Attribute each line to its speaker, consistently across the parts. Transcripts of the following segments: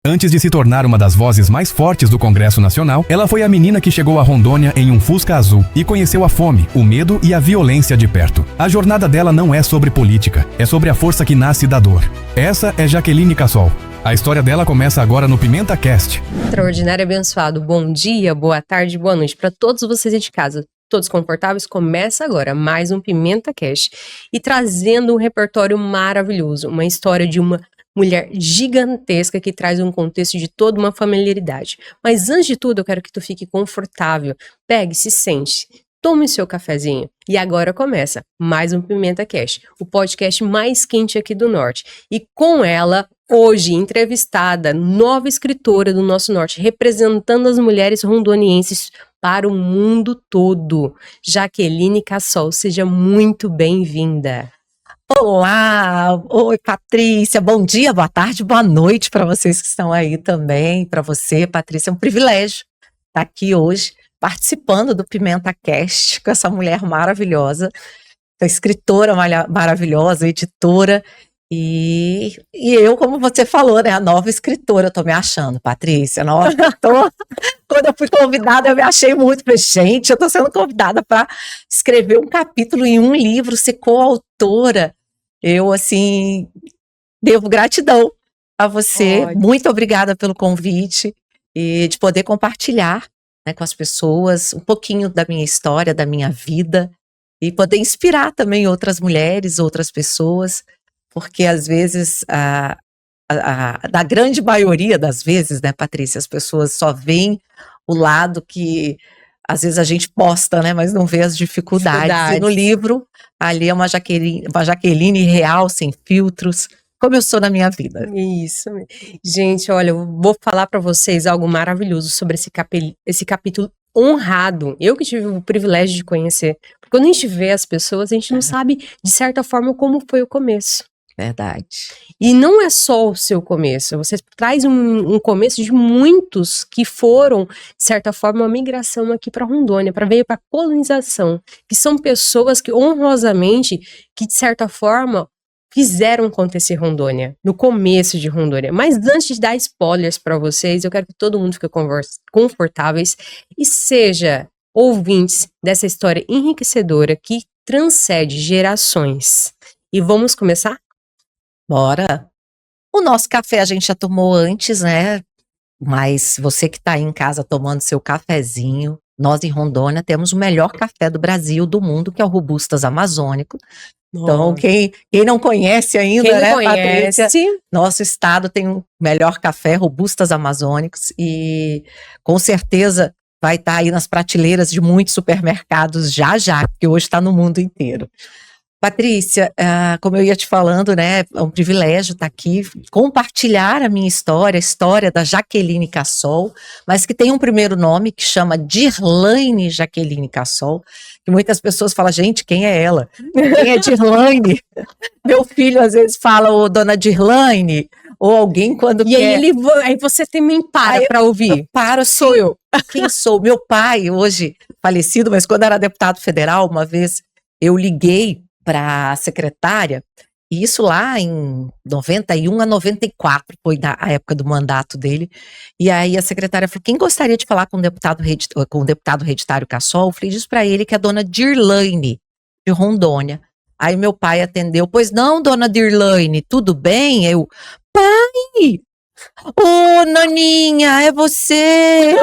Speaker 1: Antes de se tornar uma das vozes mais fortes do Congresso Nacional, ela foi a menina que chegou a Rondônia em um Fusca azul e conheceu a fome, o medo e a violência de perto. A jornada dela não é sobre política, é sobre a força que nasce da dor. Essa é Jaqueline Cassol. A história dela começa agora no Pimenta Cast.
Speaker 2: Extraordinário, abençoado. Bom dia, boa tarde, boa noite para todos vocês aí de casa. Todos confortáveis? Começa agora mais um Pimenta Cast. E trazendo um repertório maravilhoso, uma história de uma mulher gigantesca que traz um contexto de toda uma familiaridade. Mas antes de tudo, eu quero que tu fique confortável. Pegue, se sente, tome seu cafezinho. E agora começa mais um Pimenta Cast, o podcast mais quente aqui do Norte. E com ela, hoje, entrevistada, nova escritora do nosso Norte, representando as mulheres rondonienses para o mundo todo. Jaqueline Cassol, seja muito bem-vinda.
Speaker 3: Olá, oi Patrícia, bom dia, boa tarde, boa noite para vocês que estão aí também, para você, Patrícia, é um privilégio estar aqui hoje participando do Pimenta Cast com essa mulher maravilhosa, essa escritora maravilhosa, editora e eu, como você falou, né, a nova escritora, eu tô me achando, Patrícia, nova escritora. Quando eu fui convidada, eu me achei muito, falei, gente, eu tô sendo convidada para escrever um capítulo em um livro, ser coautora. Eu, assim, devo gratidão a você.
Speaker 2: Ótimo.
Speaker 3: Muito obrigada pelo convite e de poder compartilhar, né, com as pessoas um pouquinho da minha história, da minha vida e poder inspirar também outras mulheres, outras pessoas, porque às vezes, da grande maioria das vezes, né, Patrícia, as pessoas só veem o lado que às vezes a gente posta, né, mas não vê as dificuldades. E no livro, ali é uma Jaqueline real, sem filtros, como eu sou na minha vida.
Speaker 2: Isso. Gente, olha, eu vou falar para vocês algo maravilhoso sobre esse capítulo honrado. Eu que tive o privilégio de conhecer. Porque quando a gente vê as pessoas, a gente não sabe, de certa forma, como foi o começo.
Speaker 3: Verdade.
Speaker 2: E não é só o seu começo, você traz um começo de muitos que foram, de certa forma, uma migração aqui para Rondônia, para veio para colonização, que são pessoas que honrosamente, que de certa forma fizeram acontecer Rondônia, no começo de Rondônia. Mas antes de dar spoilers para vocês, eu quero que todo mundo fique confortáveis e seja ouvintes dessa história enriquecedora que transcende gerações. E vamos começar?
Speaker 3: Bora. O nosso café a gente já tomou antes, né? Mas você que está aí em casa tomando seu cafezinho, nós em Rondônia temos o melhor café do Brasil, do mundo, que é o Robustas Amazônico. Então, quem não conhece ainda,
Speaker 2: quem não
Speaker 3: né,
Speaker 2: conhece,
Speaker 3: Patrícia? Nosso estado tem o melhor café, Robustas Amazônicos, e com certeza vai estar aí nas prateleiras de muitos supermercados já, porque hoje está no mundo inteiro. Patrícia, como eu ia te falando, né, é um privilégio estar aqui, compartilhar a minha história, a história da Jaqueline Cassol, mas que tem um primeiro nome que chama Dirlaine Jaqueline Cassol, que muitas pessoas falam, gente, quem é ela? Quem é Dirlaine? Meu filho às vezes fala, ô dona Dirlaine, ou alguém quando
Speaker 2: e
Speaker 3: quer...
Speaker 2: aí você também para ouvir.
Speaker 3: Eu paro, sou eu. Quem sou? Meu pai, hoje falecido, mas quando era deputado federal, uma vez eu liguei para a secretária, e isso lá em 91 a 94, foi a época do mandato dele, e aí a secretária falou, quem gostaria de falar com o deputado hereditário Cassol? Eu falei, diz para ele que é a dona Dirlaine, de Rondônia. Aí meu pai atendeu, pois não, dona Dirlaine, tudo bem? Eu, pai! Ô, Naninha, é você!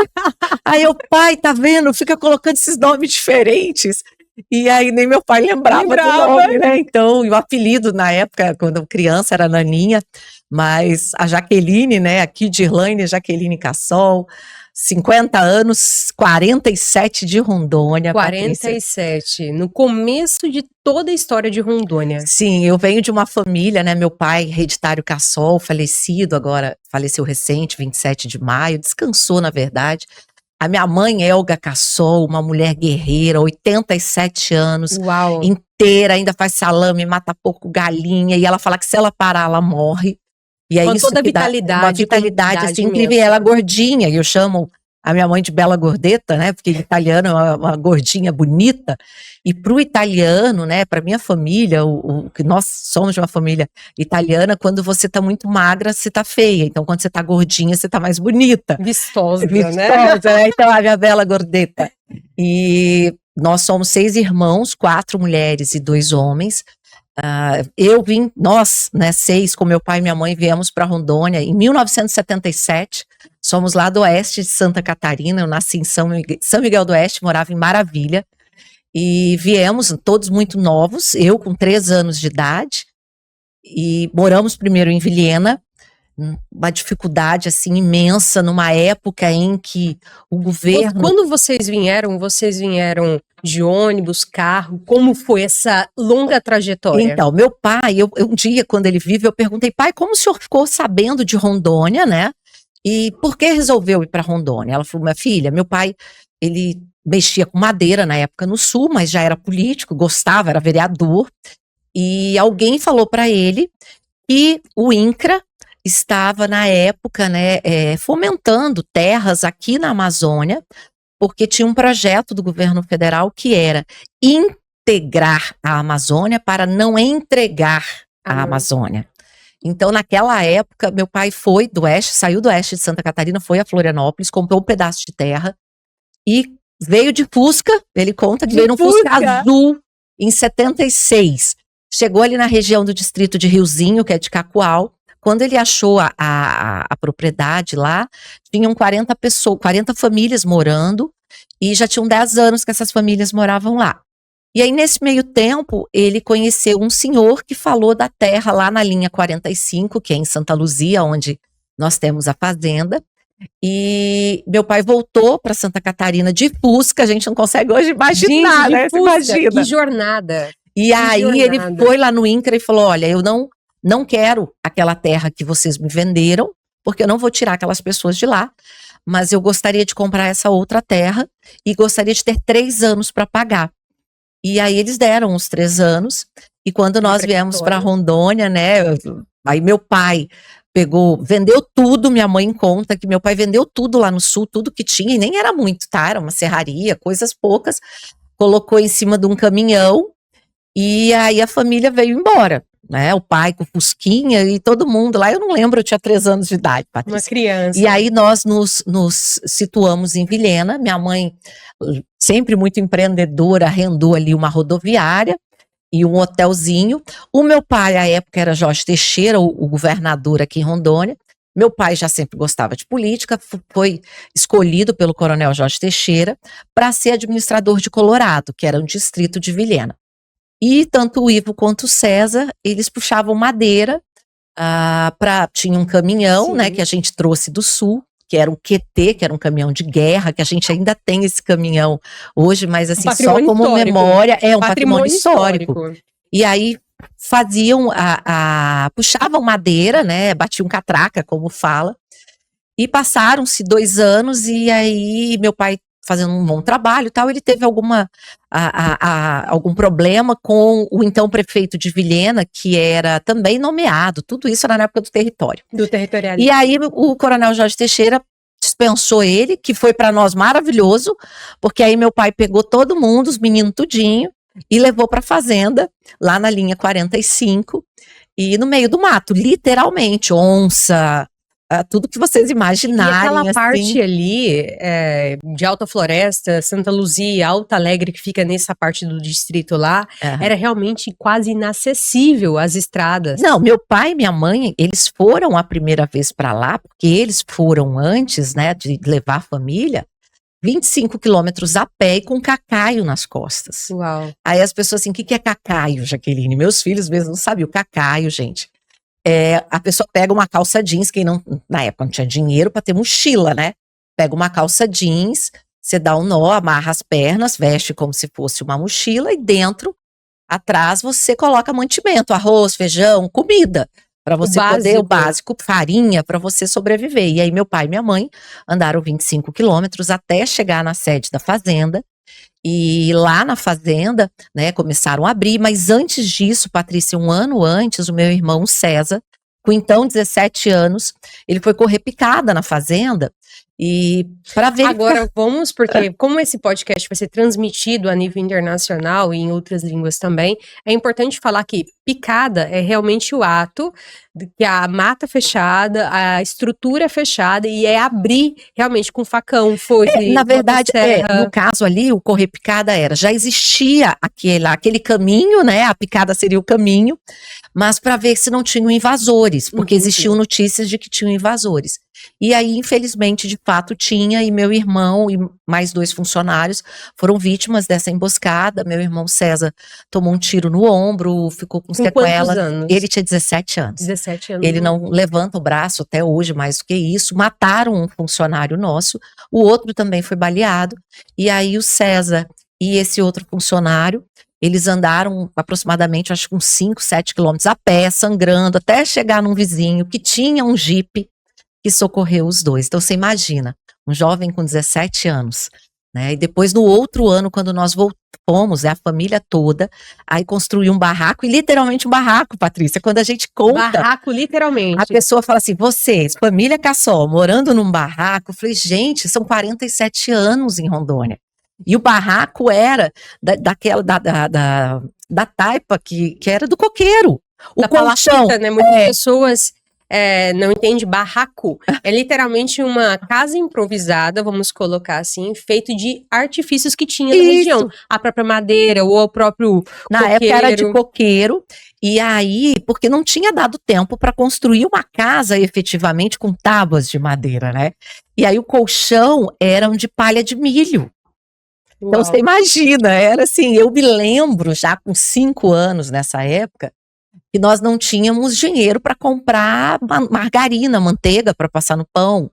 Speaker 3: Aí o pai, tá vendo? Fica colocando esses nomes diferentes. E aí nem meu pai lembrava do nome, né? Então, o apelido na época, quando criança, era Naninha, mas a Jaqueline, né? Aqui de Dirlaine, Jaqueline Cassol, 50 anos, 47 de Rondônia.
Speaker 2: 47, Patrícia. No começo de toda a história de Rondônia.
Speaker 3: Sim, eu venho de uma família, né? Meu pai, hereditário Cassol, falecido, agora faleceu recente, 27 de maio, descansou, na verdade. A minha mãe, Elga Cassol, uma mulher guerreira, 87 anos,
Speaker 2: Uau.
Speaker 3: Inteira, ainda faz salame, mata pouco galinha, e ela fala que se ela parar, ela morre. E é
Speaker 2: com
Speaker 3: isso
Speaker 2: toda
Speaker 3: que
Speaker 2: vitalidade,
Speaker 3: dá uma vitalidade assim,
Speaker 2: mesmo.
Speaker 3: incrível. E ela gordinha, e eu chamo a minha mãe de Bela Gordetta, né? Porque italiano é uma gordinha bonita. E para o italiano, né? Para minha família, que nós somos de uma família italiana, quando você tá muito magra, você tá feia. Então, quando você tá gordinha, você tá mais bonita.
Speaker 2: Vistosa, né?
Speaker 3: Né? Então, a minha Bela Gordetta. E nós somos 6 irmãos, 4 mulheres e 2 homens. Nós, né, 6, com meu pai e minha mãe, viemos para Rondônia em 1977. Somos lá do oeste de Santa Catarina. Eu nasci em São Miguel do Oeste, morava em Maravilha. E viemos todos muito novos, eu com 3 anos de idade. E moramos primeiro em Vilhena, uma dificuldade assim imensa numa época em que o governo...
Speaker 2: Quando vocês vieram de ônibus, carro? Como foi essa longa trajetória?
Speaker 3: Então, meu pai, um dia quando ele vive, eu perguntei: pai, como o senhor ficou sabendo de Rondônia, né? E por que resolveu ir para Rondônia? Ela falou: minha filha, meu pai, ele mexia com madeira na época no Sul, mas já era político, gostava, era vereador. E alguém falou para ele que o INCRA estava na época, né, fomentando terras aqui na Amazônia, porque tinha um projeto do governo federal que era integrar a Amazônia para não entregar a Amazônia. Então, naquela época, meu pai foi do oeste, saiu do oeste de Santa Catarina, foi a Florianópolis, comprou um pedaço de terra e veio de Fusca. Ele conta que veio num Fusca azul em 76. Chegou ali na região do distrito de Riozinho, que é de Cacoal. Quando ele achou a propriedade lá, tinham 40 famílias morando, e já tinham 10 anos que essas famílias moravam lá. E aí, nesse meio tempo, ele conheceu um senhor que falou da terra lá na linha 45, que é em Santa Luzia, onde nós temos a fazenda. E meu pai voltou para Santa Catarina de Fusca, a gente não consegue hoje imaginar, né? Imagina.
Speaker 2: Que jornada.
Speaker 3: E aí ele foi lá no INCRA e falou: olha, eu não quero aquela terra que vocês me venderam, porque eu não vou tirar aquelas pessoas de lá, mas eu gostaria de comprar essa outra terra e gostaria de ter 3 anos para pagar. E aí eles deram uns 3 anos, e quando nós viemos para Rondônia, né, aí meu pai vendeu tudo. Minha mãe conta que meu pai vendeu tudo lá no Sul, tudo que tinha, e nem era muito, tá? Era uma serraria, coisas poucas, colocou em cima de um caminhão, e aí a família veio embora, né? O pai com fusquinha e todo mundo lá. Eu não lembro, eu tinha 3 anos de idade, Patrícia.
Speaker 2: Uma criança.
Speaker 3: E aí nós nos situamos em Vilhena. Minha mãe, sempre muito empreendedora, arrendou ali uma rodoviária e um hotelzinho. O meu pai, à época, era Jorge Teixeira, o governador aqui em Rondônia. Meu pai já sempre gostava de política, foi escolhido pelo coronel Jorge Teixeira para ser administrador de Colorado, que era um distrito de Vilhena. E tanto o Ivo quanto o César, eles puxavam madeira, tinha um caminhão, né, que a gente trouxe do Sul, que era um QT, que era um caminhão de guerra, que a gente ainda tem esse caminhão hoje, mas assim, só como histórico. Memória, é um patrimônio histórico. E aí faziam, puxavam madeira, né, batiam catraca, como fala, e passaram-se 2 anos, e aí meu pai, fazendo um bom trabalho e tal, ele teve algum problema com o então prefeito de Vilhena, que era também nomeado. Tudo isso era na época do território.
Speaker 2: Do territorialismo.
Speaker 3: E aí o coronel Jorge Teixeira dispensou ele, que foi para nós maravilhoso, porque aí meu pai pegou todo mundo, os meninos tudinho, e levou para fazenda, lá na linha 45, e no meio do mato, literalmente, onça, tudo que vocês imaginarem.
Speaker 2: E aquela
Speaker 3: assim,
Speaker 2: parte ali de Alta Floresta, Santa Luzia, Alto Alegre, que fica nessa parte do distrito lá, era realmente quase inacessível as estradas.
Speaker 3: Não, meu pai e minha mãe, eles foram a primeira vez para lá, porque eles foram antes, né, de levar a família, 25 quilômetros a pé e com cacaio nas costas.
Speaker 2: Uau.
Speaker 3: Aí as pessoas assim: o que é cacaio, Jaqueline? Meus filhos mesmo não sabiam. O cacaio, gente, a pessoa pega uma calça jeans, na época não tinha dinheiro para ter mochila, né? Pega uma calça jeans, você dá um nó, amarra as pernas, veste como se fosse uma mochila, e dentro, atrás, você coloca mantimento, arroz, feijão, comida, para você poder, o básico, farinha, para você sobreviver. E aí meu pai e minha mãe andaram 25 quilômetros até chegar na sede da fazenda. E lá na fazenda, né, começaram a abrir, mas antes disso, Patrícia, 1 ano antes, o meu irmão César, com então 17 anos, ele foi correr picada na fazenda, E para ver.
Speaker 2: Agora vamos, porque como esse podcast vai ser transmitido a nível internacional e em outras línguas também, é importante falar que picada é realmente o ato de que a mata fechada, a estrutura fechada e é abrir realmente com facão, foice,
Speaker 3: Na verdade,
Speaker 2: motosserra.
Speaker 3: no caso ali, o correr picada já existia aquele caminho, né? A picada seria o caminho, mas para ver se não tinham invasores, porque
Speaker 2: Entendi.
Speaker 3: existiam notícias de que tinham invasores. E aí, infelizmente, de fato tinha, e meu irmão e mais 2 funcionários foram vítimas dessa emboscada. Meu irmão César tomou um tiro no ombro, ficou com
Speaker 2: Com
Speaker 3: sequela.
Speaker 2: quantos anos?
Speaker 3: Ele tinha 17 anos.
Speaker 2: 17 anos.
Speaker 3: Ele não levanta o braço até hoje, mais do que isso. Mataram um funcionário nosso, o outro também foi baleado. E aí o César e esse outro funcionário, eles andaram aproximadamente, acho que uns 5, 7 quilômetros a pé, sangrando, até chegar num vizinho que tinha um jipe que socorreu os 2. Então você imagina, um jovem com 17 anos, né? E depois no outro ano, quando nós voltamos, a família toda, aí construiu um barraco, e literalmente um barraco, Patrícia, quando a gente conta,
Speaker 2: Barraco, literalmente.
Speaker 3: a pessoa fala assim, vocês, família Cassol, morando num barraco, eu falei, gente, são 47 anos em Rondônia. E o barraco era da taipa que era do coqueiro. O
Speaker 2: Da
Speaker 3: colchão,
Speaker 2: palafitta, né? Muitas pessoas não entendem barraco. É literalmente uma casa improvisada, vamos colocar assim, feito de artifícios que tinha na
Speaker 3: Isso.
Speaker 2: região. A própria madeira ou o próprio
Speaker 3: na época era de
Speaker 2: coqueiro.
Speaker 3: coqueiro, e aí, porque não tinha dado tempo para construir uma casa efetivamente com tábuas de madeira, né? E aí o colchão era de palha de milho. Então
Speaker 2: Uau.
Speaker 3: você imagina, era assim, eu me lembro já com 5 anos nessa época, que nós não tínhamos dinheiro para comprar margarina, manteiga para passar no pão.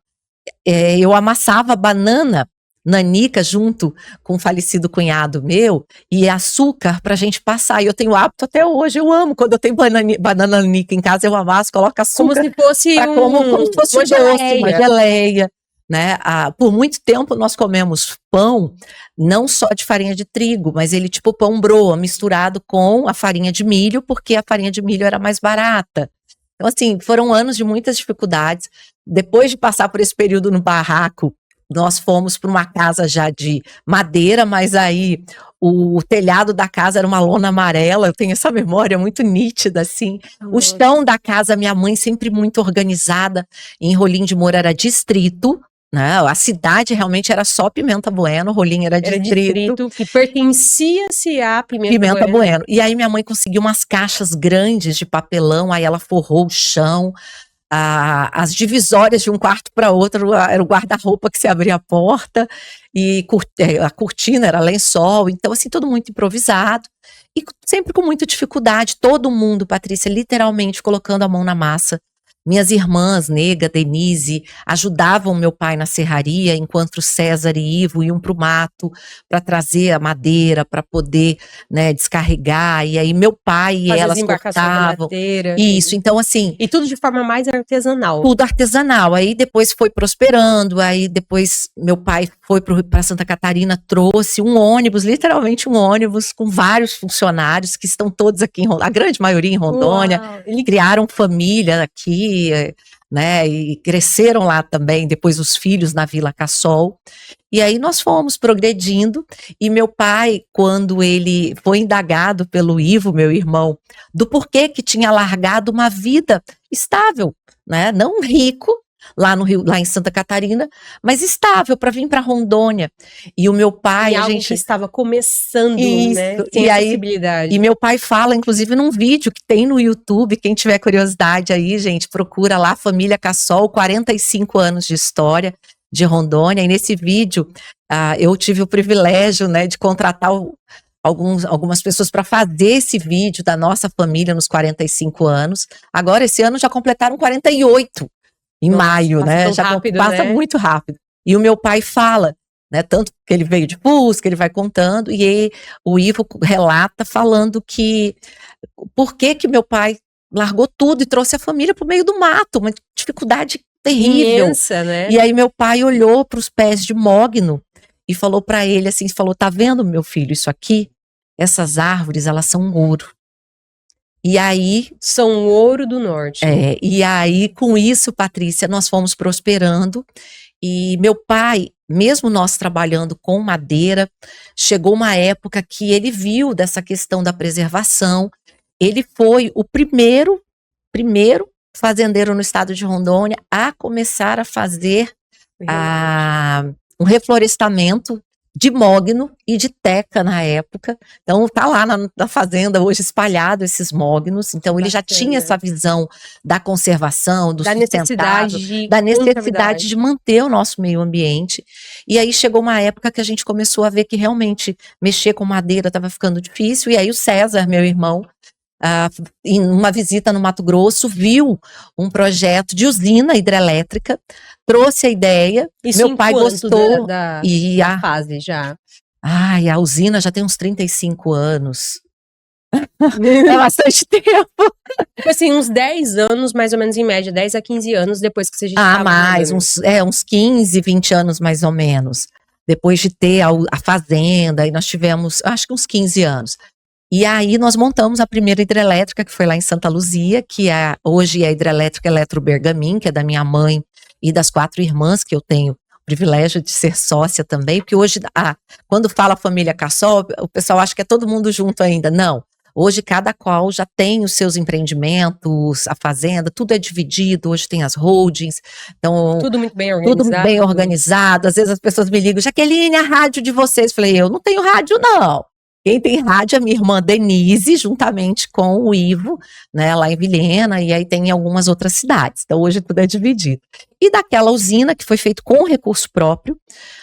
Speaker 3: Eu amassava banana nanica junto com o falecido cunhado meu e açúcar pra gente passar. E eu tenho hábito até hoje, eu amo. Quando eu tenho banana nanica em casa, eu amasso, coloco
Speaker 2: Como
Speaker 3: açúcar.
Speaker 2: se fosse
Speaker 3: Como se fosse
Speaker 2: uma
Speaker 3: doce, uma geleia. Né? Por muito tempo nós comemos pão, não só de farinha de trigo, mas ele tipo pão broa, misturado com a farinha de milho, porque a farinha de milho era mais barata. Então assim, foram anos de muitas dificuldades. Depois de passar por esse período no barraco, nós fomos para uma casa já de madeira, mas aí o telhado da casa era uma lona amarela, eu tenho essa memória muito nítida, assim. O chão da casa, minha mãe sempre muito organizada, em Rolim de Moura era distrito, né? A cidade realmente era só Pimenta Bueno, Rolim era distrito.
Speaker 2: Que pertencia-se a Pimenta
Speaker 3: Bueno. E aí minha mãe conseguiu umas caixas grandes de papelão, aí ela forrou o chão, as divisórias de um quarto para outro, era o guarda-roupa que se abria a porta, e a cortina era lençol, então assim, tudo muito improvisado, e sempre com muita dificuldade, todo mundo, Patrícia, literalmente colocando a mão na massa. Minhas irmãs, Nega, Denise, ajudavam meu pai na serraria, enquanto César e Ivo iam para o mato para trazer a madeira, para poder, né, descarregar, e aí meu pai e elas cortavam. Isso, então assim...
Speaker 2: E tudo de forma mais artesanal.
Speaker 3: Tudo artesanal, aí depois foi prosperando, aí depois meu pai foi para Santa Catarina, trouxe um ônibus, literalmente um ônibus, com vários funcionários que estão todos aqui, a grande maioria em Rondônia. Uau. Criaram família aqui, né, e cresceram lá também, depois os filhos na Vila Cassol. E aí nós fomos progredindo, e meu pai, quando ele foi indagado pelo Ivo, meu irmão, do porquê que tinha largado uma vida estável, né, não rico, lá no Rio, lá em Santa Catarina, mas estável para vir para Rondônia. E o meu pai,
Speaker 2: a gente estava começando, isso, né? Sem acessibilidade.
Speaker 3: E meu pai fala, inclusive, num vídeo que tem no YouTube, quem tiver curiosidade aí, gente, procura lá, Família Cassol, 45 anos de história de Rondônia. E nesse vídeo, eu tive o privilégio, né, de contratar algumas pessoas para fazer esse vídeo da nossa família nos 45 anos. Agora, esse ano já completaram 48. Em maio, né? Já rápido, passa, né? Muito rápido. E o meu pai fala, né? Tanto que ele veio de Fusca, ele vai contando, e aí, o Ivo relata falando que por que meu pai largou tudo e trouxe a família para o meio do mato, uma dificuldade terrível.
Speaker 2: Imensa, né?
Speaker 3: E aí meu pai olhou para os pés de mogno e falou para ele assim, falou, tá vendo, meu filho, isso aqui? Essas árvores, elas são ouro. E aí...
Speaker 2: São ouro do norte.
Speaker 3: E aí, com isso, Patrícia, nós fomos prosperando, E meu pai, mesmo nós trabalhando com madeira, chegou uma época que ele viu dessa questão da preservação. Ele foi o primeiro fazendeiro no estado de Rondônia a começar a fazer um reflorestamento de mogno e de teca na época. Então tá lá na fazenda hoje espalhado esses mognos. Então ele já tinha essa visão da conservação, do sustentável, da necessidade de manter o nosso meio ambiente. E aí chegou uma época que a gente começou a ver que realmente mexer com madeira estava ficando difícil. E aí o César, meu irmão, em uma visita no Mato Grosso, viu um projeto de usina hidrelétrica, trouxe a ideia,
Speaker 2: Isso
Speaker 3: meu pai gostou.
Speaker 2: E a fase já.
Speaker 3: Ai, a usina já tem uns 35 anos. É bastante tempo.
Speaker 2: Assim, uns 10 anos, mais ou menos, em média, 10 a 15 anos depois que você já estava
Speaker 3: mais, uns 15, 20 anos mais ou menos. Depois de ter a fazenda, e nós tivemos, acho que uns 15 anos. E aí nós montamos a primeira hidrelétrica, que foi lá em Santa Luzia, que hoje é a hidrelétrica Eletrobergamin, que é da minha mãe e das 4 irmãs, que eu tenho o privilégio de ser sócia também, porque hoje, quando fala família Cassol, o pessoal acha que é todo mundo junto ainda. Não, hoje cada qual já tem os seus empreendimentos, a fazenda, tudo é dividido, hoje tem as holdings, então...
Speaker 2: Tudo muito bem organizado.
Speaker 3: Tudo bem organizado, às vezes as pessoas me ligam, Jaqueline, a rádio de vocês, falei, eu não tenho rádio não. Quem tem rádio é minha irmã Denise, juntamente com o Ivo, né, lá em Vilhena, e aí tem em algumas outras cidades. Então hoje tudo é dividido. E daquela usina, que foi feito com recurso próprio,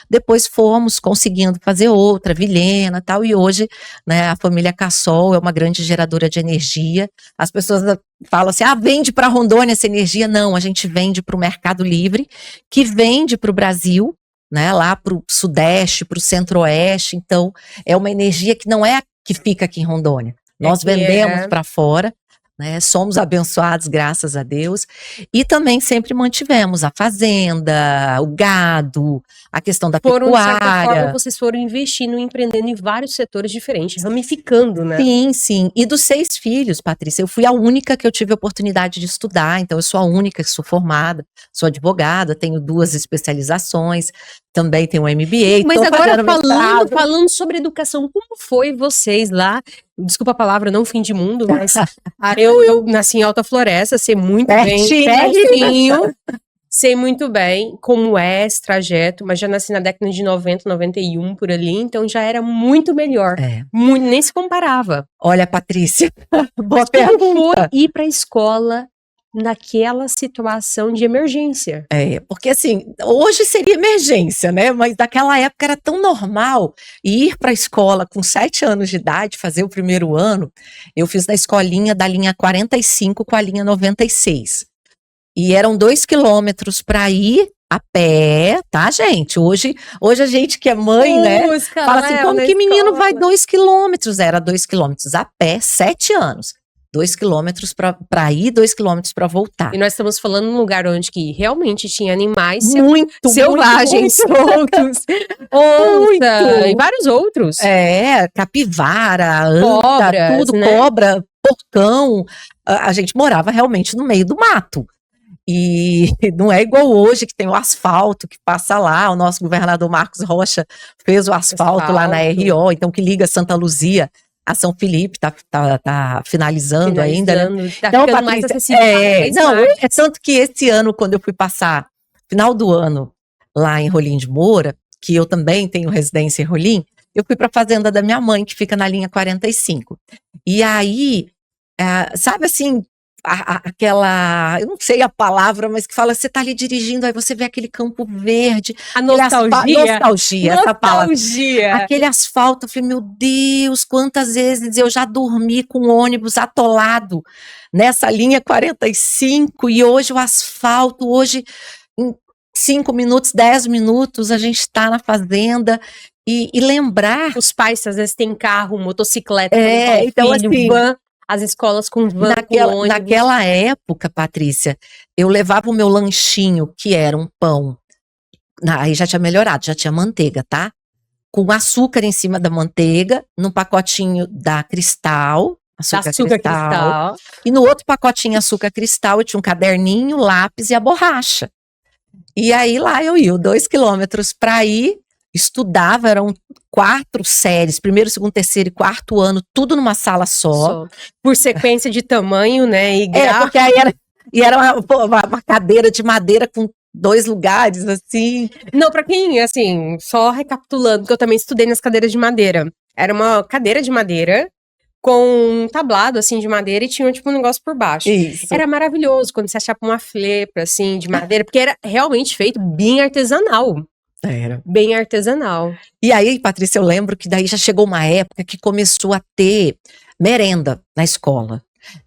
Speaker 3: depois fomos conseguindo fazer outra, Vilhena e tal, e hoje, né, a família Cassol é uma grande geradora de energia. As pessoas falam assim, vende para Rondônia essa energia. Não, a gente vende para o Mercado Livre, que vende para o Brasil, né, lá para o Sudeste, para o Centro-Oeste. Então é uma energia que não é a que fica aqui em Rondônia. Nós vendemos para fora, né, somos abençoados, graças a Deus, e também sempre mantivemos a fazenda, o gado, a questão da pecuária.
Speaker 2: De certa forma, vocês foram investindo e empreendendo em vários setores diferentes, ramificando, né?
Speaker 3: Sim, sim. E dos 6 filhos, Patrícia, eu fui a única que eu tive a oportunidade de estudar, então eu sou a única que sou formada, sou advogada, tenho 2 especializações, também tenho um MBA.
Speaker 2: Mas agora falando sobre educação, como foi vocês lá? Desculpa a palavra, não fim de mundo, mas eu nasci em Alta Floresta, sei muito pertinho, sei muito bem como é esse trajeto, mas já nasci na década de 90, 91, por ali, então já era muito melhor. Nem se comparava.
Speaker 3: Olha, Patrícia, boa
Speaker 2: pergunta. Como foi ir para a escola naquela situação de emergência?
Speaker 3: Porque assim, hoje seria emergência, né? Mas naquela época era tão normal ir para a escola com 7 anos de idade, fazer o primeiro ano. Eu fiz na escolinha da linha 45 com a linha 96. E eram 2 quilômetros para ir a pé, tá, gente? Hoje a gente que é mãe, né? Fala assim, como que menino vai 2 quilômetros? Era 2 quilômetros a pé, 7 anos. 2 quilômetros para ir, 2 quilômetros para voltar.
Speaker 2: E nós estamos falando num lugar onde que realmente tinha animais selvagens, soltos, onça e vários outros.
Speaker 3: Capivara, anta, tudo, né? Cobra, porcão. A gente morava realmente no meio do mato. E não é igual hoje, que tem o asfalto que passa lá. O nosso governador Marcos Rocha fez o asfalto lá na RO, então que liga Santa Luzia a São Felipe, tá finalizando ainda, né?
Speaker 2: Tá então, ficando mais acessível.
Speaker 3: É tanto que esse ano, quando eu fui passar, final do ano, lá em Rolim de Moura, que eu também tenho residência em Rolim, eu fui para a fazenda da minha mãe, que fica na linha 45. E aí, sabe assim, aquela, eu não sei a palavra, mas que fala, você tá ali dirigindo, aí você vê aquele campo verde.
Speaker 2: A nostalgia.
Speaker 3: Essa palavra. Aquele asfalto, eu falei, meu Deus, quantas vezes eu já dormi com o ônibus atolado nessa linha 45, e hoje o asfalto, hoje em 5 minutos, 10 minutos, a gente tá na fazenda. E lembrar...
Speaker 2: Os pais, às vezes, têm carro, motocicleta,
Speaker 3: então
Speaker 2: filho,
Speaker 3: assim...
Speaker 2: van. As escolas com van,
Speaker 3: naquela época, Patrícia, eu levava o meu lanchinho, que era um pão, aí já tinha melhorado, já tinha manteiga, tá? Com açúcar em cima da manteiga, num pacotinho da Cristal, açúcar cristal, e no outro pacotinho açúcar cristal eu tinha um caderninho, lápis e a borracha. E aí lá eu ia, 2 quilômetros para ir, estudava, eram 4 séries, primeiro, segundo, terceiro e quarto ano, tudo numa sala só.
Speaker 2: Por sequência de tamanho, né? E
Speaker 3: Porque aí era uma cadeira de madeira com 2 lugares, assim.
Speaker 2: Não, pra quem, assim, só recapitulando, que eu também estudei nas cadeiras de madeira. Era uma cadeira de madeira com um tablado, assim, de madeira e tinha, tipo, um negócio por baixo.
Speaker 3: Isso.
Speaker 2: Era maravilhoso quando você achava uma flepa, assim, de madeira, porque era realmente feito bem artesanal.
Speaker 3: Era.
Speaker 2: Bem artesanal.
Speaker 3: E aí, Patrícia, eu lembro que daí já chegou uma época que começou a ter merenda na escola.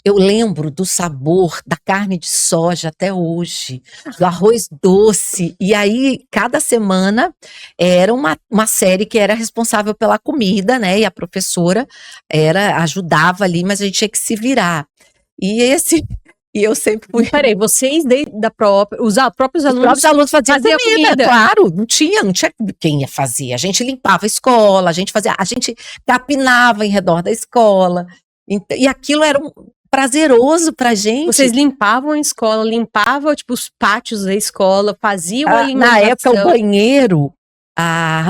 Speaker 3: Eu lembro do sabor da carne de soja até hoje, do arroz doce. E aí, cada semana era uma série que era responsável pela comida, né? E a professora ajudava ali, mas a gente tinha que se virar. E eu sempre fui.
Speaker 2: Peraí, vocês os próprios alunos
Speaker 3: faziam comida, claro, não tinha quem ia fazer. A gente limpava a escola, a gente capinava em redor da escola. E aquilo era prazeroso pra gente.
Speaker 2: Vocês limpavam a escola, limpavam, tipo, os pátios da escola, faziam a alimentação.
Speaker 3: Na época, o banheiro,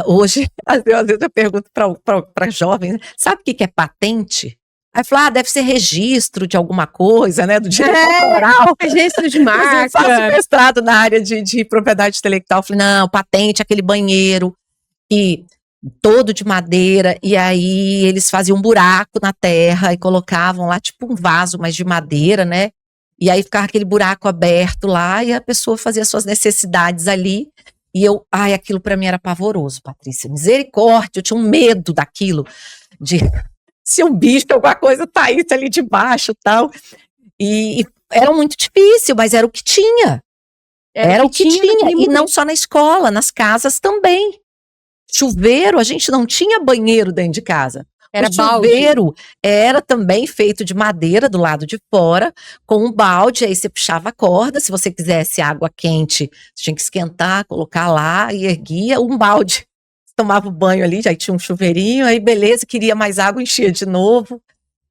Speaker 3: hoje, às vezes eu pergunto para jovens, sabe o que é patente? Aí falou, deve ser registro de alguma coisa, né, do direito autoral.
Speaker 2: Registro de marca.
Speaker 3: Eu faço mestrado na área de propriedade intelectual. Eu falei, não, patente, aquele banheiro todo de madeira, e aí eles faziam um buraco na terra e colocavam lá, tipo um vaso, mas de madeira, né, e aí ficava aquele buraco aberto lá, e a pessoa fazia suas necessidades ali, e aquilo para mim era pavoroso, Patrícia, misericórdia, eu tinha um medo daquilo, se um bicho, alguma coisa saísse ali de baixo e tal. E era muito difícil, mas era o que tinha. Era o que tinha. E não só na escola, nas casas também. Chuveiro, a gente não tinha banheiro dentro de casa.
Speaker 2: Era
Speaker 3: o chuveiro era também feito de madeira do lado de fora, com um balde, aí você puxava a corda, se você quisesse água quente, você tinha que esquentar, colocar lá e erguia um balde. Tomava o banho ali, já tinha um chuveirinho, aí beleza, queria mais água, enchia de novo.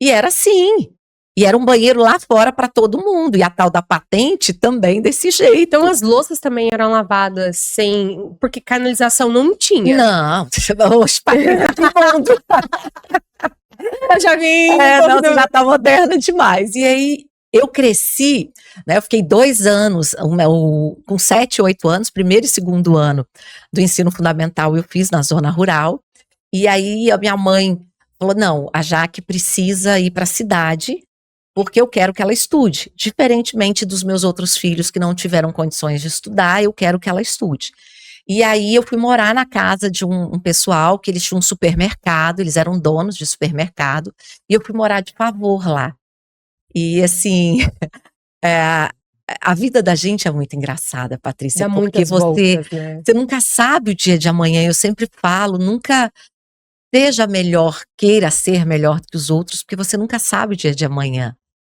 Speaker 3: E era assim. E era um banheiro lá fora para todo mundo. E a tal da patente também desse jeito.
Speaker 2: Então as louças também eram lavadas porque canalização não tinha.
Speaker 3: Não, oxe, mundo.
Speaker 2: Eu já vi.
Speaker 3: Você já tá moderna demais. E aí eu cresci, né? Eu fiquei 2 anos, com 7, 8 anos, primeiro e segundo ano do ensino fundamental eu fiz na zona rural. E aí a minha mãe falou, não, a Jaque precisa ir para a cidade, porque eu quero que ela estude. Diferentemente dos meus outros filhos que não tiveram condições de estudar, eu quero que ela estude. E aí eu fui morar na casa de um pessoal que eles tinham um supermercado, eles eram donos de supermercado, e eu fui morar de favor lá. E assim, a vida da gente é muito engraçada, Patrícia, porque você nunca sabe o dia de amanhã. Eu sempre falo, nunca seja melhor, queira ser melhor do que os outros, porque você nunca sabe o dia de amanhã.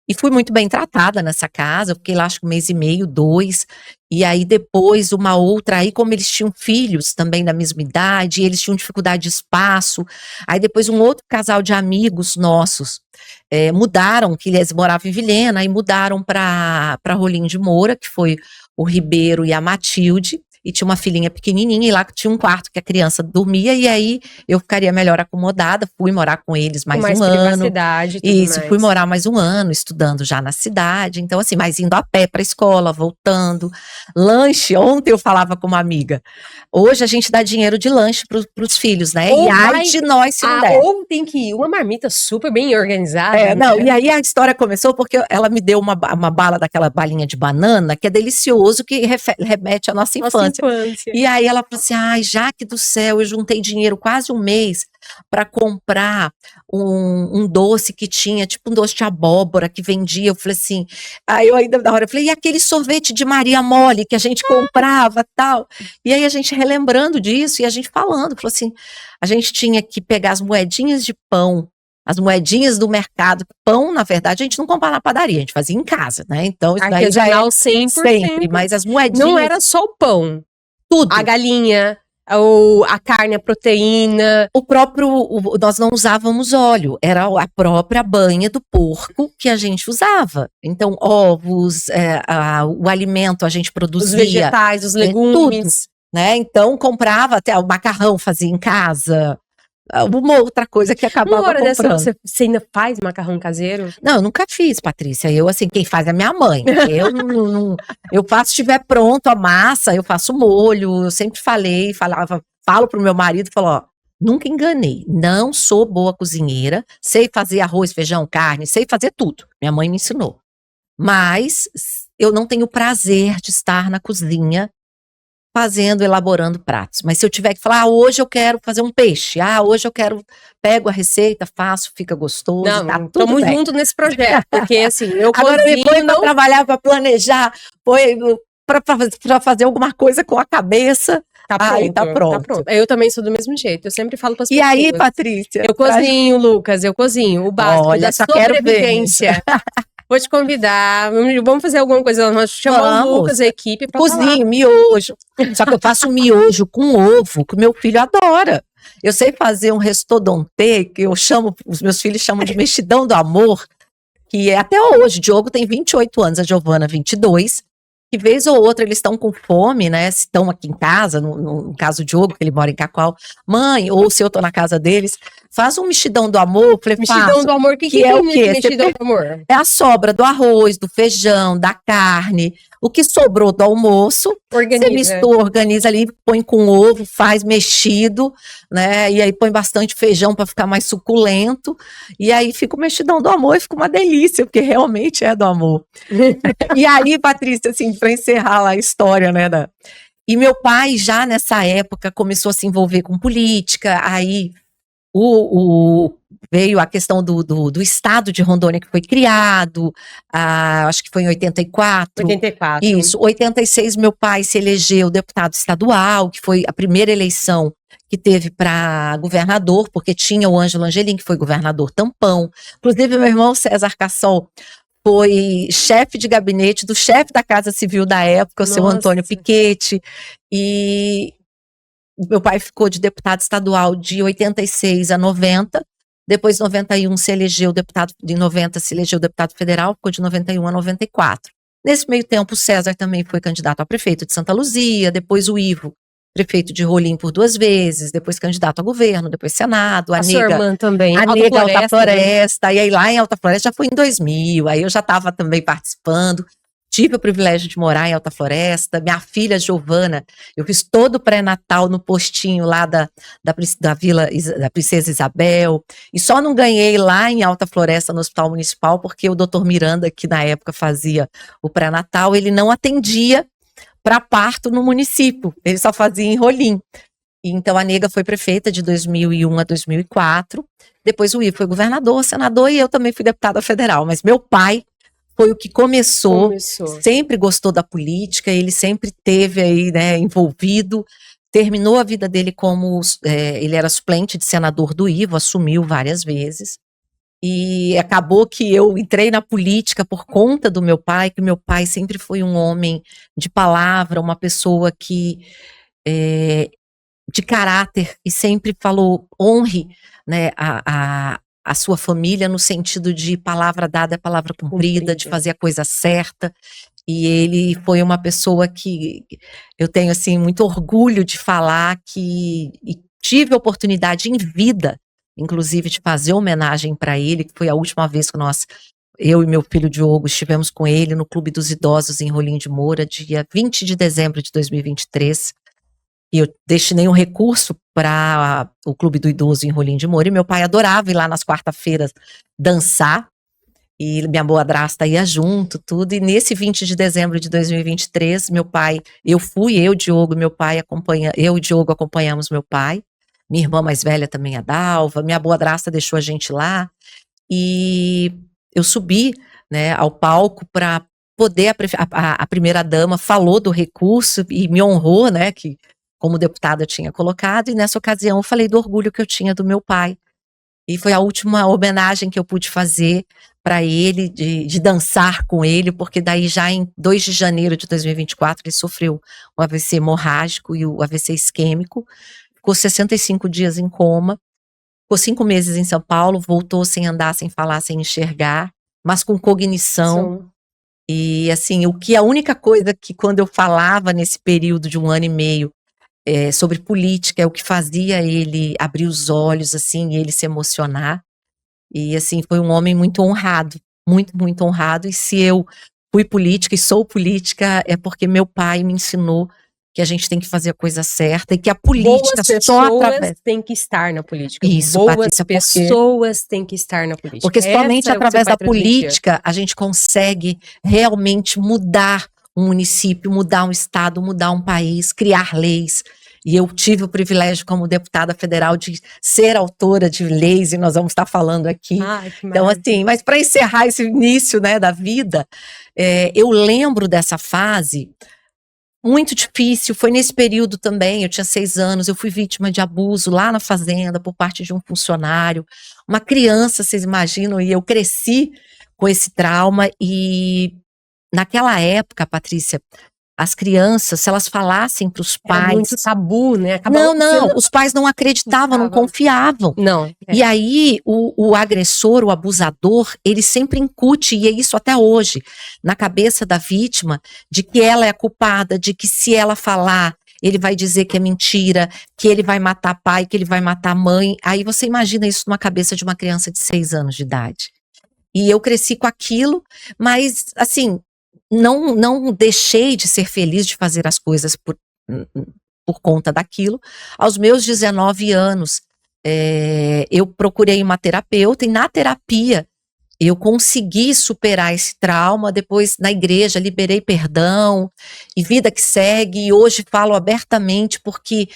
Speaker 3: E fui muito bem tratada nessa casa, eu fiquei lá acho que 1 mês e meio, 2, e aí depois uma outra, aí como eles tinham filhos também da mesma idade, eles tinham dificuldade de espaço, aí depois um outro casal de amigos nossos mudaram, que eles moravam em Vilhena, aí mudaram para Rolim de Moura, que foi o Ribeiro e a Matilde, e tinha uma filhinha pequenininha, e lá tinha um quarto que a criança dormia, e aí eu ficaria melhor acomodada, fui morar com eles mais um ano. Isso, fui morar mais 1 ano, estudando já na cidade, então assim, mas indo a pé para a escola, voltando. Lanche, ontem eu falava com uma amiga, hoje a gente dá dinheiro de lanche para os filhos, né? E ai de nós se não der.
Speaker 2: Ou tem que ir uma marmita super bem organizada.
Speaker 3: E aí a história começou porque ela me deu uma bala daquela balinha de banana, que é delicioso, que remete à nossa infância. E aí ela falou assim, ai, Jaque do céu, eu juntei dinheiro quase 1 mês para comprar um doce que tinha, tipo um doce de abóbora que vendia. Eu falei assim, aí eu ainda na hora eu falei, e aquele sorvete de Maria Mole que a gente comprava, tal. E aí a gente relembrando disso e a gente falando, falou assim, a gente tinha que pegar as moedinhas de pão, as moedinhas do mercado. Pão, na verdade, a gente não comprava na padaria, a gente fazia em casa, né? Então, isso daí já é
Speaker 2: 100%.
Speaker 3: sempre, mas as moedinhas...
Speaker 2: Não era só o pão.
Speaker 3: Tudo.
Speaker 2: A galinha, A carne, a proteína.
Speaker 3: Nós não usávamos óleo, era a própria banha do porco que a gente usava. Então, ovos, o alimento a gente produzia.
Speaker 2: Os vegetais, os legumes.
Speaker 3: Tudo, né? Então, comprava até o macarrão, fazia em casa. Uma outra coisa que acabava
Speaker 2: Uma hora
Speaker 3: comprando.
Speaker 2: dessa, você ainda faz macarrão caseiro?
Speaker 3: Não, eu nunca fiz, Patrícia. Eu, assim, quem faz é minha mãe. Eu eu faço, se estiver pronto a massa, eu faço molho. Eu sempre falo pro meu marido, falo, ó, nunca enganei. Não sou boa cozinheira, sei fazer arroz, feijão, carne, sei fazer tudo. Minha mãe me ensinou. Mas eu não tenho prazer de estar na cozinha elaborando pratos. Mas se eu tiver que falar, hoje eu quero fazer um peixe, hoje eu pego a receita, faço, fica gostoso,
Speaker 2: Não,
Speaker 3: tá tudo
Speaker 2: estamos
Speaker 3: bem.
Speaker 2: juntos nesse projeto, porque assim, eu
Speaker 3: Agora me põe pra
Speaker 2: não...
Speaker 3: trabalhar, pra planejar, pra fazer alguma coisa com a cabeça, aí tá pronto.
Speaker 2: Eu também sou do mesmo jeito, eu sempre falo para as pessoas.
Speaker 3: E aí, Patrícia?
Speaker 2: Eu cozinho, Lucas, eu cozinho, o básico
Speaker 3: Olha,
Speaker 2: da
Speaker 3: só quero ver.
Speaker 2: sobrevivência. Vou te convidar, vamos fazer alguma coisa, nós chamamos o Lucas, a equipe, pra
Speaker 3: cozinho, miojo. Só que eu faço miojo com ovo, que o meu filho adora. Eu sei fazer um restauranté, que os meus filhos chamam de mexidão do amor, que é até hoje. Diogo tem 28 anos, a Giovana 22. Que vez ou outra eles estão com fome, né? Se estão aqui em casa, no caso do Diogo, que ele mora em Cacoal, mãe, ou se eu tô na casa deles, faz um mexidão do amor. Falei,
Speaker 2: mexidão do amor, que é o quê? Mexidão do amor?
Speaker 3: É a sobra do arroz, do feijão, da carne, o que sobrou do almoço, você mistura, organiza ali, põe com ovo, faz mexido, né? E aí põe bastante feijão para ficar mais suculento, e aí fica o mexidão do amor e fica uma delícia, porque realmente é do amor. E aí, Patrícia, assim, para encerrar lá a história, né? E meu pai, já nessa época, começou a se envolver com política, aí veio a questão do estado de Rondônia que foi criado, acho que foi em 84.
Speaker 2: 84.
Speaker 3: Isso, 86 meu pai se elegeu deputado estadual, que foi a primeira eleição que teve para governador, porque tinha o Ângelo Angelim, que foi governador tampão. Inclusive, meu irmão César Cassol foi chefe de gabinete do chefe da Casa Civil da época, o seu Antônio Piquete, e meu pai ficou de deputado estadual de 86 a 90, depois de 91 se elegeu deputado, de 90 se elegeu deputado federal, ficou de 91 a 94. Nesse meio tempo, o César também foi candidato a prefeito de Santa Luzia, depois o Ivo, prefeito de Rolim por 2 vezes, depois candidato a governo, depois Senado, a
Speaker 2: sua irmã também,
Speaker 3: a Nega Alta Floresta, e aí lá em Alta Floresta já foi em 2000, aí eu já estava também participando, tive o privilégio de morar em Alta Floresta, minha filha Giovana, eu fiz todo o pré-natal no postinho lá da Vila da Princesa Isabel, e só não ganhei lá em Alta Floresta, no Hospital Municipal, porque o doutor Miranda, que na época fazia o pré-natal, ele não atendia para parto no município, ele só fazia em Rolim. Então a Nega foi prefeita de 2001 a 2004, depois o Ivo foi governador, senador, e eu também fui deputada federal, mas meu pai foi o que começou, sempre gostou da política, ele sempre teve aí, né, envolvido, terminou a vida dele como, ele era suplente de senador do Ivo, assumiu várias vezes, e acabou que eu entrei na política por conta do meu pai, que meu pai sempre foi um homem de palavra, uma pessoa que, de caráter, e sempre falou, honre, né, a sua família no sentido de palavra dada é palavra cumprida, de fazer a coisa certa, e ele foi uma pessoa que eu tenho, assim, muito orgulho de falar e tive a oportunidade em vida, inclusive de fazer homenagem para ele, que foi a última vez que eu e meu filho Diogo estivemos com ele no Clube dos Idosos em Rolim de Moura, dia 20 de dezembro de 2023, e eu destinei um recurso para o Clube do Idoso em Rolim de Moura, e meu pai adorava ir lá nas quarta-feiras dançar, e minha boa-drasta ia junto, tudo, e nesse 20 de dezembro de 2023, meu pai, eu e Diogo acompanhamos meu pai, minha irmã mais velha também, a Dalva, minha boa-drasta deixou a gente lá, e eu subi, né, ao palco para poder, a primeira-dama falou do recurso e me honrou, né, que como deputada eu tinha colocado, e nessa ocasião eu falei do orgulho que eu tinha do meu pai, E foi a última homenagem que eu pude fazer para ele, de dançar com ele, porque daí já em 2 de janeiro de 2024 ele sofreu o AVC hemorrágico e o AVC isquêmico, ficou 65 dias em coma, ficou 5 meses em São Paulo, voltou sem andar, sem falar, sem enxergar, mas com cognição. E assim, a única coisa que quando eu falava nesse período de 1 ano e meio sobre política, é o que fazia ele abrir os olhos, assim, e ele se emocionar. E assim, foi um homem muito honrado, muito, muito honrado. E se eu fui política e sou política, é porque meu pai me ensinou que a gente tem que fazer a coisa certa e que a política só através...
Speaker 2: têm que estar na política.
Speaker 3: Isso,
Speaker 2: Boas
Speaker 3: Patrícia,
Speaker 2: pessoas têm que estar na política.
Speaker 3: Porque somente através da política a gente consegue realmente mudar um município, mudar um estado, mudar um país, criar leis. E eu tive o privilégio como deputada federal de ser autora de leis, e nós vamos estar falando aqui. Então, assim, mas para encerrar esse início, né, da vida, eu lembro dessa fase muito difícil. Foi nesse período também, eu tinha 6 anos, eu fui vítima de abuso lá na fazenda por parte de um funcionário, uma criança, vocês imaginam, e eu cresci com esse trauma. E naquela época, Patrícia, as crianças, se elas falassem para os pais...
Speaker 2: Era muito tabu, né?
Speaker 3: Não, os pais não acreditavam, não confiavam.
Speaker 2: Não.
Speaker 3: E aí, o agressor, o abusador, ele sempre incute, e é isso até hoje, na cabeça da vítima, de que ela é a culpada, de que se ela falar, ele vai dizer que é mentira, que ele vai matar pai, que ele vai matar mãe. Aí você imagina isso numa cabeça de uma criança de 6 anos de idade. E eu cresci com aquilo, mas, assim... Não deixei de ser feliz de fazer as coisas por conta daquilo. Aos meus 19 anos, eu procurei uma terapeuta, e na terapia eu consegui superar esse trauma. Depois, na igreja, liberei perdão, e vida que segue, e hoje falo abertamente porque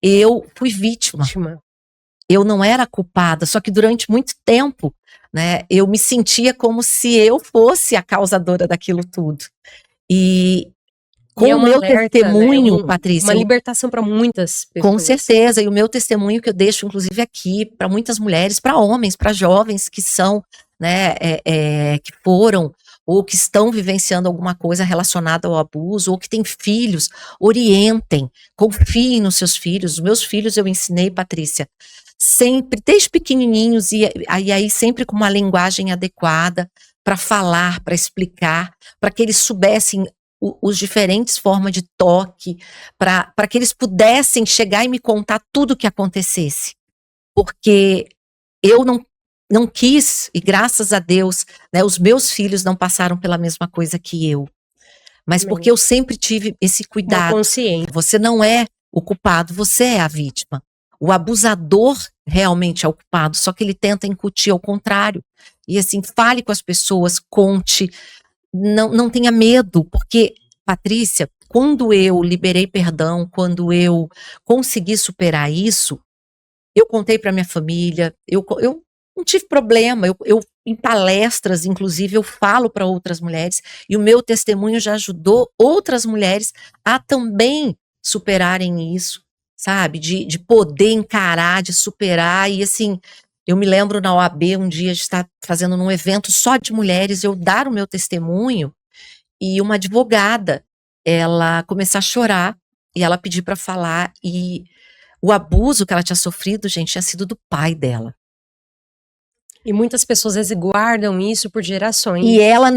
Speaker 3: eu fui vítima. Eu não era culpada, só que durante muito tempo, né, eu me sentia como se eu fosse a causadora daquilo tudo. E com o meu testemunho, né, Patrícia...
Speaker 2: Uma libertação para muitas pessoas.
Speaker 3: Com certeza, e o meu testemunho que eu deixo, inclusive aqui, para muitas mulheres, para homens, para jovens que são, né, que foram ou que estão vivenciando alguma coisa relacionada ao abuso, ou que têm filhos, orientem, confiem nos seus filhos. Os meus filhos eu ensinei, Patrícia, sempre, desde pequenininhos, e aí sempre com uma linguagem adequada para falar, para explicar, para que eles soubessem os diferentes formas de toque, para que eles pudessem chegar e me contar tudo o que acontecesse. Porque eu não quis, e graças a Deus, né, os meus filhos não passaram pela mesma coisa que eu. Mas porque eu sempre tive esse cuidado. Você não é o culpado, você é a vítima. O abusador realmente é o culpado, só que ele tenta incutir ao contrário. E assim, fale com as pessoas, conte, não tenha medo, porque, Patrícia, quando eu liberei perdão, quando eu consegui superar isso, eu contei para minha família, eu não tive problema, eu em palestras, inclusive, eu falo para outras mulheres, e o meu testemunho já ajudou outras mulheres a também superarem isso, sabe, de poder encarar, de superar. E assim, eu me lembro na OAB um dia de estar fazendo um evento só de mulheres, eu dar o meu testemunho, e uma advogada, ela começar a chorar, e ela pedir para falar, e o abuso que ela tinha sofrido, gente, tinha sido do pai dela.
Speaker 2: E muitas pessoas às vezes guardam isso por gerações.
Speaker 3: E ela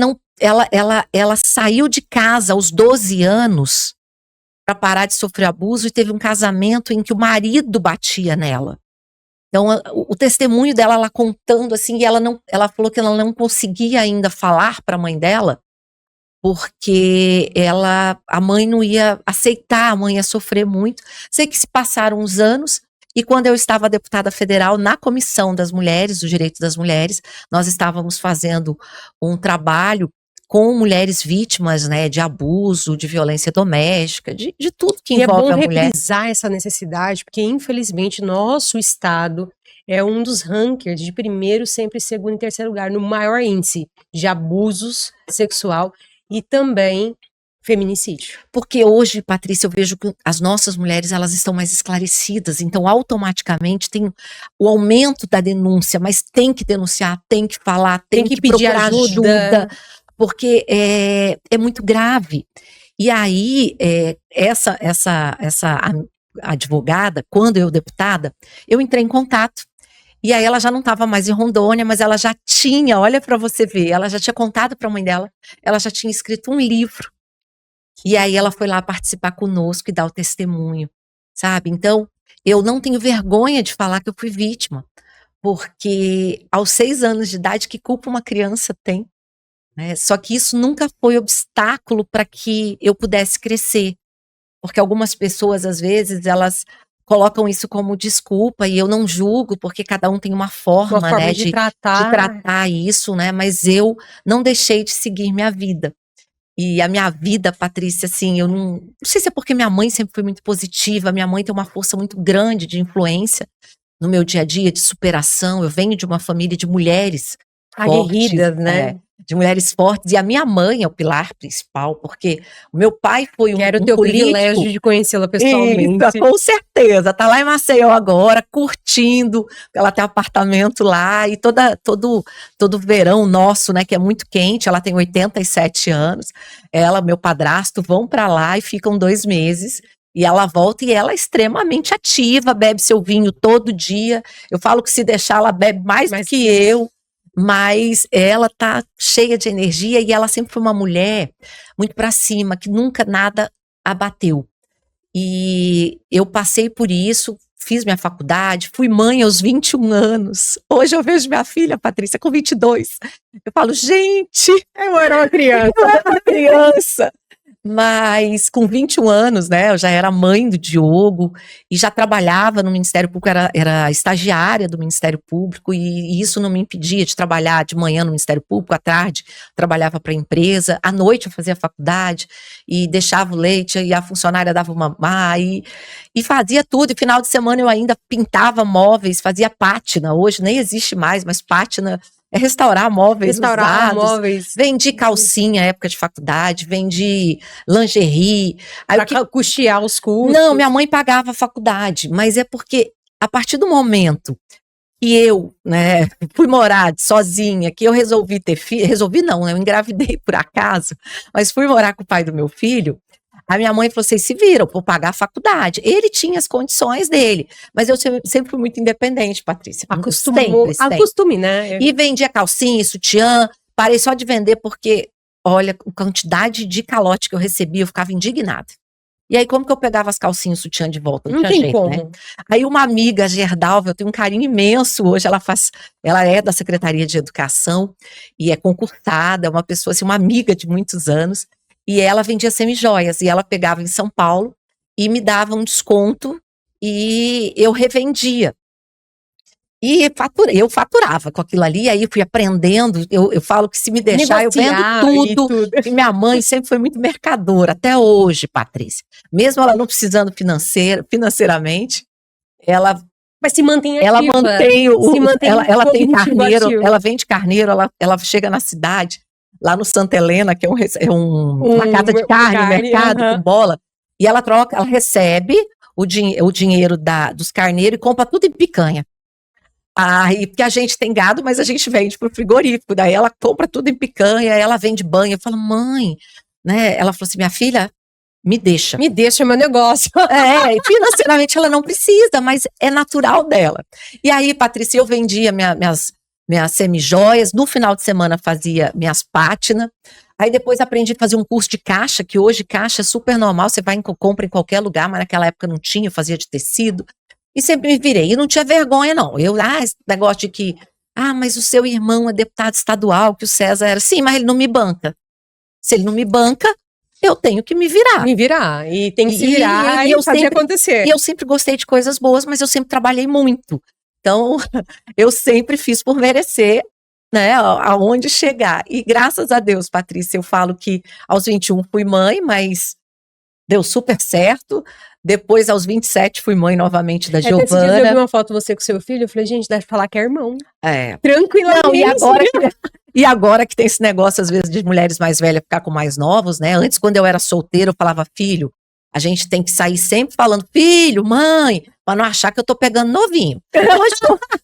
Speaker 3: saiu de casa aos 12 anos para parar de sofrer abuso, e teve um casamento em que o marido batia nela. Então, o testemunho dela, ela contando assim, e ela falou que ela não conseguia ainda falar para a mãe dela, porque a mãe não ia aceitar, a mãe ia sofrer muito. Sei que se passaram uns anos, e quando eu estava deputada federal na Comissão das Mulheres, do Direito das Mulheres, nós estávamos fazendo um trabalho com mulheres vítimas, né, de abuso, de violência doméstica, de tudo que envolve a mulher.
Speaker 2: E é bom reprisar essa necessidade, porque infelizmente nosso estado é um dos rankings de primeiro, sempre segundo e terceiro lugar, no maior índice de abusos sexual, e também Feminicídio.
Speaker 3: Porque hoje, Patrícia, eu vejo que as nossas mulheres, elas estão mais esclarecidas, então automaticamente tem o aumento da denúncia, mas tem que denunciar, tem que falar, tem que
Speaker 2: pedir
Speaker 3: procurar
Speaker 2: ajuda,
Speaker 3: porque é muito grave. E aí, essa advogada, quando eu deputada, eu entrei em contato. E aí ela já não estava mais em Rondônia, mas ela já tinha, olha para você ver, ela já tinha contado para a mãe dela, ela já tinha escrito um livro. E aí ela foi lá participar conosco e dar o testemunho, sabe? Então, eu não tenho vergonha de falar que eu fui vítima, porque aos 6 anos de idade, que culpa uma criança tem? Né? Só que isso nunca foi obstáculo para que eu pudesse crescer, porque algumas pessoas, às vezes, elas colocam isso como desculpa, e eu não julgo, porque cada um tem uma forma, né,
Speaker 2: de tratar.
Speaker 3: de tratar isso, né? Mas eu não deixei de seguir minha vida. E a minha vida, Patrícia, assim, eu não sei se é porque minha mãe sempre foi muito positiva, minha mãe tem uma força muito grande de influência no meu dia a dia, de superação. Eu venho de uma família de mulheres
Speaker 2: Aguerridas, né?
Speaker 3: de mulheres fortes, e a minha mãe é o pilar principal, porque o meu pai foi
Speaker 2: Quero
Speaker 3: um
Speaker 2: ter o
Speaker 3: político.
Speaker 2: privilégio de conhecê-la pessoalmente.
Speaker 3: Isso, com certeza, tá lá em Maceió agora, curtindo, ela tem um apartamento lá, e todo verão nosso, né, que é muito quente, ela tem 87 anos, ela, meu padrasto, vão para lá e ficam 2 meses, e ela volta e ela é extremamente ativa, bebe seu vinho todo dia, eu falo que se deixar ela bebe mais do que eu, mas ela tá cheia de energia, e ela sempre foi uma mulher muito para cima, que nunca nada abateu. E eu passei por isso, fiz minha faculdade, fui mãe aos 21 anos. Hoje eu vejo minha filha, Patrícia, com 22. Eu falo, gente,
Speaker 2: Eu era uma criança.
Speaker 3: eu era uma criança. Mas com 21 anos, né, eu já era mãe do Diogo e já trabalhava no Ministério Público, era estagiária do Ministério Público, e isso não me impedia de trabalhar de manhã no Ministério Público, à tarde trabalhava para a empresa, à noite eu fazia faculdade e deixava o leite e a funcionária dava o mamar e fazia tudo, e final de semana eu ainda pintava móveis, fazia pátina, hoje nem existe mais, mas pátina é restaurar móveis usados. Vendi calcinha época de faculdade, vendi lingerie.
Speaker 2: Para custear os cursos.
Speaker 3: Não, minha mãe pagava a faculdade, mas é porque a partir do momento que eu, né, fui morar sozinha, que eu resolvi ter filho, resolvi não, né, eu engravidei por acaso, mas fui morar com o pai do meu filho, a minha mãe falou, vocês se viram, vou pagar a faculdade. Ele tinha as condições dele, mas eu sempre fui muito independente, Patrícia.
Speaker 2: Sempre. Acostume, né?
Speaker 3: E vendia calcinha e sutiã, parei só de vender porque, olha, a quantidade de calote que eu recebia, eu ficava indignada. E aí, como que eu pegava as calcinhas e sutiã de volta?
Speaker 2: Não tem como.
Speaker 3: Né? Aí uma amiga, Gerdalva, eu tenho um carinho imenso hoje, ela é da Secretaria de Educação e é concursada, é uma pessoa, assim, uma amiga de muitos anos, e ela vendia semijoias, e ela pegava em São Paulo e me dava um desconto e eu revendia. E eu faturava com aquilo ali, aí fui aprendendo, eu falo que se me deixar, eu vendo tudo. E minha mãe sempre foi muito mercadora, até hoje, Patrícia. Mesmo ela não precisando financeiramente, ela...
Speaker 2: Mas se mantém ativa.
Speaker 3: Ela mantém ela tem carneiro, ativo. Ela vende carneiro, ela chega na cidade, lá no Santa Helena, que é uma casa de carne, um mercado com bola, e ela recebe o dinheiro dos carneiros e compra tudo em picanha. Porque a gente tem gado, mas a gente vende pro frigorífico, daí ela compra tudo em picanha, ela vende banha, eu falo, mãe, né, ela falou assim, minha filha, me deixa meu negócio. Financeiramente ela não precisa, mas é natural dela. E aí, Patrícia, eu vendia minhas semijoias, no final de semana fazia minhas pátinas, aí depois aprendi a fazer um curso de caixa, que hoje caixa é super normal, você vai compra em qualquer lugar, mas naquela época não tinha, eu fazia de tecido, e sempre me virei, e não tinha vergonha não, esse negócio de que, mas o seu irmão é deputado estadual, que o César era, sim, mas ele não me banca, se ele não me banca, eu tenho que me virar.
Speaker 2: E tem que se virar e fazer acontecer.
Speaker 3: E eu sempre gostei de coisas boas, mas eu sempre trabalhei muito. Então, eu sempre fiz por merecer, né, aonde chegar. E graças a Deus, Patrícia, eu falo que aos 21 fui mãe, mas deu super certo. Depois, aos 27, fui mãe novamente da
Speaker 2: Esses dias eu vi
Speaker 3: Giovana.
Speaker 2: uma foto de você com seu filho, eu falei, gente, deve falar que é irmão.
Speaker 3: É.
Speaker 2: Tranquilamente.
Speaker 3: Não, e agora que tem esse negócio, às vezes, de mulheres mais velhas ficar com mais novos, né? Antes, quando eu era solteira, eu falava, filho, a gente tem que sair sempre falando, filho, mãe, pra não achar que eu tô pegando novinho.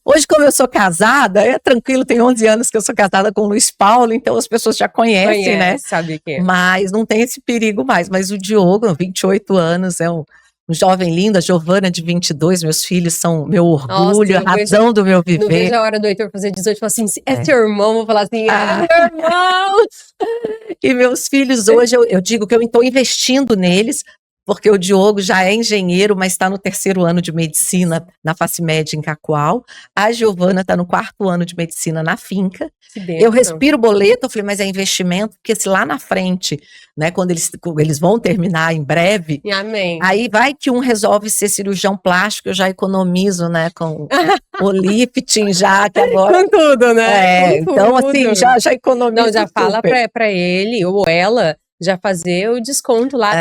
Speaker 3: Hoje, como eu sou casada, é tranquilo, tem 11 anos que eu sou casada com o Luiz Paulo, então as pessoas já conhecem, né?
Speaker 2: Sabe que é.
Speaker 3: Mas não tem esse perigo mais. Mas o Diogo, 28 anos, é um jovem lindo, a Giovana de 22, meus filhos são meu orgulho,
Speaker 2: Nossa,
Speaker 3: a razão do meu
Speaker 2: Não vejo
Speaker 3: viver.
Speaker 2: a hora do Heitor fazer 18 e falar assim, é teu irmão, vou falar assim, é meu irmão.
Speaker 3: E meus filhos hoje, eu digo que eu estou investindo neles, porque o Diogo já é engenheiro, mas está no 3º ano de medicina na Facimed em Cacoal. A Giovana está no 4º ano de medicina na Finca. Eu respiro boleto, eu falei, mas é investimento, porque se lá na frente, né, quando eles vão terminar em breve,
Speaker 2: Amém.
Speaker 3: aí vai que um resolve ser cirurgião plástico, eu já economizo, né, com o lifting já, que agora...
Speaker 2: Com tudo, né? Com
Speaker 3: então
Speaker 2: tudo.
Speaker 3: assim, já economizo.
Speaker 2: Não, já fala
Speaker 3: super.
Speaker 2: pra ele ou ela já fazer o desconto lá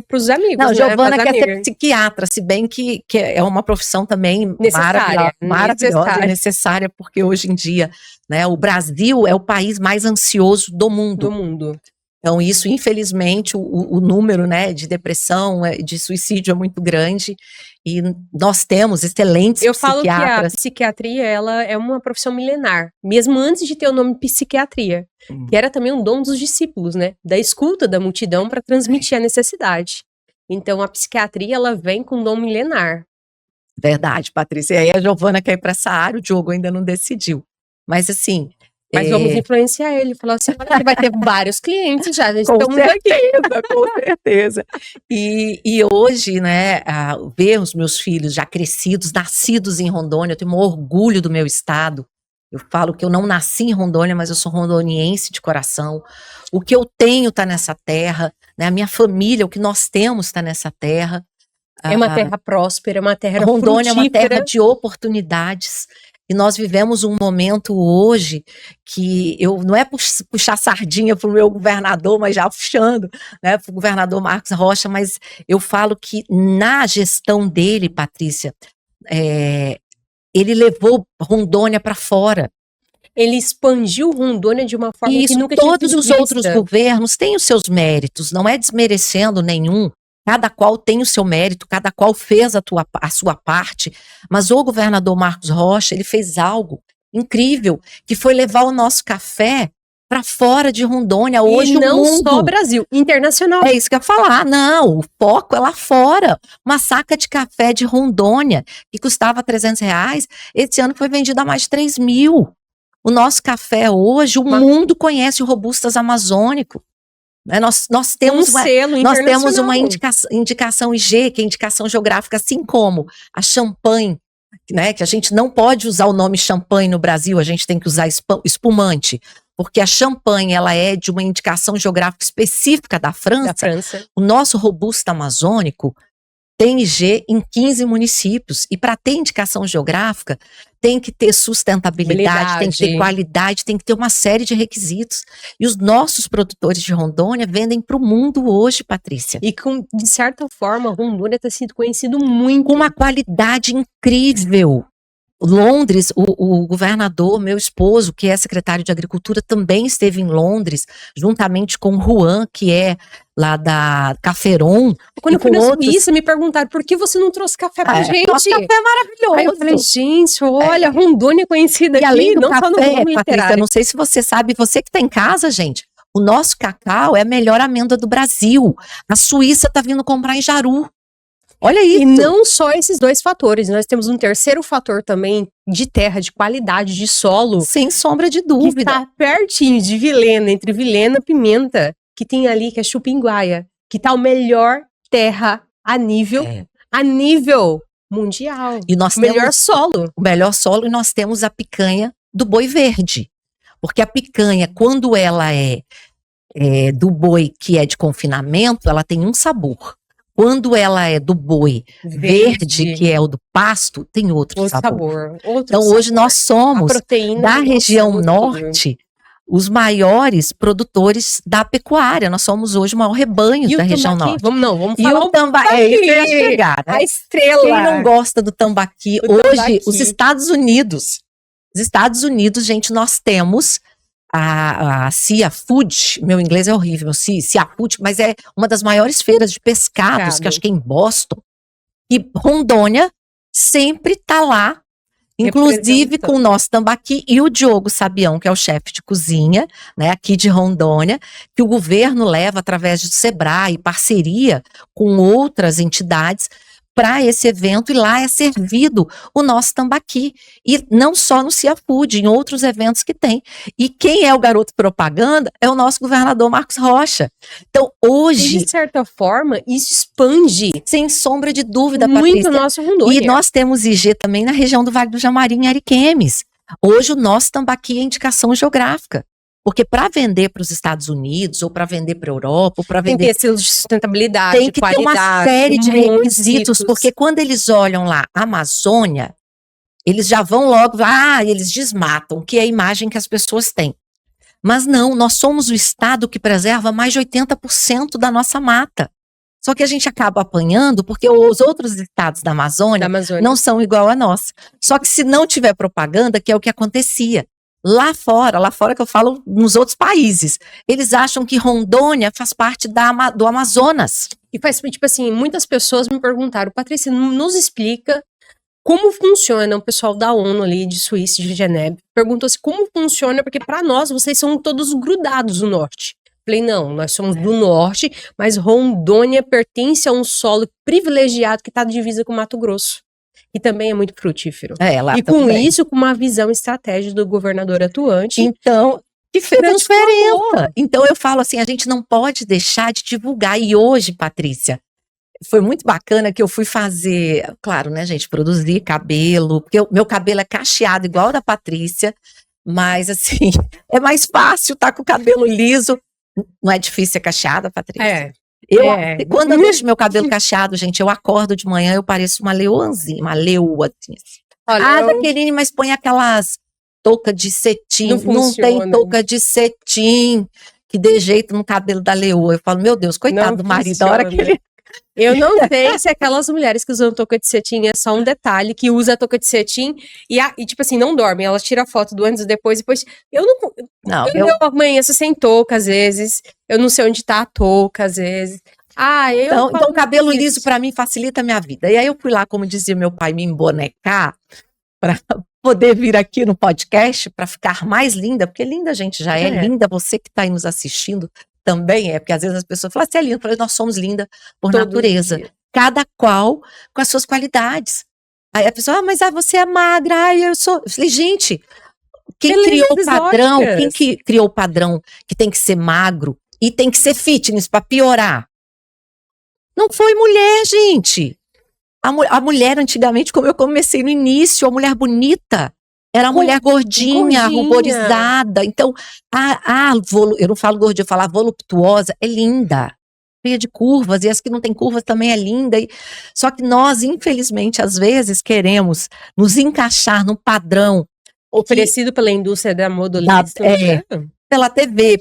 Speaker 2: pros amigos,
Speaker 3: Não,
Speaker 2: né?
Speaker 3: Giovana
Speaker 2: pras
Speaker 3: quer ser
Speaker 2: amigas.
Speaker 3: psiquiatra, se bem que é uma profissão também
Speaker 2: Necessária,
Speaker 3: maravilhosa e necessária, porque hoje em dia, né, o Brasil é o país mais ansioso do mundo.
Speaker 2: Do mundo.
Speaker 3: Então isso, infelizmente, o número, né, de depressão, de suicídio é muito grande, e nós temos excelentes
Speaker 2: Eu falo que a
Speaker 3: psiquiatras.
Speaker 2: psiquiatria, ela é uma profissão milenar, mesmo antes de ter o nome psiquiatria, que era também um dom dos discípulos, né, da escuta da multidão para transmitir a necessidade. Então a psiquiatria, ela vem com um dom milenar.
Speaker 3: Verdade, Patrícia. E aí a Giovana quer ir para essa área, o Diogo ainda não decidiu. Mas assim...
Speaker 2: Mas vamos influenciar ele, falar assim, olha, ele vai ter vários clientes já, gente, estamos aqui.
Speaker 3: Com certeza. E hoje, né, ver os meus filhos já crescidos, nascidos em Rondônia, eu tenho um orgulho do meu estado. Eu falo que eu não nasci em Rondônia, mas eu sou rondoniense de coração. O que eu tenho está nessa terra, né, a minha família, o que nós temos está nessa terra.
Speaker 2: É uma terra próspera, é uma terra
Speaker 3: Rondônia
Speaker 2: frutífera.
Speaker 3: é uma terra de oportunidades. E nós vivemos um momento hoje que não é puxar sardinha para o meu governador, mas já puxando, né, para o governador Marcos Rocha, mas eu falo que na gestão dele, Patrícia, ele levou Rondônia para fora.
Speaker 2: Ele expandiu Rondônia de uma forma que nunca tinha sido
Speaker 3: todos os
Speaker 2: vista.
Speaker 3: outros governos têm os seus méritos, não é desmerecendo nenhum. Cada qual tem o seu mérito, cada qual fez a sua parte, mas o governador Marcos Rocha, ele fez algo incrível, que foi levar o nosso café para fora de Rondônia, hoje
Speaker 2: e não
Speaker 3: o mundo.
Speaker 2: só Brasil, internacional.
Speaker 3: É isso que eu ia falar, não, o foco é lá fora. Uma saca de café de Rondônia, que custava R$300, esse ano foi vendido a mais de 3 mil. O nosso café hoje, o mundo conhece o Robustas Amazônico. Nós temos uma indicação IG, que é indicação geográfica, assim como a champanhe, né, que a gente não pode usar o nome champanhe no Brasil, a gente tem que usar espumante, porque a champanhe ela é de uma indicação geográfica específica da França. O nosso Robusta Amazônico tem IG em 15 municípios, e para ter indicação geográfica, tem que ter sustentabilidade, tem que ter qualidade, tem que ter uma série de requisitos. E os nossos produtores de Rondônia vendem para o mundo hoje, Patrícia.
Speaker 2: E de certa forma, Rondônia está sendo conhecido muito.
Speaker 3: Com uma qualidade incrível. Londres, o governador, meu esposo, que é secretário de Agricultura, também esteve em Londres, juntamente com o Juan, que é lá da Caféron.
Speaker 2: Quando eu fui na Suíça, me perguntaram, por que você não trouxe café pra gente?
Speaker 3: Nosso café é maravilhoso.
Speaker 2: Aí eu falei, gente, olha, Rondônia é conhecida aqui,
Speaker 3: além do
Speaker 2: não
Speaker 3: café,
Speaker 2: só no ramo
Speaker 3: Patrícia,
Speaker 2: literário.
Speaker 3: não sei se você sabe, você que está em casa, gente, o nosso cacau é a melhor amêndoa do Brasil. A Suíça está vindo comprar em Jaru. Olha isso.
Speaker 2: E não só esses dois fatores, nós temos um terceiro fator também de terra, de qualidade, de solo.
Speaker 3: Sem sombra de dúvida.
Speaker 2: Que está pertinho de Vilhena, entre Vilhena e Pimenta, que tem ali, que é Chupinguaia, que tá o melhor terra a nível mundial.
Speaker 3: E nós
Speaker 2: o melhor solo.
Speaker 3: O melhor solo, e nós temos a picanha do boi verde. Porque a picanha, quando ela é do boi que é de confinamento, ela tem um sabor. Quando ela é do boi verde, que é o do pasto, tem outro sabor.
Speaker 2: Outro
Speaker 3: então,
Speaker 2: sabor.
Speaker 3: hoje nós somos, da região norte, os maiores produtores da pecuária. Nós somos hoje o maior rebanho da região norte.
Speaker 2: Vamos
Speaker 3: E
Speaker 2: falar
Speaker 3: o tambaqui, é isso que eu ia chegar, né?
Speaker 2: a estrela.
Speaker 3: Quem não gosta do tambaqui, hoje, os Estados Unidos, gente, nós temos a Sea Food, meu inglês é horrível, Sea Food, mas é uma das maiores feiras de pescados, que acho que é em Boston, e Rondônia sempre está lá, inclusive com o nosso tambaqui, e o Diogo Sabião, que é o chefe de cozinha, né, aqui de Rondônia, que o governo leva através do Sebrae, parceria com outras entidades, para esse evento, e lá é servido o nosso tambaqui, e não só no Sea Food, em outros eventos que tem. E quem é o garoto propaganda é o nosso governador Marcos Rocha. Então, hoje...
Speaker 2: de certa forma, isso expande,
Speaker 3: sem sombra de dúvida,
Speaker 2: muito
Speaker 3: Patrícia.
Speaker 2: o nosso Rondônia.
Speaker 3: E nós temos IG também na região do Vale do Jamari, em Ariquemes. Hoje o nosso tambaqui é indicação geográfica. Porque para vender para os Estados Unidos, ou para vender para a Europa, ou para
Speaker 2: tem
Speaker 3: vender...
Speaker 2: que ter selo de sustentabilidade,
Speaker 3: tem que ter uma série de requisitos, porque quando eles olham lá a Amazônia, eles já vão logo, eles desmatam, que é a imagem que as pessoas têm. Mas não, nós somos o estado que preserva mais de 80% da nossa mata. Só que a gente acaba apanhando porque os outros estados da Amazônia não são igual a nós. Só que se não tiver propaganda, que é o que acontecia. Lá fora que eu falo nos outros países, eles acham que Rondônia faz parte do Amazonas.
Speaker 2: E faz, tipo assim, muitas pessoas me perguntaram, Patrícia, nos explica como funciona, o pessoal da ONU ali, de Suíça, de Genebra, perguntou assim, como funciona, porque para nós, vocês são todos grudados no norte. Falei, não, nós somos do norte, mas Rondônia pertence a um solo privilegiado que está divisa com Mato Grosso. E também é muito frutífero.
Speaker 3: Lá
Speaker 2: e com isso, com uma visão estratégica do governador atuante.
Speaker 3: Então, que fez a diferença. Então, eu falo assim, a gente não pode deixar de divulgar. E hoje, Patrícia, foi muito bacana que eu fui fazer, claro, né, gente, produzir cabelo, porque o meu cabelo é cacheado igual ao da Patrícia, mas assim, é mais fácil estar com o cabelo liso. Não é difícil ser cacheada, Patrícia? Quando eu deixo meu cabelo cacheado, gente, eu acordo de manhã, eu pareço uma leoazinha, uma leoa. Assim. Olha, Jaqueline, mas põe aquelas touca de cetim. Não tem touca de cetim que dê jeito no cabelo da leoa. Eu falo, meu Deus, coitado do marido, da hora que ele...
Speaker 2: Eu não sei se aquelas mulheres que usam touca de cetim é só um detalhe, que usa a touca de cetim e tipo assim, não dormem, elas tiram a foto do antes e depois, eu amanheço sem touca às vezes, eu não sei onde tá a touca às vezes.
Speaker 3: Então o cabelo liso pra mim facilita a minha vida. E aí eu fui lá, como dizia meu pai, me embonecar pra poder vir aqui no podcast pra ficar mais linda, porque linda a gente já é linda, você que tá aí nos assistindo também porque às vezes as pessoas falam, você é linda, eu falei, nós somos linda por natureza, cada qual com as suas qualidades. Aí a pessoa, mas você é magra, eu sou, eu falei, gente, quem criou o padrão, quem criou o padrão que tem que ser magro e tem que ser fitness para piorar? Não foi mulher, gente. A mulher antigamente, como eu comecei no início, a mulher bonita era a mulher gordinha, ruborizada. Então, eu não falo gordinha, eu falo a voluptuosa, é linda. Cheia de curvas, e as que não tem curvas também é linda. Só que nós, infelizmente, às vezes queremos nos encaixar num padrão
Speaker 2: oferecido pela indústria da moda,
Speaker 3: pela TV,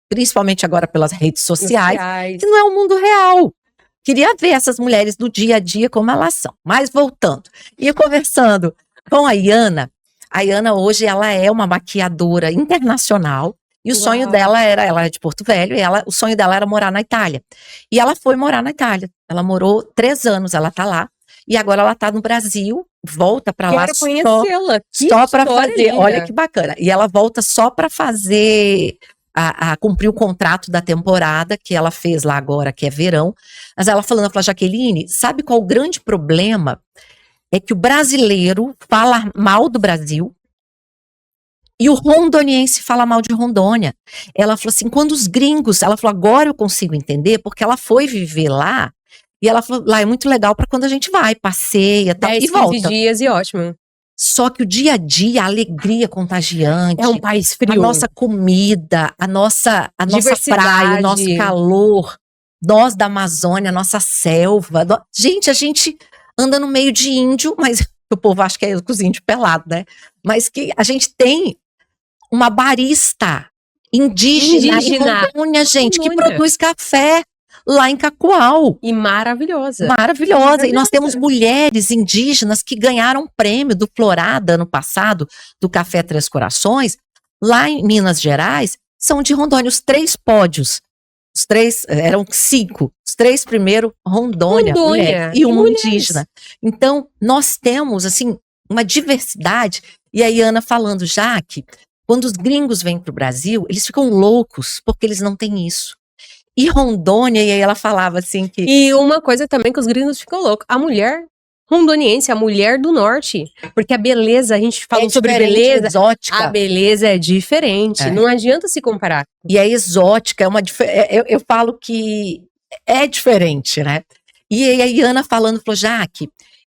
Speaker 3: principalmente agora pelas redes sociais, que não é o mundo real. Queria ver essas mulheres do dia a dia como elas são. Mas voltando, ia conversando com a Iana. A Iana hoje ela é uma maquiadora internacional e o sonho dela ela é de Porto Velho, e o sonho dela era morar na Itália. E ela foi morar na Itália. Ela morou 3 anos, ela tá lá. E agora ela tá no Brasil, volta para lá só para fazer. Linda. Olha que bacana. E ela volta só para fazer a cumprir o contrato da temporada que ela fez lá agora, que é verão. Mas ela falou, Jaqueline, sabe qual o grande problema? É que o brasileiro fala mal do Brasil e o rondoniense fala mal de Rondônia. Ela falou assim, quando os gringos, ela falou, agora eu consigo entender, porque ela foi viver lá, e ela falou, lá é muito legal para quando a gente vai, passeia, tal, e volta.
Speaker 2: 15 dias e ótimo.
Speaker 3: Só que o dia a dia, a alegria contagiante.
Speaker 2: É um país frio.
Speaker 3: A nossa comida, a nossa praia, o nosso calor, nós da Amazônia, a nossa selva. Gente, a gente anda no meio de índio, mas o povo acha que é com os índios pelados, né? Mas que a gente tem uma barista indígena. Em Rondônia, gente, que produz café lá em Cacoal.
Speaker 2: E maravilhosa.
Speaker 3: Maravilhosa. E nós temos mulheres indígenas que ganharam prêmio do Florada ano passado, do Café Três Corações, lá em Minas Gerais, são de Rondônia. Os 3 pódios, os 3, eram 5, os 3 primeiros, Rondônia mulheres, e uma indígena. Então, nós temos, assim, uma diversidade. E aí, Ana falando, Jaque, quando os gringos vêm para o Brasil, eles ficam loucos, porque eles não têm isso. E Rondônia, e aí ela falava assim que...
Speaker 2: E uma coisa também que os gringos ficam loucos, a mulher rondoniense, a mulher do norte, porque a beleza, a gente falou sobre beleza,
Speaker 3: exótica.
Speaker 2: A beleza é diferente, não adianta se comparar.
Speaker 3: E é exótica, eu falo que é diferente, né? E aí a Ana falando, falou, Jaque,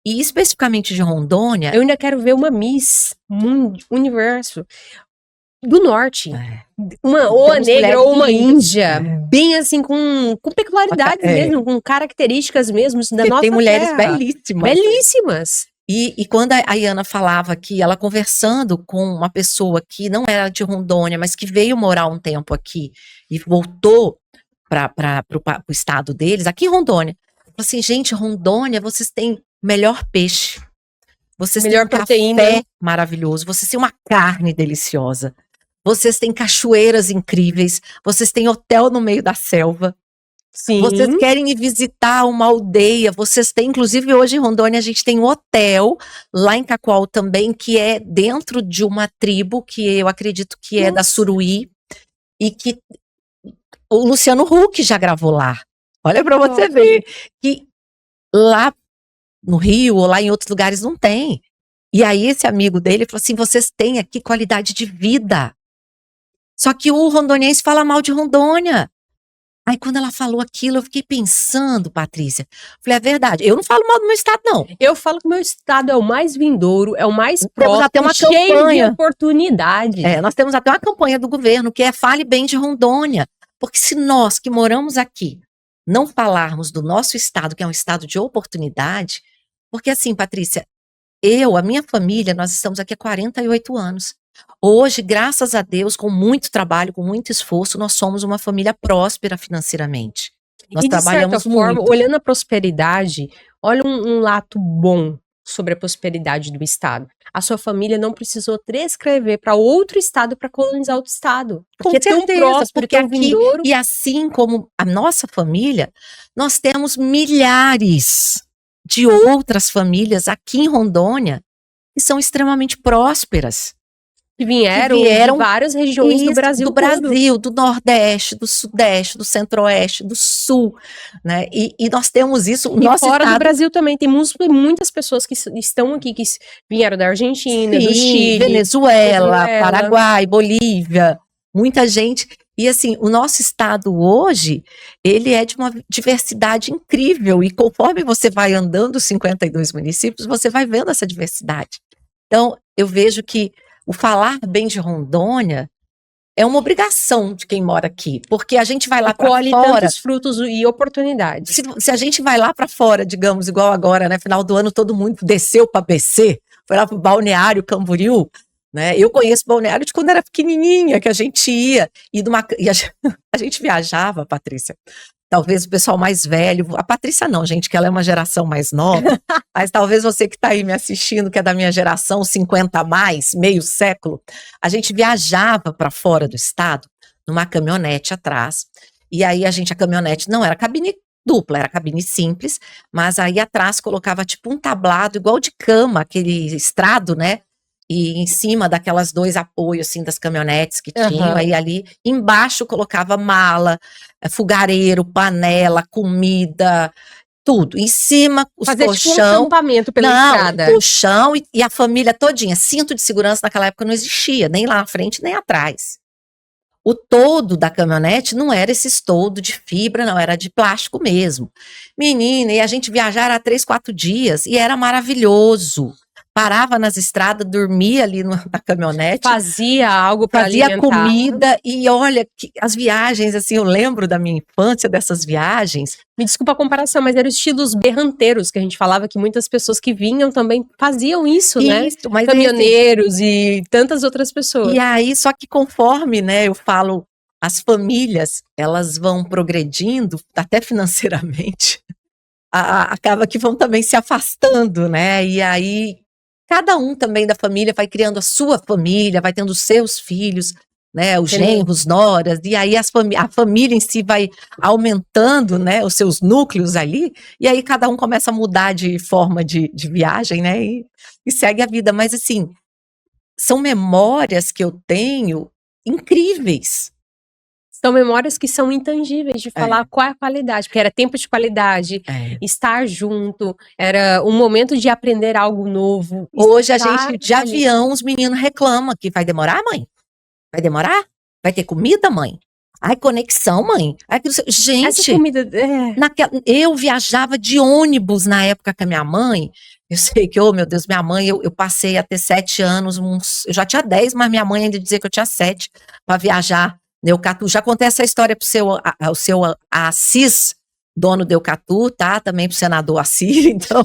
Speaker 3: e especificamente de Rondônia...
Speaker 2: Eu ainda quero ver uma Miss Universo do norte. Ou a negra ou uma índia, bem assim, com peculiaridades mesmo, com características mesmo da nossa
Speaker 3: tem mulheres
Speaker 2: terra.
Speaker 3: belíssimas.
Speaker 2: Belíssimas.
Speaker 3: E quando a Iana falava que ela conversando com uma pessoa que não era de Rondônia, mas que veio morar um tempo aqui e voltou para o estado deles, aqui em Rondônia, falou assim, gente, Rondônia, vocês têm melhor peixe, vocês têm um
Speaker 2: proteína,
Speaker 3: café maravilhoso, vocês têm uma carne deliciosa, vocês têm cachoeiras incríveis, vocês têm hotel no meio da selva.
Speaker 2: Sim.
Speaker 3: Vocês querem ir visitar uma aldeia, vocês têm, inclusive hoje em Rondônia a gente tem um hotel, lá em Cacoal também, que é dentro de uma tribo, que eu acredito que é da Suruí, e que o Luciano Huck já gravou lá. Olha pra você ver, que lá no Rio ou lá em outros lugares não tem. E aí esse amigo dele falou assim, vocês têm aqui qualidade de vida. Só que o rondoniense fala mal de Rondônia. Aí quando ela falou aquilo, eu fiquei pensando, Patrícia. Falei, é verdade. Eu não falo mal do meu estado, não.
Speaker 2: Eu falo que o meu estado é o mais vindouro, é o mais
Speaker 3: próximo, até uma
Speaker 2: cheio
Speaker 3: campanha
Speaker 2: de oportunidades.
Speaker 3: Nós temos até uma campanha do governo, que é Fale Bem de Rondônia. Porque se nós que moramos aqui não falarmos do nosso estado, que é um estado de oportunidade, porque assim, Patrícia, a minha família, nós estamos aqui há 48 anos. Hoje, graças a Deus, com muito trabalho, com muito esforço, nós somos uma família próspera financeiramente. Nós trabalhamos
Speaker 2: de certa forma,
Speaker 3: muito.
Speaker 2: Olhando a prosperidade, olha um lado bom sobre a prosperidade do estado. A sua família não precisou transcrever para outro estado para colonizar outro estado. Porque é tão próximo,
Speaker 3: porque
Speaker 2: tão
Speaker 3: aqui,
Speaker 2: vindouro.
Speaker 3: e assim como a nossa família, nós temos milhares de outras famílias aqui em Rondônia que são extremamente prósperas.
Speaker 2: Que vieram de várias regiões do Brasil.
Speaker 3: Do Brasil, do Nordeste, do Sudeste, do Centro-Oeste, do Sul, né? E nós temos isso.
Speaker 2: E fora do Brasil também, tem muitas pessoas que estão aqui, que vieram da Argentina, do Chile,
Speaker 3: Venezuela, Paraguai, Bolívia, muita gente. E assim, o nosso estado hoje, ele é de uma diversidade incrível. E conforme você vai andando os 52 municípios, você vai vendo essa diversidade. Então, eu vejo que o falar bem de Rondônia é uma obrigação de quem mora aqui, porque a gente vai lá para fora,
Speaker 2: tantos frutos e oportunidades.
Speaker 3: Se a gente vai lá para fora, digamos, igual agora, né, final do ano todo mundo desceu para BC, foi lá para o Balneário Camboriú, né? Eu conheço Balneário de quando era pequenininha, que a gente ia e a gente viajava, Patrícia. Talvez o pessoal mais velho, a Patrícia não, gente, que ela é uma geração mais nova, mas talvez você que está aí me assistindo, que é da minha geração, 50 a mais, meio século, a gente viajava para fora do estado, numa caminhonete atrás, e aí a caminhonete não era cabine dupla, era cabine simples, mas aí atrás colocava tipo um tablado igual de cama, aquele estrado, né? E em cima daquelas 2 apoios, assim, das caminhonetes que tinham, aí ali embaixo colocava mala, fogareiro, panela, comida, tudo. Em cima, os colchão.
Speaker 2: Tipo um acampamento pela estrada.
Speaker 3: Colchão e a família todinha. Cinto de segurança naquela época não existia, nem lá na frente, nem atrás. O toldo da caminhonete não era esse toldo de fibra, não, era de plástico mesmo. Menina, e a gente viajar há 3, 4 dias, e era maravilhoso. parava nas estradas, dormia ali na caminhonete.
Speaker 2: Fazia algo para
Speaker 3: Fazia
Speaker 2: alimentar.
Speaker 3: comida e olha, as viagens, assim, eu lembro da minha infância, dessas viagens.
Speaker 2: Me desculpa a comparação, mas eram estilos berranteiros, que a gente falava que muitas pessoas que vinham também faziam isso, né?
Speaker 3: Isso, mas
Speaker 2: Caminhoneiros e tantas outras pessoas.
Speaker 3: E aí, só que conforme, né, eu falo, as famílias, elas vão progredindo, até financeiramente, acaba que vão também se afastando, né? E aí, cada um também da família vai criando a sua família, vai tendo os seus filhos, né? Os genros, noras, e aí a família em si vai aumentando, né? Os seus núcleos ali, e aí cada um começa a mudar de forma de viagem, né? E segue a vida. Mas assim, são memórias que eu tenho incríveis.
Speaker 2: São memórias que são intangíveis de falar qual é a qualidade, porque era tempo de qualidade, estar junto, era um momento de aprender algo novo.
Speaker 3: Hoje a gente, de avião, os meninos reclamam que vai demorar, mãe? Vai demorar? Vai ter comida, mãe? Ai, conexão, mãe? Ai, gente,
Speaker 2: essa comida,
Speaker 3: eu viajava de ônibus na época com a minha mãe. Eu sei que, oh meu Deus, minha mãe, eu passei a ter 7 anos, eu já tinha 10, mas minha mãe ainda dizia que eu tinha 7 para viajar. Neucatu, já contei essa história pro seu Assis, dono do Eucatu, tá? Também pro senador Assis, então,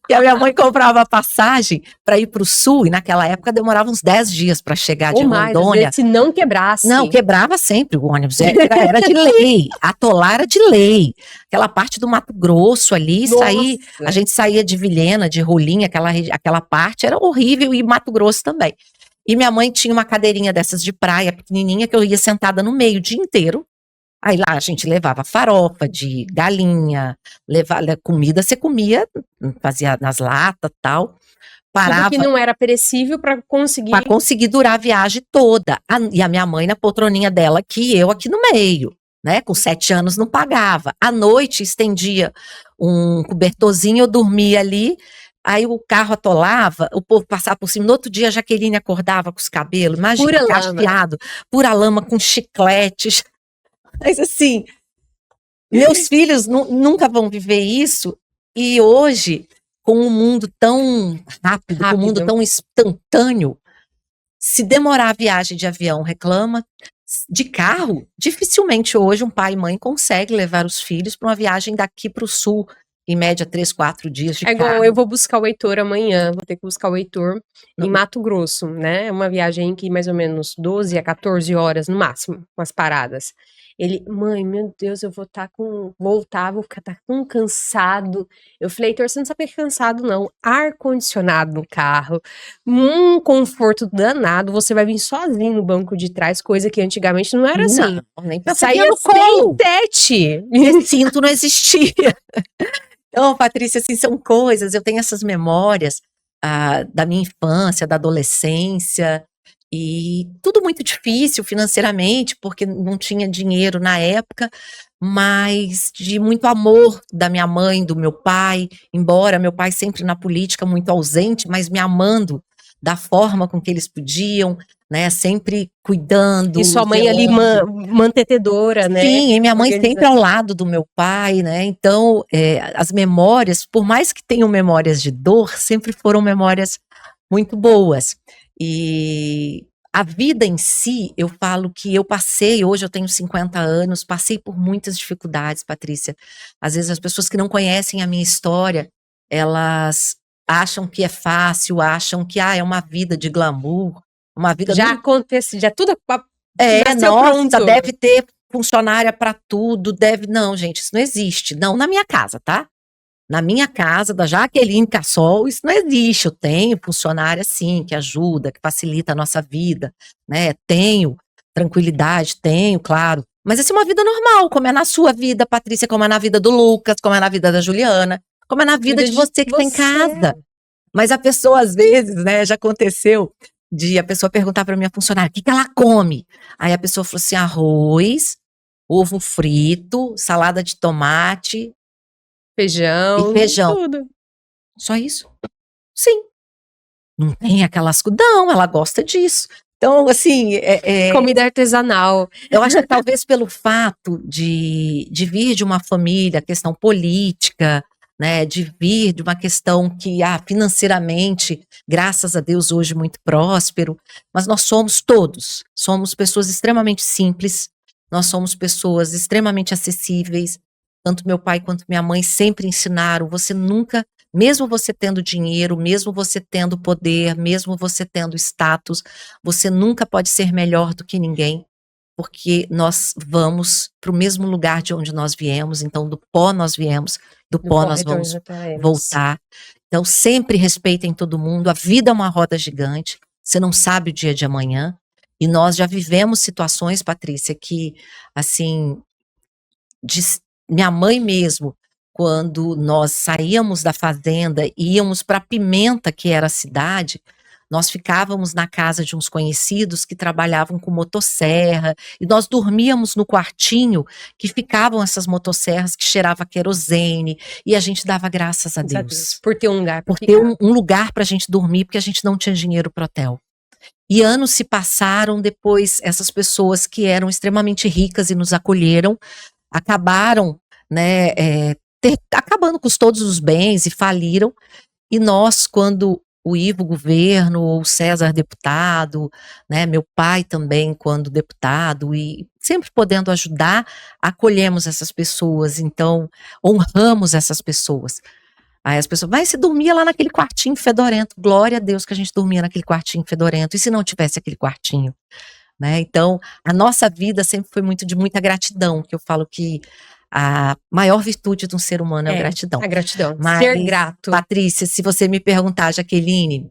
Speaker 3: que a minha mãe comprava a passagem para ir pro sul, e naquela época demorava uns 10 dias para chegar de Rondônia.
Speaker 2: Se não quebrasse.
Speaker 3: Não, quebrava sempre o ônibus, era de lei, atolar era de lei, aquela parte do Mato Grosso ali, a gente saía de Vilhena, de Rolim, aquela parte era horrível, e Mato Grosso também. E minha mãe tinha uma cadeirinha dessas de praia, pequenininha, que eu ia sentada no meio o dia inteiro. Aí lá a gente levava farofa de galinha, comida você comia, fazia nas latas e tal. Parava.
Speaker 2: Tudo que não era perecível para conseguir.
Speaker 3: Para conseguir durar a viagem toda. E a minha mãe na poltroninha dela aqui, eu aqui no meio, né? Com 7 anos não pagava. À noite estendia um cobertorzinho, eu dormia ali. Aí o carro atolava, o povo passava por cima. No outro dia a Jaqueline acordava com os cabelos, imagina, cacheado, pura lama com chicletes. Mas assim, meus filhos nunca vão viver isso. E hoje, com um mundo tão rápido, com um mundo tão instantâneo, se demorar a viagem de avião, reclama. De carro, dificilmente hoje um pai e mãe consegue levar os filhos para uma viagem daqui para o sul, em média 3, 4 dias de carro.
Speaker 2: Igual eu vou buscar o Heitor amanhã, vou ter que buscar o Heitor em Mato Grosso, né? É uma viagem que mais ou menos 12 a 14 horas no máximo, umas paradas. Ele, mãe, meu Deus, eu vou ficar tão cansado. Eu falei, Heitor, você não sabe que é cansado não, ar-condicionado no carro, conforto danado, você vai vir sozinho no banco de trás, coisa que antigamente não era assim.
Speaker 3: Nem
Speaker 2: saía no colo. Tete.
Speaker 3: Cinto não existia. Então, Patrícia, assim, são coisas, eu tenho essas memórias da minha infância, da adolescência, e tudo muito difícil financeiramente, porque não tinha dinheiro na época, mas de muito amor da minha mãe, do meu pai, embora meu pai sempre na política, muito ausente, mas me amando da forma com que eles podiam, né, sempre cuidando.
Speaker 2: E sua mãe ali mantetedora, né?
Speaker 3: Sim, e minha mãe sempre ao lado do meu pai, né, então as memórias, por mais que tenham memórias de dor, sempre foram memórias muito boas. E a vida em si, eu falo que eu passei, hoje eu tenho 50 anos, passei por muitas dificuldades, Patrícia. Às vezes as pessoas que não conhecem a minha história, elas acham que é fácil, acham que é uma vida de glamour, uma vida...
Speaker 2: Já acontece, já tudo...
Speaker 3: nossa,
Speaker 2: pronto.
Speaker 3: Deve ter funcionária para tudo, Não, gente, isso não existe. Não na minha casa, tá? Na minha casa, da Jaqueline Cassol, isso não existe. Eu tenho funcionária, sim, que ajuda, que facilita a nossa vida, né? Tenho tranquilidade, tenho, claro. Mas essa é uma vida normal, como é na sua vida, Patrícia, como é na vida do Lucas, como é na vida da Juliana, como é na vida de você que está em casa. Mas a pessoa, às vezes, né, já aconteceu de a pessoa perguntar para minha funcionária, o que ela come? Aí a pessoa falou assim, arroz, ovo frito, salada de tomate,
Speaker 2: feijão,
Speaker 3: e feijão.
Speaker 2: Tudo.
Speaker 3: Só isso? Sim. Não tem aquelas... Não, ela gosta disso. Então, assim...
Speaker 2: comida artesanal.
Speaker 3: Eu acho que talvez pelo fato de vir de uma família, questão política, né, de vir de uma questão que, financeiramente, graças a Deus, hoje muito próspero, mas nós somos pessoas extremamente simples, nós somos pessoas extremamente acessíveis, tanto meu pai quanto minha mãe sempre ensinaram, você nunca, mesmo você tendo dinheiro, mesmo você tendo poder, mesmo você tendo status, você nunca pode ser melhor do que ninguém, porque nós vamos para o mesmo lugar de onde nós viemos, então do pó nós viemos, do pó nós vamos voltar. Então sempre respeitem todo mundo, a vida é uma roda gigante, você não sabe o dia de amanhã, e nós já vivemos situações, Patrícia, que, assim, minha mãe mesmo, quando nós saíamos da fazenda e íamos para Pimenta, que era a cidade, nós ficávamos na casa de uns conhecidos que trabalhavam com motosserra, e nós dormíamos no quartinho que ficavam essas motosserras que cheirava querosene, e a gente dava graças a Deus.
Speaker 2: Por ter um lugar.
Speaker 3: Por ter um lugar para a gente dormir, porque a gente não tinha dinheiro para hotel. E anos se passaram, depois essas pessoas que eram extremamente ricas e nos acolheram, acabaram, né, acabando com todos os bens e faliram, e nós, quando o Ivo governo, ou o César deputado, né, meu pai também quando deputado, e sempre podendo ajudar, acolhemos essas pessoas, então honramos essas pessoas. Aí as pessoas, mas você dormia lá naquele quartinho fedorento, glória a Deus que a gente dormia naquele quartinho fedorento, e se não tivesse aquele quartinho? Né? Então, a nossa vida sempre foi de muita gratidão, que eu falo que a maior virtude de um ser humano é a gratidão.
Speaker 2: A gratidão,
Speaker 3: mas,
Speaker 2: ser grato.
Speaker 3: Patrícia, se você me perguntar, Jaqueline,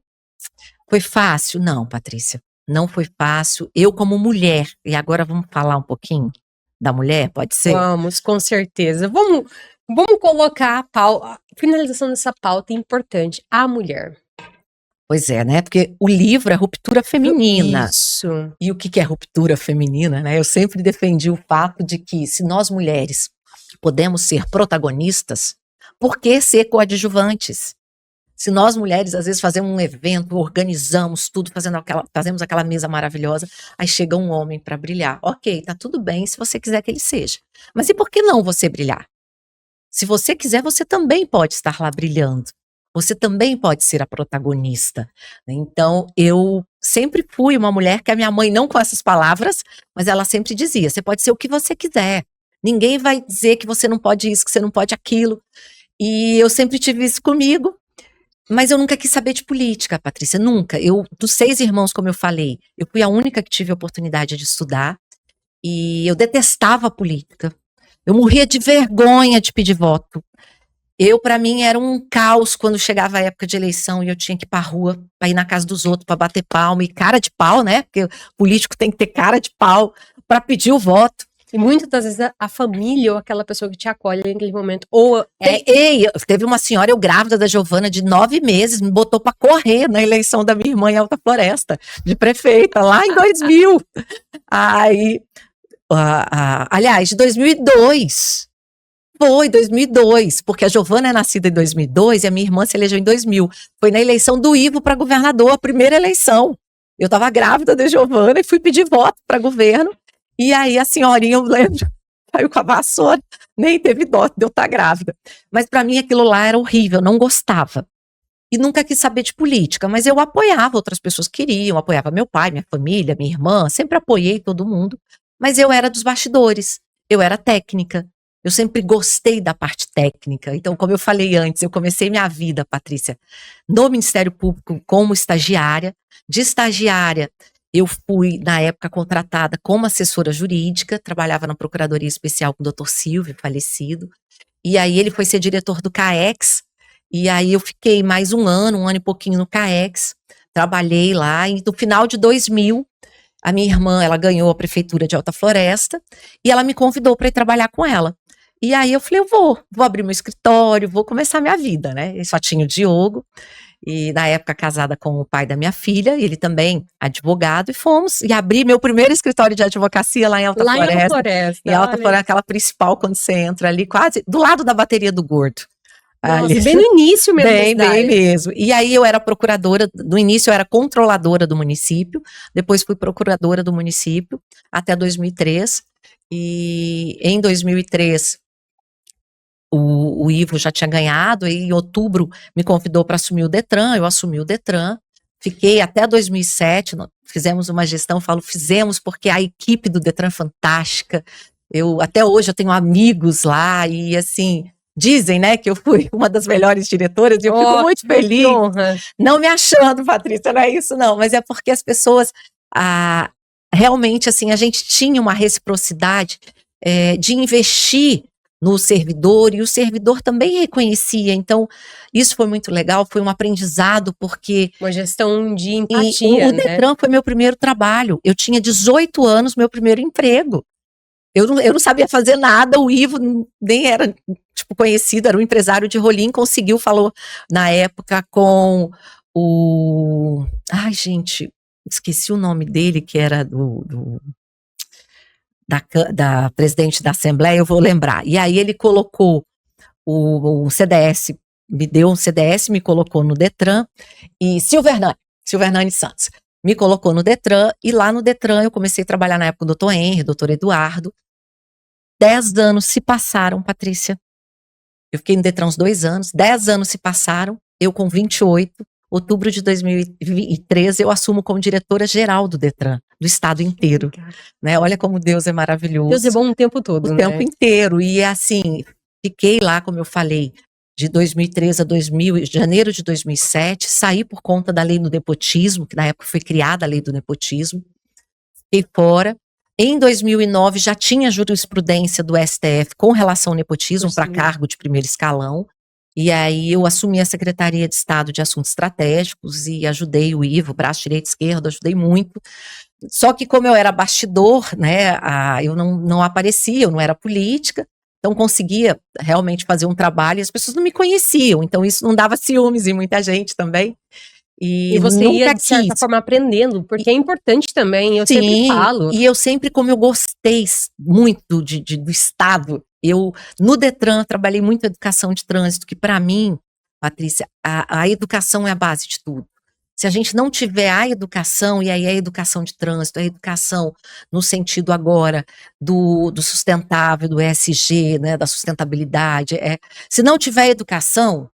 Speaker 3: foi fácil? Não, Patrícia, não foi fácil. Eu como mulher, e agora vamos falar um pouquinho da mulher, pode ser?
Speaker 2: Vamos, com certeza. Vamos colocar a finalização dessa pauta importante, a mulher.
Speaker 3: Pois é, né? Porque o livro é ruptura feminina.
Speaker 2: Isso.
Speaker 3: E o que é ruptura feminina, né? Eu sempre defendi o fato de que se nós mulheres podemos ser protagonistas, por que ser coadjuvantes? Se nós mulheres às vezes fazemos um evento, organizamos tudo, fazemos aquela mesa maravilhosa, aí chega um homem para brilhar. Ok, tá tudo bem se você quiser que ele seja. Mas e por que não você brilhar? Se você quiser, você também pode estar lá brilhando. Você também pode ser a protagonista. Então, eu sempre fui uma mulher que a minha mãe, não com essas palavras, mas ela sempre dizia, você pode ser o que você quiser. Ninguém vai dizer que você não pode isso, que você não pode aquilo. E eu sempre tive isso comigo, mas eu nunca quis saber de política, Patrícia, nunca. Dos 6 irmãos, como eu falei, eu fui a única que tive a oportunidade de estudar, e eu detestava a política. Eu morria de vergonha de pedir voto. Para mim, era um caos quando chegava a época de eleição e eu tinha que ir pra rua, pra ir na casa dos outros, pra bater palma, e cara de pau, né? Porque o político tem que ter cara de pau pra pedir o voto.
Speaker 2: E muitas das vezes a família ou aquela pessoa que te acolhe naquele momento,
Speaker 3: Teve uma senhora, eu grávida da Giovana, de 9 meses, me botou pra correr na eleição da minha irmã em Alta Floresta, de prefeita, lá em 2000. Aí, aliás, de 2002. Foi 2002, porque a Giovana é nascida em 2002 e a minha irmã se elegeu em 2000. Foi na eleição do Ivo para governador, a primeira eleição. Eu estava grávida da Giovana e fui pedir voto para governo. E aí a senhorinha, eu lembro, saiu com a vassoura, nem teve dó de eu estar grávida. Mas para mim aquilo lá era horrível, não gostava. E nunca quis saber de política, mas eu apoiava, outras pessoas queriam, apoiava meu pai, minha família, minha irmã, sempre apoiei todo mundo. Mas eu era dos bastidores, eu era técnica. Eu sempre gostei da parte técnica. Então, como eu falei antes, eu comecei minha vida, Patrícia, no Ministério Público como estagiária. De estagiária, eu fui, na época, contratada como assessora jurídica, trabalhava na Procuradoria Especial com o Dr. Silvio, falecido. E aí ele foi ser diretor do CAEX, e aí eu fiquei mais um ano e pouquinho no CAEX, trabalhei lá, e no final de 2000, a minha irmã, ela ganhou a prefeitura de Alta Floresta, e ela me convidou para ir trabalhar com ela. E aí eu falei, eu vou abrir meu escritório, vou começar minha vida, né? Eu só tinha o Diogo, e na época casada com o pai da minha filha, ele também advogado, e abri meu primeiro escritório de advocacia lá em Alta Floresta. Em Alta Floresta, aquela principal, quando você entra ali, quase do lado da bateria do Gordo.
Speaker 2: Nossa, ali, bem no início mesmo.
Speaker 3: Bem mesmo. E aí eu era procuradora, no início eu era controladora do município, depois fui procuradora do município, até 2003, e em 2003, o Ivo já tinha ganhado, e em outubro me convidou para assumir o Detran, eu assumi o Detran, fiquei até 2007, fizemos uma gestão, fizemos porque a equipe do Detran é fantástica, até hoje eu tenho amigos lá, e assim, dizem, né, que eu fui uma das melhores diretoras, e eu fico muito feliz,
Speaker 2: que honra.
Speaker 3: Não me achando, Patrícia, não é isso não, mas é porque as pessoas, realmente, assim, a gente tinha uma reciprocidade de investir no servidor, e o servidor também reconhecia, então isso foi muito legal, foi um aprendizado, porque...
Speaker 2: Uma gestão de empatia,
Speaker 3: o Detran foi meu primeiro trabalho, eu tinha 18 anos, meu primeiro emprego, eu não sabia fazer nada, o Ivo nem era, tipo, conhecido, era um empresário de Rolim, falou na época com ai gente, esqueci o nome dele, que era da presidente da Assembleia, eu vou lembrar. E aí ele colocou o CDS, me deu um CDS, me colocou no Detran, e Silvernani Santos, me colocou no Detran, e lá no Detran eu comecei a trabalhar na época com o doutor Henry, doutor Eduardo. 10 anos se passaram, Patrícia. Eu fiquei no Detran uns 2 anos, 10 anos se passaram, eu com 28, outubro de 2013, eu assumo como diretora-geral do Detran, do estado inteiro, né? Olha como Deus é maravilhoso.
Speaker 2: Deus é bom o tempo todo,
Speaker 3: O
Speaker 2: né?
Speaker 3: tempo inteiro, e assim, fiquei lá, como eu falei, de 2013 a janeiro de 2007, saí por conta da lei do nepotismo, que na época foi criada a lei do nepotismo, fiquei fora. Em 2009 já tinha jurisprudência do STF com relação ao nepotismo para cargo de primeiro escalão, e aí eu assumi a Secretaria de Estado de Assuntos Estratégicos e ajudei o Ivo, braço direito e esquerdo, ajudei muito. Só que como eu era bastidor, né, eu não aparecia, eu não era política, então conseguia realmente fazer um trabalho e as pessoas não me conheciam, então isso não dava ciúmes em muita gente também.
Speaker 2: E você ia, de certa forma, aprendendo, porque é importante também, eu sempre falo.
Speaker 3: E eu sempre, como eu gostei muito do Estado, no Detran, trabalhei muito em educação de trânsito, que para mim, Patrícia, a educação é a base de tudo. Se a gente não tiver a educação, e aí a educação de trânsito, a educação no sentido agora do sustentável, do ESG, né, da sustentabilidade, se não tiver educação,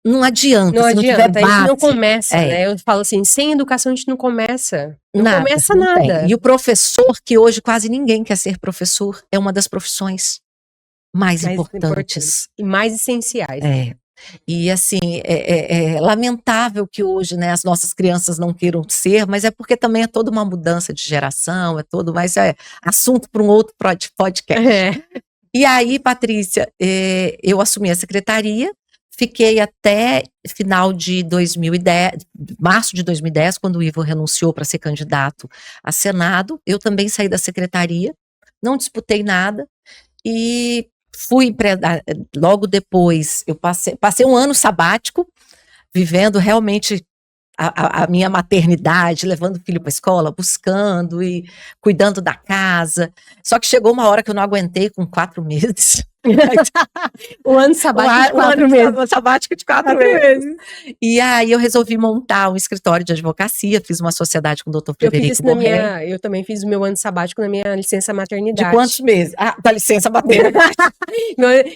Speaker 3: não adianta, se não tiver base.
Speaker 2: A gente não começa, né? Eu falo assim, sem educação a gente não começa. Não começa nada.
Speaker 3: E o professor, que hoje quase ninguém quer ser professor, é uma das profissões mais importantes.
Speaker 2: E mais essenciais.
Speaker 3: E assim, é lamentável que hoje, né, as nossas crianças não queiram ser, mas é porque também é toda uma mudança de geração, mas é assunto para um outro podcast. E aí, Patrícia, eu assumi a secretaria, fiquei até final de 2010, março de 2010, quando o Ivo renunciou para ser candidato a Senado. Eu também saí da secretaria, não disputei nada e fui, logo depois, eu passei um ano sabático, vivendo realmente a minha maternidade, levando o filho para a escola, buscando e cuidando da casa. Só que chegou uma hora que eu não aguentei, com 4 meses.
Speaker 2: O ano sabático de 4 meses.
Speaker 3: O sabático de 4 meses. E aí eu resolvi montar um escritório de advocacia, fiz uma sociedade com o doutor Frederico Borré.
Speaker 2: Eu também fiz o meu ano sabático na minha licença maternidade.
Speaker 3: De quantos meses? Da licença maternidade.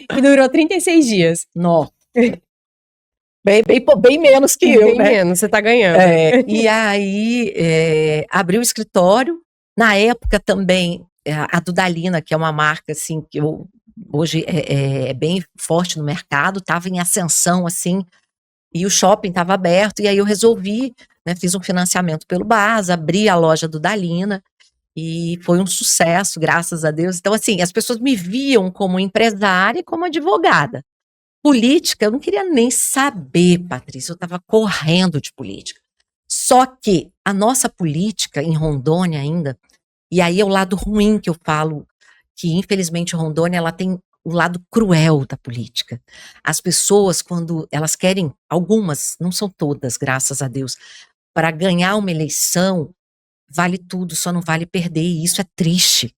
Speaker 2: Que durou 36 dias.
Speaker 3: Nossa. Bem menos que eu, né?
Speaker 2: Bem menos, você tá ganhando.
Speaker 3: E aí, abri o escritório. Na época também, a Dudalina, que é uma marca, assim, que hoje é bem forte no mercado, estava em ascensão, assim, e o shopping estava aberto, e aí eu resolvi, né, fiz um financiamento pelo BAS, abri a loja Dudalina, e foi um sucesso, graças a Deus. Então, assim, as pessoas me viam como empresária e como advogada. Política, eu não queria nem saber, Patrícia, eu estava correndo de política. Só que a nossa política em Rondônia ainda, e aí é o lado ruim que eu falo, que infelizmente Rondônia ela tem o lado cruel da política. As pessoas, quando elas querem, algumas, não são todas, graças a Deus, para ganhar uma eleição, vale tudo, só não vale perder, e isso é triste.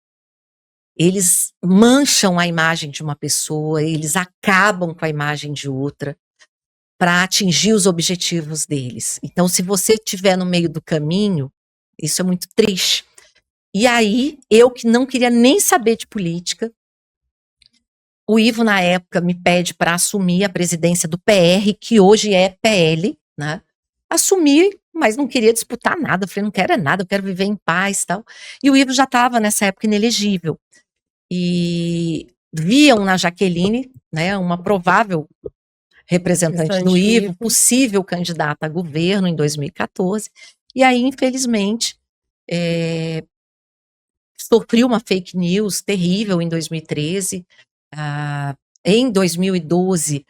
Speaker 3: Eles mancham a imagem de uma pessoa, eles acabam com a imagem de outra para atingir os objetivos deles. Então, se você estiver no meio do caminho, isso é muito triste. E aí, eu que não queria nem saber de política, O Ivo, na época, me pede para assumir a presidência do PR, que hoje é PL, né? Assumi, mas não queria disputar nada. Eu falei, não quero é nada, eu quero viver em paz e tal. E o Ivo já estava, nessa época, inelegível. E viam na Jaqueline, né, uma provável representante do Ivo, possível candidata a governo em 2014. E aí, infelizmente, sofri uma fake news terrível em 2013. Em 2012,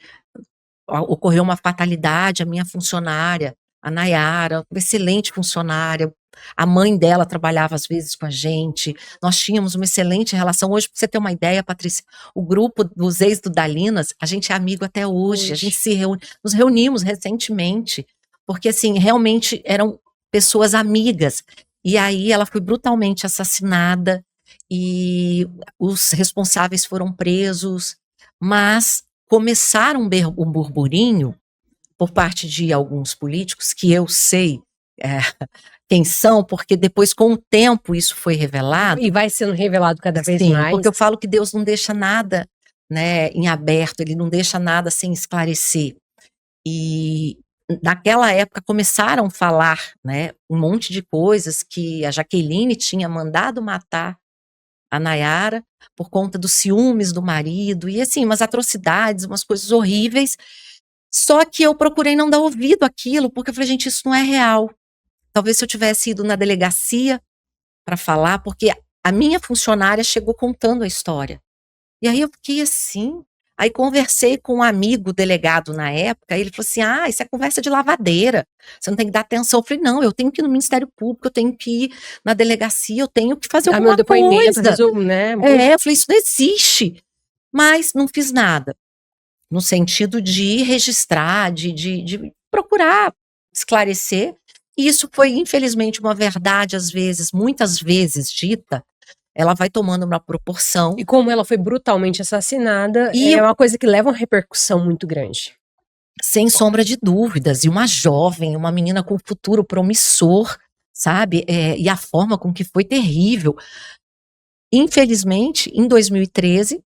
Speaker 3: ocorreu uma fatalidade, a minha funcionária, a Nayara, uma excelente funcionária, a mãe dela trabalhava às vezes com a gente, nós tínhamos uma excelente relação. Hoje, para você ter uma ideia, Patrícia, o grupo dos ex do Dalinas, a gente é amigo até hoje, a gente nos reunimos recentemente, porque assim, realmente eram pessoas amigas, e aí ela foi brutalmente assassinada, e os responsáveis foram presos, mas começaram um burburinho por parte de alguns políticos, que eu sei quem são, porque depois, com o tempo, isso foi revelado.
Speaker 2: E vai sendo revelado cada vez mais.
Speaker 3: Porque eu falo que Deus não deixa nada, né, em aberto, ele não deixa nada sem esclarecer. E naquela época começaram a falar, né, um monte de coisas, que a Jaqueline tinha mandado matar a Nayara por conta dos ciúmes do marido, e assim, umas atrocidades, umas coisas horríveis. Só que eu procurei não dar ouvido àquilo, porque eu falei, gente, isso não é real. Talvez se eu tivesse ido na delegacia para falar, porque a minha funcionária chegou contando a história. E aí eu fiquei assim, aí conversei com um amigo delegado na época, ele falou assim, isso é conversa de lavadeira, você não tem que dar atenção. Eu falei, não, eu tenho que ir no Ministério Público, eu tenho que ir na delegacia, eu tenho que fazer alguma coisa.
Speaker 2: Né?
Speaker 3: Eu falei, isso não existe. Mas não fiz nada, no sentido de registrar, de procurar esclarecer. E isso foi, infelizmente, uma verdade, às vezes, muitas vezes dita, ela vai tomando uma proporção.
Speaker 2: E como ela foi brutalmente assassinada, é uma coisa que leva uma repercussão muito grande.
Speaker 3: Sem sombra de dúvidas. E uma jovem, uma menina com futuro promissor, sabe? E a forma com que foi terrível. Infelizmente, em 2013,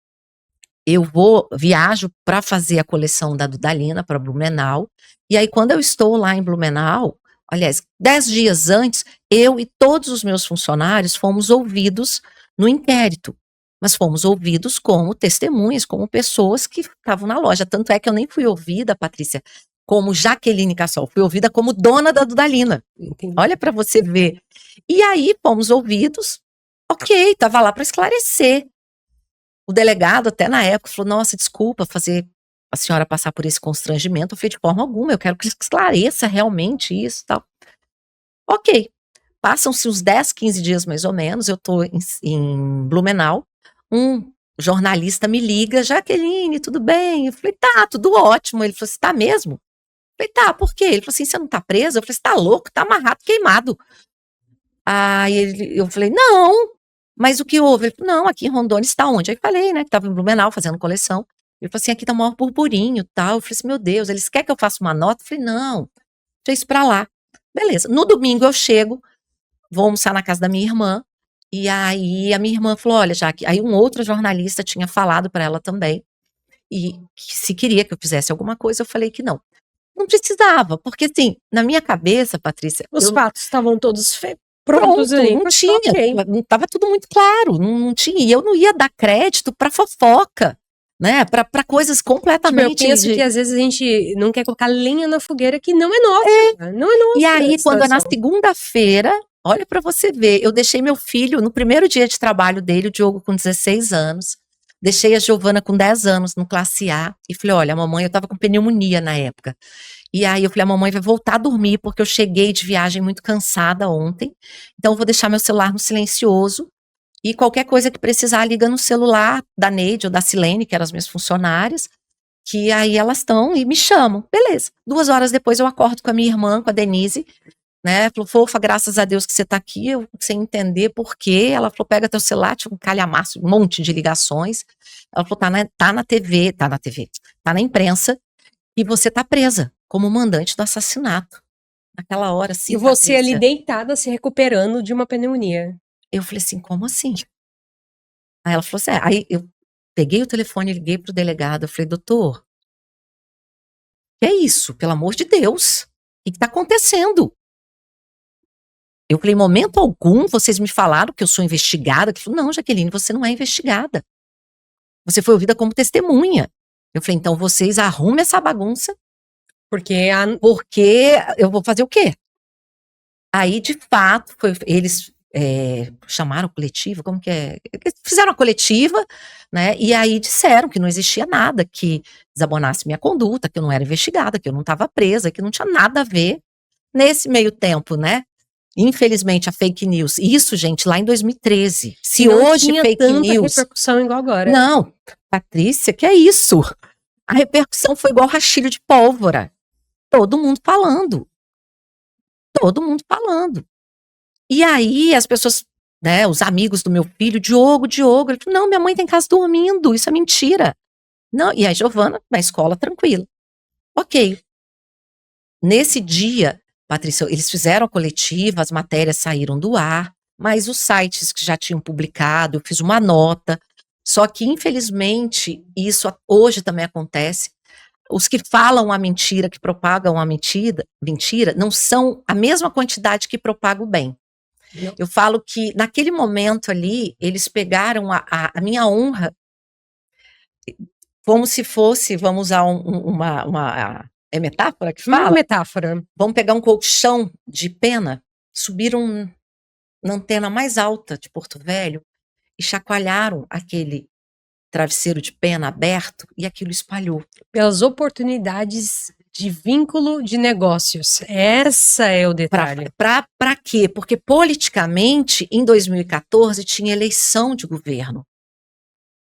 Speaker 3: eu viajo para fazer a coleção da Dudalina para Blumenau. E aí, quando eu estou lá em Blumenau, aliás, 10 dias antes, eu e todos os meus funcionários fomos ouvidos no inquérito, mas fomos ouvidos como testemunhas, como pessoas que estavam na loja. Tanto é que eu nem fui ouvida, Patrícia, como Jaqueline Cassol, fui ouvida como dona da Dudalina. Entendi. Olha para você ver. E aí fomos ouvidos, ok, estava lá para esclarecer. O delegado até na época falou, nossa, desculpa fazer a senhora passar por esse constrangimento. Eu falei, de forma alguma, eu quero que esclareça realmente isso e tal. Ok, passam-se uns 10, 15 dias mais ou menos, eu tô em Blumenau, um jornalista me liga, Jaqueline, tudo bem? Eu falei, tá, tudo ótimo. Ele falou assim, tá mesmo? Eu falei, tá, por quê? Ele falou assim, você não tá presa? Eu falei, você tá louco? Tá amarrado, queimado. Aí eu falei, não, mas o que houve? Ele falou, não, aqui em Rondônia está onde? Aí eu falei, né, que tava em Blumenau fazendo coleção. Ele falou assim, aqui tá o maior burburinho e tal. Eu falei assim, meu Deus, eles querem que eu faça uma nota? Eu falei, não, deixa isso pra lá. Beleza, no domingo eu chego, vou almoçar na casa da minha irmã, e aí a minha irmã falou, olha, Jaque, aí um outro jornalista tinha falado para ela também, e que se queria que eu fizesse alguma coisa, eu falei que não. Não precisava, porque assim, na minha cabeça, Patrícia...
Speaker 2: Os fatos estavam todos prontos ali.
Speaker 3: Não tinha, estava tudo muito claro, não tinha, e eu não ia dar crédito para fofoca, né, para coisas completamente...
Speaker 2: Eu penso que às vezes a gente não quer colocar lenha na fogueira que não é nossa, não é nossa.
Speaker 3: E aí, quando na segunda-feira, olha para você ver, eu deixei meu filho, no primeiro dia de trabalho dele, o Diogo com 16 anos, deixei a Giovana com 10 anos no classe A, e falei, olha, a mamãe, eu tava com pneumonia na época, e aí eu falei, a mamãe vai voltar a dormir, porque eu cheguei de viagem muito cansada ontem, então eu vou deixar meu celular no silencioso, e qualquer coisa que precisar, liga no celular da Neide ou da Silene, que eram as minhas funcionárias, que aí elas estão e me chamam. Beleza. 2 horas depois eu acordo com a minha irmã, com a Denise, né? Falou, fofa, graças a Deus que você tá aqui, eu sem entender por quê. Ela falou, pega teu celular, tinha um calhamaço, um monte de ligações. Ela falou, tá na TV, tá na imprensa, e você tá presa como mandante do assassinato. Naquela hora, assim,
Speaker 2: e você Patrícia, ali deitada, se recuperando de uma pneumonia.
Speaker 3: Eu falei assim, como assim? Aí ela falou assim, aí eu peguei o telefone e liguei pro delegado. Eu falei, doutor, que é isso? Pelo amor de Deus, o que tá acontecendo? Eu falei, em momento algum, vocês me falaram que eu sou investigada. Ele falou, não, Jaqueline, você não é investigada. Você foi ouvida como testemunha. Eu falei, então vocês arrumem essa bagunça, porque eu vou fazer o quê? Aí, de fato, eles chamaram coletiva, como que é? Eles fizeram a coletiva, né? E aí disseram que não existia nada que desabonasse minha conduta, que eu não era investigada, que eu não estava presa, que não tinha nada a ver. Nesse meio tempo, né? Infelizmente, a fake news. Isso, gente, lá em 2013. Se
Speaker 2: não
Speaker 3: hoje
Speaker 2: tinha
Speaker 3: fake
Speaker 2: tanta
Speaker 3: news.
Speaker 2: repercussão igual agora.
Speaker 3: Não, Patrícia, que é isso? A repercussão foi igual rachilho de pólvora. Todo mundo falando. Todo mundo falando. E aí, as pessoas, né, os amigos do meu filho, Diogo, ele falou, não, minha mãe tá em casa dormindo, isso é mentira. Não, e a Giovana, na escola, tranquila. Ok. Nesse dia, Patrícia, eles fizeram a coletiva, as matérias saíram do ar, mas os sites que já tinham publicado, eu fiz uma nota, só que, infelizmente, isso hoje também acontece, os que falam a mentira, que propagam a mentira, não são a mesma quantidade que propagam o bem. Não. Eu falo que, naquele momento ali, eles pegaram a minha honra como se fosse, vamos usar uma é metáfora que fala?
Speaker 2: Uma metáfora.
Speaker 3: Vamos pegar um colchão de pena, subiram na antena mais alta de Porto Velho e chacoalharam aquele travesseiro de pena aberto e aquilo espalhou.
Speaker 2: Pelas oportunidades de vínculo de negócios. Essa é o detalhe.
Speaker 3: Para quê? Porque politicamente, em 2014, tinha eleição de governo.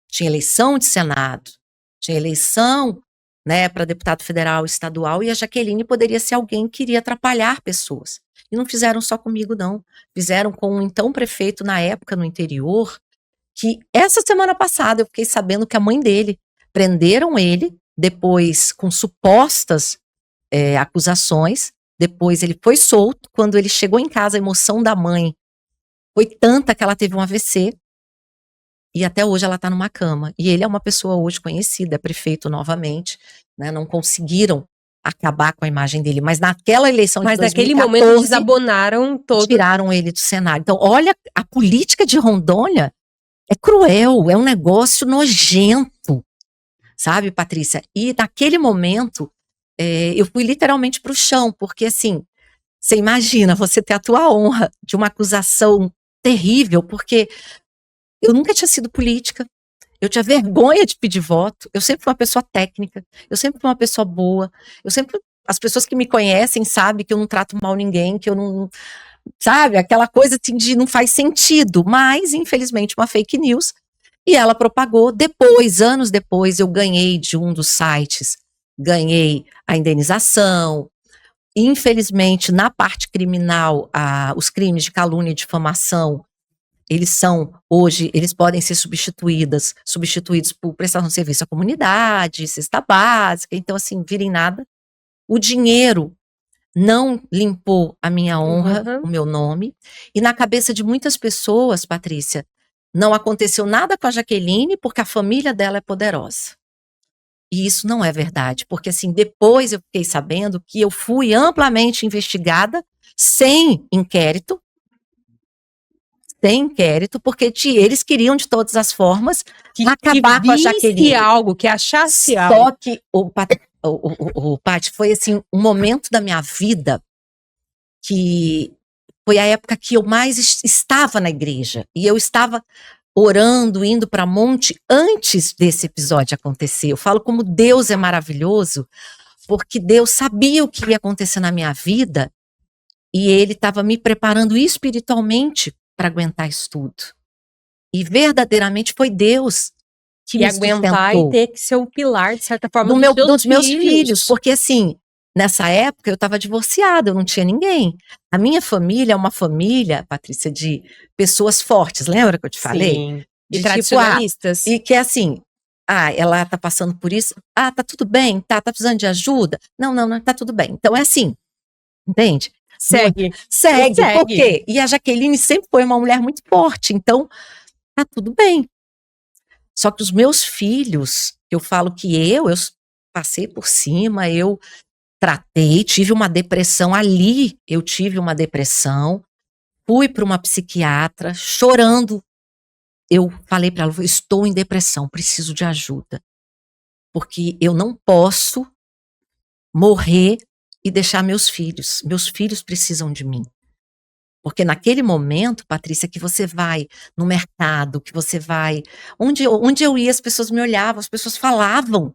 Speaker 3: Tinha eleição de Senado. Tinha eleição, né, para deputado federal e estadual, e a Jaqueline poderia ser alguém que iria atrapalhar pessoas. E não fizeram só comigo, não. Fizeram com o então prefeito, na época, no interior, que essa semana passada eu fiquei sabendo que a mãe dele, prenderam ele, depois com supostas acusações, depois ele foi solto, quando ele chegou em casa, a emoção da mãe foi tanta que ela teve um AVC, e até hoje ela está numa cama. E ele é uma pessoa hoje conhecida, é prefeito novamente, né? Não conseguiram acabar com a imagem dele, mas naquela eleição de 2014...
Speaker 2: Mas naquele momento desabonaram todo...
Speaker 3: Tiraram ele do cenário. Então, olha, a política de Rondônia é cruel, é um negócio nojento, sabe, Patrícia? E naquele momento, eu fui literalmente pro chão, porque assim, você imagina você ter a tua honra de uma acusação terrível, porque eu nunca tinha sido política, eu tinha vergonha de pedir voto, eu sempre fui uma pessoa técnica, eu sempre fui uma pessoa boa, as pessoas que me conhecem sabem que eu não trato mal ninguém, que eu não, sabe, aquela coisa assim de não faz sentido, mas infelizmente uma fake news, e ela propagou. Depois, anos depois, eu ganhei de um dos sites, ganhei a indenização. Infelizmente, na parte criminal, os crimes de calúnia e difamação, eles podem ser substituídos por prestação de serviço à comunidade, cesta básica, então assim, vira em nada. O dinheiro não limpou a minha honra, o meu nome, e na cabeça de muitas pessoas, Patrícia, não aconteceu nada com a Jaqueline porque a família dela é poderosa. E isso não é verdade, porque assim, depois eu fiquei sabendo que eu fui amplamente investigada sem inquérito, porque eles queriam de todas as formas acabar com a Jaqueline.
Speaker 2: Algo, que achasse algo.
Speaker 3: Só que o Paty, foi assim, um momento da minha vida que foi a época que eu mais estava na igreja, e eu estava orando, indo para monte antes desse episódio acontecer. Eu falo como Deus é maravilhoso, porque Deus sabia o que ia acontecer na minha vida, e Ele estava me preparando espiritualmente para aguentar isso tudo. E verdadeiramente foi Deus que me
Speaker 2: aguentar
Speaker 3: sustentou.
Speaker 2: E ter que ser um pilar, de certa forma,
Speaker 3: dos meus filhos. Porque assim, nessa época eu estava divorciada, eu não tinha ninguém. A minha família é uma família, Patrícia, de pessoas fortes, lembra que eu te falei?
Speaker 2: Sim, de tradicionalistas.
Speaker 3: E que é assim, ela tá passando por isso, tá tudo bem, tá precisando de ajuda? Não, tá tudo bem. Então é assim, entende?
Speaker 2: Segue.
Speaker 3: Por quê? E a Jaqueline sempre foi uma mulher muito forte, então tá tudo bem. Só que os meus filhos, eu falo que eu passei por cima, eu tratei, tive uma depressão ali, eu tive uma depressão, fui para uma psiquiatra, chorando. Eu falei para ela, eu estou em depressão, preciso de ajuda. Porque eu não posso morrer e deixar meus filhos. Meus filhos precisam de mim. Porque naquele momento, Patrícia, que você vai no mercado, que você vai... Onde eu ia, as pessoas me olhavam, as pessoas falavam.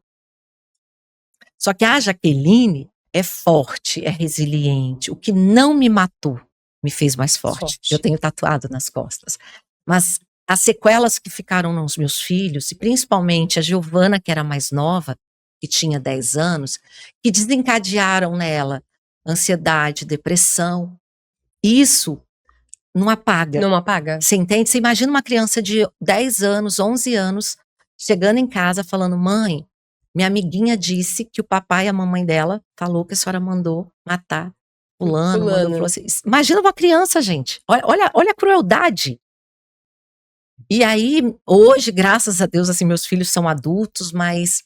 Speaker 3: Só que a Jaqueline é forte, é resiliente. O que não me matou me fez mais forte. Eu tenho tatuado nas costas. Mas as sequelas que ficaram nos meus filhos, e principalmente a Giovana, que era mais nova, que tinha 10 anos, que desencadearam nela ansiedade, depressão. Isso não apaga.
Speaker 2: Não apaga?
Speaker 3: Você entende? Você imagina uma criança de 10 anos, 11 anos, chegando em casa falando, mãe, minha amiguinha disse que o papai e a mamãe dela falou que a senhora mandou matar fulano. Falou assim. Imagina uma criança, gente. Olha a crueldade. E aí, hoje, graças a Deus, assim, meus filhos são adultos, mas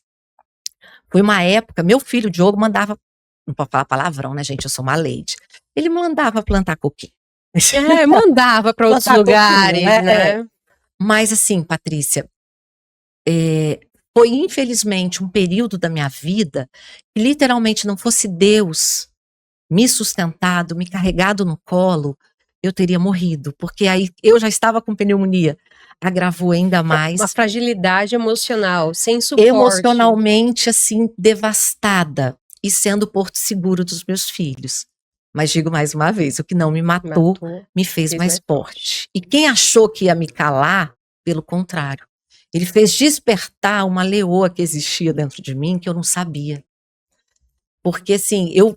Speaker 3: foi uma época, meu filho, Diogo, mandava, não pode falar palavrão, né, gente, eu sou uma lady. Ele mandava plantar coquinho.
Speaker 2: Mandava para outros lugares, né?
Speaker 3: Mas assim, Patrícia, foi infelizmente um período da minha vida que literalmente não fosse Deus me sustentado, me carregado no colo, eu teria morrido, porque aí eu já estava com pneumonia, agravou ainda mais.
Speaker 2: Uma fragilidade emocional, sem suporte.
Speaker 3: Emocionalmente, assim, devastada e sendo o porto seguro dos meus filhos. Mas digo mais uma vez, o que não me matou me fez mais forte. E quem achou que ia me calar, pelo contrário, ele fez despertar uma leoa que existia dentro de mim que eu não sabia. Porque assim, eu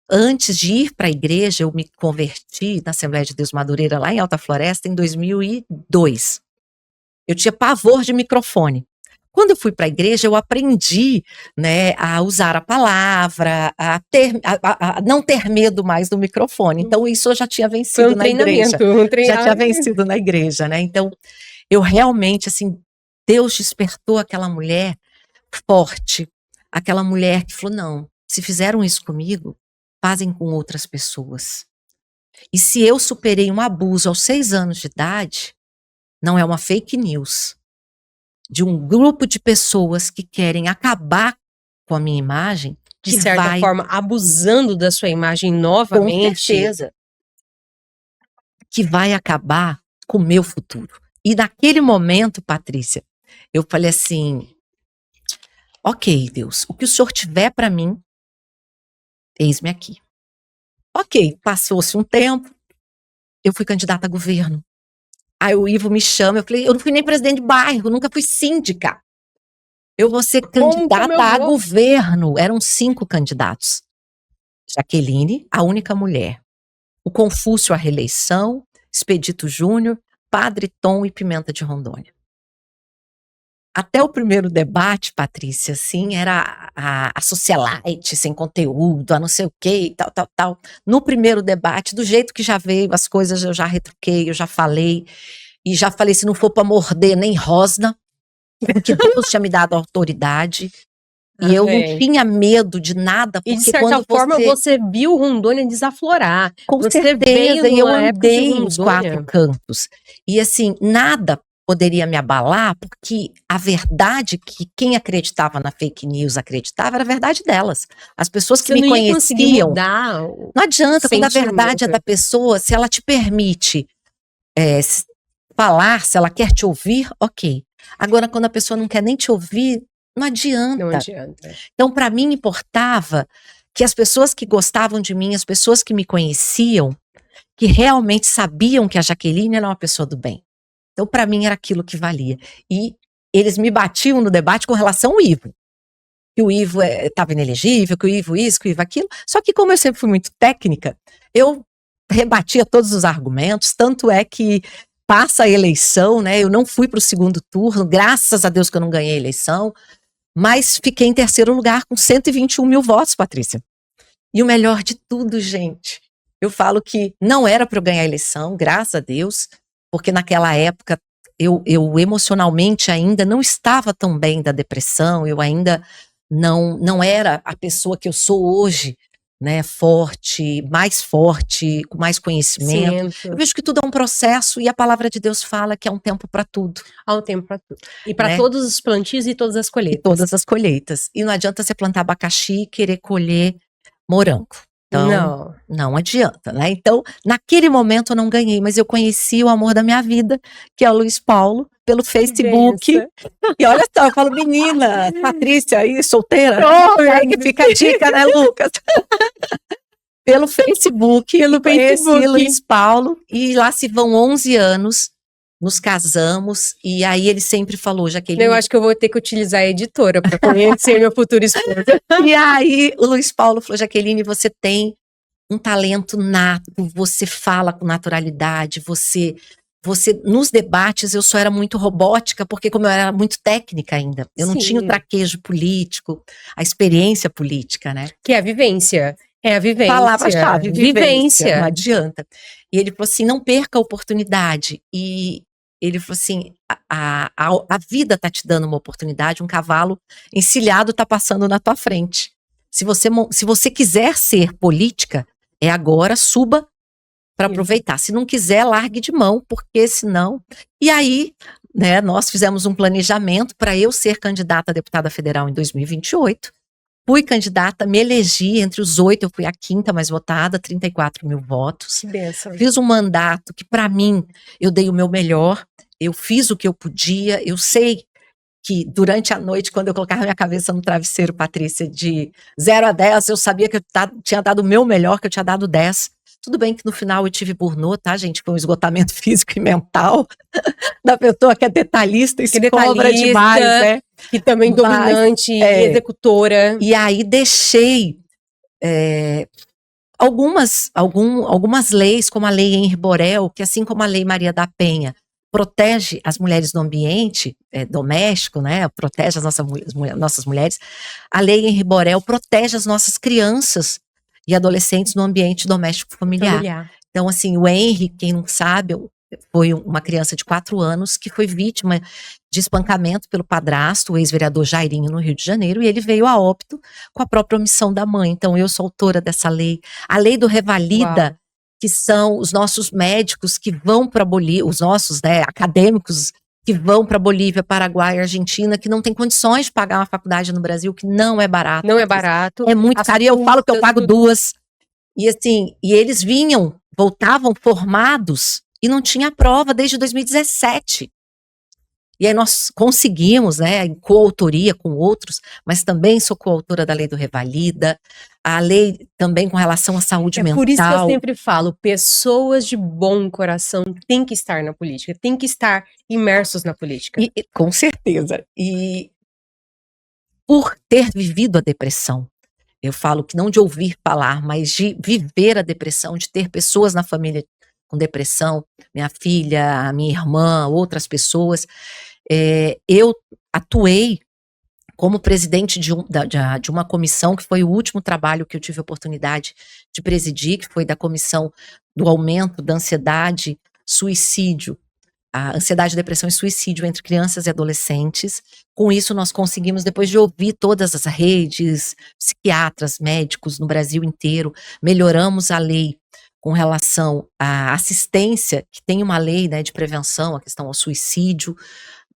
Speaker 3: antes de ir para a igreja, eu me converti na Assembleia de Deus Madureira, lá em Alta Floresta, em 2002. Eu tinha pavor de microfone. Quando eu fui para a igreja, eu aprendi, né, a usar a palavra, a não ter medo mais do microfone. Então, isso eu já tinha vencido na igreja. Já tinha vencido na igreja, né? Então, eu realmente, assim, Deus despertou aquela mulher forte, aquela mulher que falou, não, se fizeram isso comigo, fazem com outras pessoas. E se eu superei um abuso aos 6 anos de idade, não é uma fake news de um grupo de pessoas que querem acabar com a minha imagem,
Speaker 2: de certa forma, abusando da sua imagem novamente.
Speaker 3: Com certeza. Que vai acabar com o meu futuro. E naquele momento, Patrícia, eu falei assim, ok, Deus, o que o Senhor tiver para mim, eis-me aqui. Ok, passou-se um tempo, eu fui candidata a governo. Aí o Ivo me chama, eu falei, eu não fui nem presidente de bairro, nunca fui síndica. Eu vou ser candidata a governo. Eram 5 candidatos. Jaqueline, a única mulher. O Confúcio, a reeleição, Expedito Júnior, Padre Tom e Pimenta de Rondônia. Até o primeiro debate, Patrícia, assim, era a socialite, sem conteúdo, a não sei o quê, tal. No primeiro debate, do jeito que já veio, as coisas eu já retruquei, eu já falei, e já falei, se não for para morder nem rosna, porque Deus tinha me dado autoridade, e eu não tinha medo de nada, porque
Speaker 2: e de certa forma você viu Rondônia desaflorar.
Speaker 3: Com certeza, e eu andei nos 4 cantos. E assim, nada poderia me abalar, porque a verdade que quem acreditava na fake news acreditava era a verdade delas. As pessoas que me conheciam, não adianta, quando a verdade é da pessoa, se ela te permite falar, se ela quer te ouvir, ok. Agora, quando a pessoa não quer nem te ouvir, não adianta.
Speaker 2: Não adianta.
Speaker 3: Então, para mim, importava que as pessoas que gostavam de mim, as pessoas que me conheciam, que realmente sabiam que a Jaqueline era uma pessoa do bem. Então, para mim, era aquilo que valia. E eles me batiam no debate com relação ao Ivo. Que o Ivo estava inelegível, que o Ivo isso, que o Ivo aquilo. Só que, como eu sempre fui muito técnica, eu rebatia todos os argumentos, tanto é que passa a eleição, né? Eu não fui para o segundo turno, graças a Deus que eu não ganhei a eleição, mas fiquei em terceiro lugar com 121 mil votos, Patrícia. E o melhor de tudo, gente, eu falo que não era para eu ganhar a eleição, graças a Deus, porque naquela época eu emocionalmente ainda não estava tão bem da depressão, eu ainda não era a pessoa que eu sou hoje, né, forte, com mais conhecimento.
Speaker 2: Sim,
Speaker 3: Eu vejo que tudo é um processo e a palavra de Deus fala que é um tempo para tudo,
Speaker 2: há um tempo para tudo. E para
Speaker 3: né?
Speaker 2: todos os plantios e todas as
Speaker 3: E
Speaker 2: colheitas.
Speaker 3: todas as colheitas. E não adianta você plantar abacaxi e querer colher morango. Então, não adianta, né? Então, naquele momento eu não ganhei, mas eu conheci o amor da minha vida, que é o Luiz Paulo, pelo Facebook.
Speaker 2: benção.
Speaker 3: E olha só, eu falo, menina, Patrícia aí, solteira,
Speaker 2: Oh, meu
Speaker 3: segue, fica a dica, né, Lucas? Pelo Facebook,
Speaker 2: Pelo
Speaker 3: conheci
Speaker 2: Facebook.
Speaker 3: Luiz Paulo, e lá se vão 11 anos, nos casamos, e aí ele sempre falou, Jaqueline...
Speaker 2: Eu acho que eu vou ter que utilizar a editora para conhecer meu futuro esposo.
Speaker 3: E aí o Luiz Paulo falou, Jaqueline, você tem um talento nato, você fala com naturalidade, você nos debates eu só era muito robótica, porque como eu era muito técnica ainda, eu não
Speaker 2: Sim.
Speaker 3: tinha o traquejo político, a experiência política, né?
Speaker 2: Que é a vivência. É a vivência.
Speaker 3: Palavra-chave, não
Speaker 2: Vivência.
Speaker 3: adianta. E ele falou assim, não perca a oportunidade. E ele falou assim, a vida tá te dando uma oportunidade, um cavalo encilhado tá passando na tua frente. Se você quiser ser política, é agora, suba para aproveitar. Se não quiser, largue de mão, porque senão... E aí, né, nós fizemos um planejamento para eu ser candidata a deputada federal em 2028. Fui candidata, me elegi entre os 8, eu fui a 5ª mais votada, 34 mil votos.
Speaker 2: Que benção.
Speaker 3: Fiz um mandato que, para mim, eu dei o meu melhor, eu fiz o que eu podia, eu sei que durante a noite, quando eu colocava minha cabeça no travesseiro, Patrícia, de 0 a 10, eu sabia que eu tinha dado o meu melhor, que eu tinha dado 10. Tudo bem que no final eu tive burnout, tá, gente? Foi um esgotamento físico e mental da pessoa que é detalhista e se cobra demais, né?
Speaker 2: Que também dominante, executora.
Speaker 3: E aí deixei algumas leis, como a Lei Henri Borel, que assim como a Lei Maria da Penha, protege as mulheres no ambiente doméstico, né? Protege as nossas mulheres. A Lei Henri Borel protege as nossas crianças e adolescentes no ambiente doméstico familiar. Então, assim, o Henri, quem não sabe, foi uma criança de 4 anos que foi vítima de espancamento pelo padrasto, o ex-vereador Jairinho, no Rio de Janeiro, e ele veio a óbito com a própria omissão da mãe. Então, eu sou autora dessa lei. A lei do Revalida,
Speaker 2: Uau.
Speaker 3: Que são os nossos médicos que vão para Bolívia, os nossos, né, acadêmicos que vão para Bolívia, Paraguai, Argentina, que não tem condições de pagar uma faculdade no Brasil, que não é barato.
Speaker 2: Não é barato.
Speaker 3: É muito caro, e eu falo que eu pago 2. E assim, e eles voltavam formados e não tinha prova desde 2017. E aí nós conseguimos, né, em coautoria com outros, mas também sou coautora da Lei do Revalida, a lei também com relação à saúde mental.
Speaker 2: Por isso que eu sempre falo, pessoas de bom coração têm que estar na política, têm que estar imersos na política.
Speaker 3: Com certeza. E por ter vivido a depressão, eu falo que não de ouvir falar, mas de viver a depressão, de ter pessoas na família com depressão, minha filha, minha irmã, outras pessoas, eu atuei como presidente de uma comissão, que foi o último trabalho que eu tive a oportunidade de presidir, que foi da comissão do aumento da ansiedade, suicídio, a ansiedade, depressão e suicídio entre crianças e adolescentes. Com isso, nós conseguimos, depois de ouvir todas as redes, psiquiatras, médicos no Brasil inteiro, melhoramos a lei com relação à assistência, que tem uma lei, né, de prevenção, a questão ao suicídio.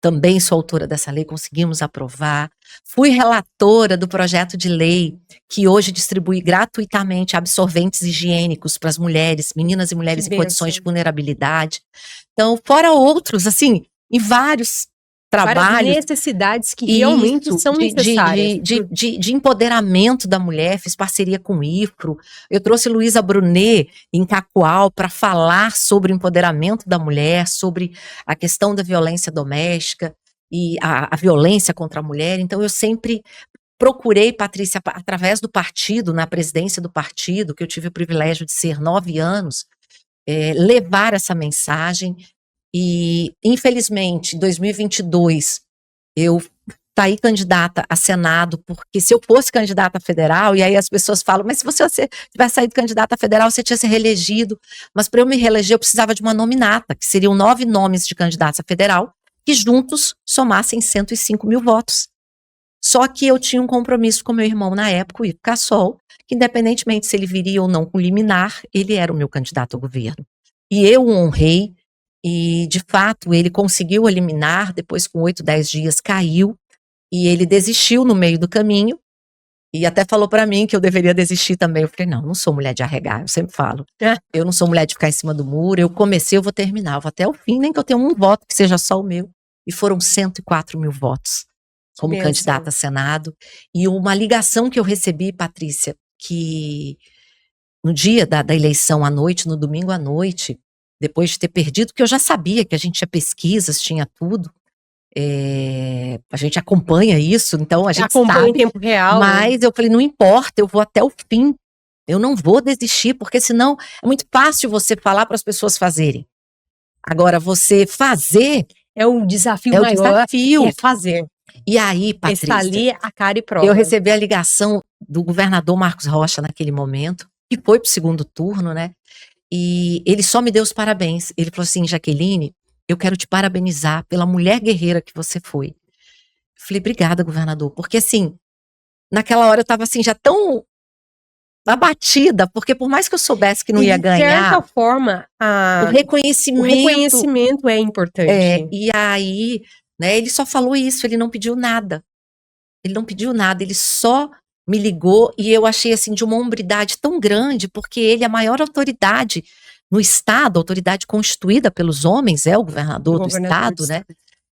Speaker 3: Também sou autora dessa lei, conseguimos aprovar. Fui relatora do projeto de lei que hoje distribui gratuitamente absorventes higiênicos para as mulheres, meninas e mulheres em condições de vulnerabilidade. Então, fora outros, assim, em vários trabalhos.
Speaker 2: Várias necessidades que realmente são necessárias.
Speaker 3: De empoderamento da mulher, fiz parceria com o IFRO. Eu trouxe Luísa Brunet em Cacoal para falar sobre o empoderamento da mulher, sobre a questão da violência doméstica e a violência contra a mulher. Então, eu sempre procurei, Patrícia, através do partido, na presidência do partido, que eu tive o privilégio de ser 9 anos, levar essa mensagem. E, infelizmente, em 2022, eu saí candidata a Senado, porque se eu fosse candidata a federal, e aí as pessoas falam, mas se você tivesse saído candidata a federal, você tinha se reelegido. Mas para eu me reeleger, eu precisava de uma nominata, que seriam 9 nomes de candidatos a federal, que juntos somassem 105 mil votos. Só que eu tinha um compromisso com meu irmão na época, o Ivo Cassol, que independentemente se ele viria ou não com liminar, ele era o meu candidato ao governo. E eu o honrei, e de fato ele conseguiu eliminar, depois com 8, 10 dias caiu, e ele desistiu no meio do caminho, e até falou pra mim que eu deveria desistir também. Eu falei, não sou mulher de arregar, eu sempre falo. Eu não sou mulher de ficar em cima do muro, eu comecei, eu vou terminar, eu vou até o fim, nem que eu tenha um voto, que seja só o meu. E foram 104 mil votos como candidata a Senado. E uma ligação que eu recebi, Patrícia, que no dia da eleição à noite, no domingo à noite, depois de ter perdido, porque eu já sabia que a gente tinha pesquisas, tinha tudo, a gente acompanha isso, então a gente
Speaker 2: acompanha
Speaker 3: sabe,
Speaker 2: em tempo real.
Speaker 3: mas eu falei, não importa, eu vou até o fim, eu não vou desistir, porque senão é muito fácil você falar para as pessoas fazerem. Agora, você fazer
Speaker 2: é o desafio
Speaker 3: é
Speaker 2: maior,
Speaker 3: o desafio.
Speaker 2: é fazer.
Speaker 3: E aí, Patrícia,
Speaker 2: está ali a cara e prova.
Speaker 3: Eu recebi a ligação do governador Marcos Rocha naquele momento, que foi pro segundo turno, né? E ele só me deu os parabéns. Ele falou assim, Jaqueline, eu quero te parabenizar pela mulher guerreira que você foi. Eu falei, obrigada, governador, porque assim, naquela hora eu tava assim, já tão abatida, porque por mais que eu soubesse que não ia ganhar,
Speaker 2: de certa forma,
Speaker 3: o reconhecimento
Speaker 2: é importante.
Speaker 3: E aí, né, ele só falou isso, ele não pediu nada. Ele não pediu nada, ele só me ligou, e eu achei assim de uma hombridade tão grande, porque ele é a maior autoridade no estado, autoridade constituída pelos homens, é o governador do estado, né?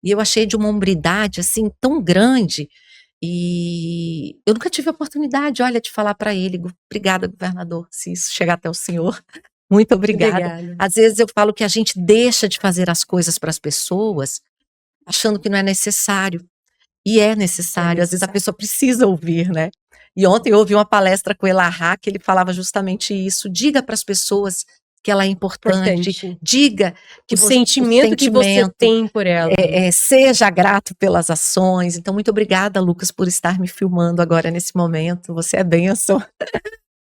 Speaker 3: E eu achei de uma hombridade assim tão grande, e eu nunca tive a oportunidade, olha, de falar para ele, obrigada, governador, se isso chegar até o senhor, muito obrigada. Às vezes eu falo que a gente deixa de fazer as coisas para as pessoas, achando que não é necessário. E é necessário, às vezes a pessoa precisa ouvir, né? E ontem eu ouvi uma palestra com o Elahá, que ele falava justamente isso, diga para as pessoas que ela é importante. Diga que
Speaker 2: o sentimento que você tem por ela.
Speaker 3: Seja grato pelas ações. Então, muito obrigada, Lucas, por estar me filmando agora nesse momento, você é bênção.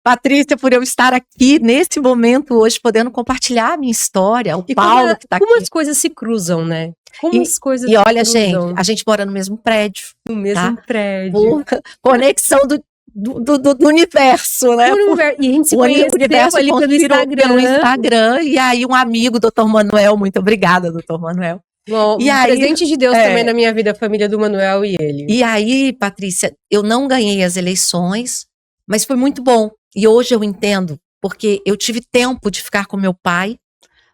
Speaker 3: Patrícia, por eu estar aqui nesse momento hoje, podendo compartilhar a minha história, o Paulo que está aqui.
Speaker 2: Como as coisas se cruzam, né? Como as coisas
Speaker 3: se olha, cruzam. Gente, a gente mora no mesmo prédio.
Speaker 2: No mesmo prédio.
Speaker 3: Conexão do universo, né?
Speaker 2: E a gente se conheceu ali pelo Instagram.
Speaker 3: E aí um amigo, Dr. Manuel, muito obrigada, Dr. Manuel.
Speaker 2: E aí, presente de Deus também na minha vida, a família do Manuel e ele.
Speaker 3: E aí, Patrícia, eu não ganhei as eleições, mas foi muito bom. E hoje eu entendo, porque eu tive tempo de ficar com meu pai,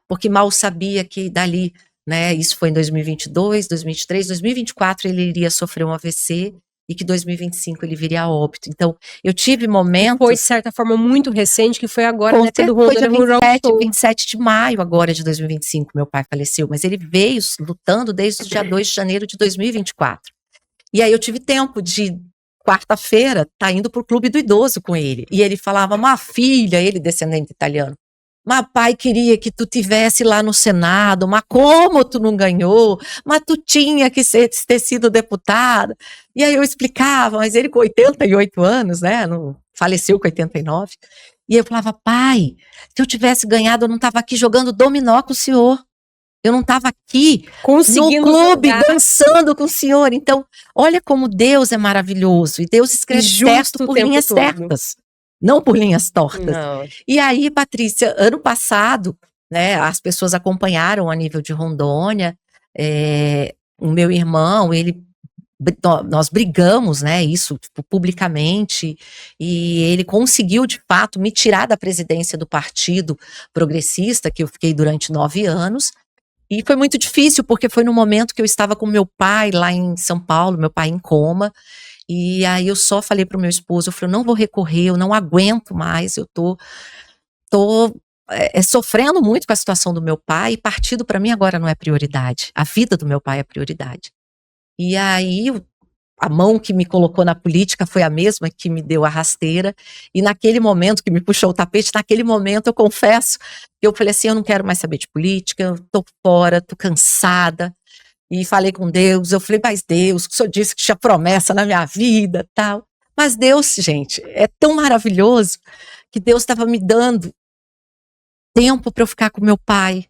Speaker 3: porque mal sabia que dali, né, isso foi em 2022, 2023, 2024 ele iria sofrer um AVC e que 2025 ele viria a óbito. Então, eu tive momentos...
Speaker 2: Foi, de certa forma, muito recente, que foi agora, né, do
Speaker 3: Rondônia Rural Show. 27 de maio agora de 2025, meu pai faleceu, mas ele veio lutando desde o dia 2 de janeiro de 2024. E aí eu tive tempo de... quarta-feira, tá indo pro clube do idoso com ele. E ele falava, mas filha, ele descendente italiano, mas pai queria que tu tivesse lá no Senado, mas como tu não ganhou? Mas tu tinha que ter sido deputada. E aí eu explicava, mas ele com 88 anos, né, faleceu com 89. E eu falava, pai, se eu tivesse ganhado, eu não estava aqui jogando dominó com o senhor. Eu não estava aqui no clube dançando com o senhor. Então, olha como Deus é maravilhoso. E Deus escreve certo por linhas certas, não por linhas tortas.
Speaker 2: Não.
Speaker 3: E aí, Patrícia, ano passado, né, as pessoas acompanharam a nível de Rondônia. O meu irmão, nós brigamos, né, isso publicamente, e ele conseguiu, de fato, me tirar da presidência do Partido Progressista, que eu fiquei durante 9 anos. E foi muito difícil, porque foi no momento que eu estava com meu pai lá em São Paulo, meu pai em coma, e aí eu só falei para o meu esposo, eu falei, eu não vou recorrer, eu não aguento mais, eu tô sofrendo muito com a situação do meu pai, e partido para mim agora não é prioridade, a vida do meu pai é prioridade. E aí a mão que me colocou na política foi a mesma que me deu a rasteira, e naquele momento que me puxou o tapete, naquele momento eu confesso, eu falei assim, eu não quero mais saber de política, eu tô fora, tô cansada, e falei com Deus. Eu falei, mas Deus, o senhor disse que tinha promessa na minha vida, tal. Mas Deus, gente, é tão maravilhoso que Deus estava me dando tempo para eu ficar com meu pai,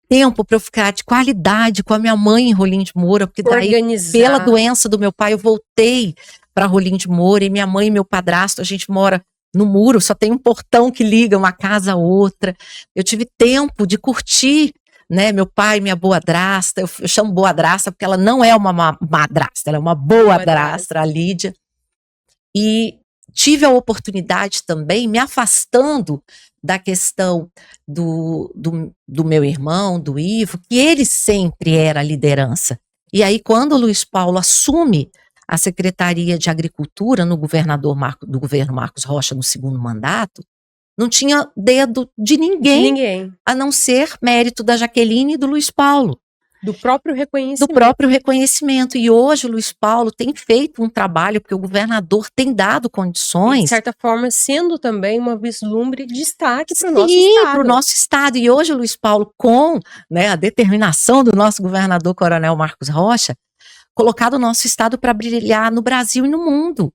Speaker 3: tempo para eu ficar de qualidade com a minha mãe em Rolim de Moura, porque daí, pela doença do meu pai, eu voltei para Rolim de Moura, e minha mãe e meu padrasto, a gente mora no muro, só tem um portão que liga uma casa a outra. Eu tive tempo de curtir, né, meu pai, minha boadrasta. Eu chamo boadrasta porque ela não é uma madrasta, ela é uma boadrasta, a Lídia. E tive a oportunidade também, me afastando da questão do meu irmão, do Ivo, que ele sempre era a liderança. E aí, quando o Luiz Paulo assume a Secretaria de Agricultura do governo Marcos Rocha no segundo mandato, não tinha dedo de ninguém, a não ser mérito da Jaqueline e do Luiz Paulo.
Speaker 2: Do próprio reconhecimento.
Speaker 3: Do próprio reconhecimento. E hoje o Luiz Paulo tem feito um trabalho, porque o governador tem dado condições.
Speaker 2: E, de certa forma, sendo também uma vislumbre de destaque para o nosso estado.
Speaker 3: Para o nosso estado. E hoje o Luiz Paulo, com, né, a determinação do nosso governador Coronel Marcos Rocha, colocado o nosso estado para brilhar no Brasil e no mundo.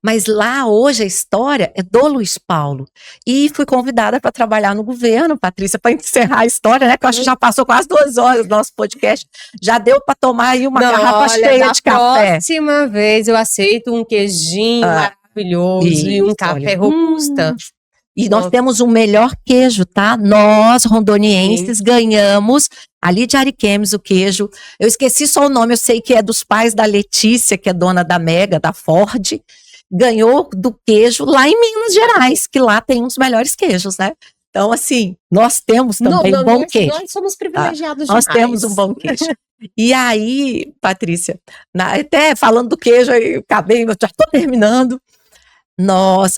Speaker 3: Mas lá hoje a história é do Luiz Paulo. E fui convidada para trabalhar no governo, Patrícia, para encerrar a história, né? Que eu acho que já passou quase 2 horas do nosso podcast. Já deu para tomar aí uma garrafa cheia de café.
Speaker 2: Próxima vez eu aceito um queijinho maravilhoso e um café robusta.
Speaker 3: E nós temos o melhor queijo, tá? Nós, rondonienses, ganhamos ali de Ariquemes o queijo. Eu esqueci só o nome, eu sei que é dos pais da Letícia, que é dona da Mega, da Ford. Ganhou do queijo lá em Minas Gerais, que lá tem um dos melhores queijos, né? Então, assim, nós temos também bom queijo.
Speaker 2: Nós somos privilegiados
Speaker 3: demais. Nós temos um bom queijo. E aí, Patrícia, até falando do queijo, eu acabei, eu já estou terminando.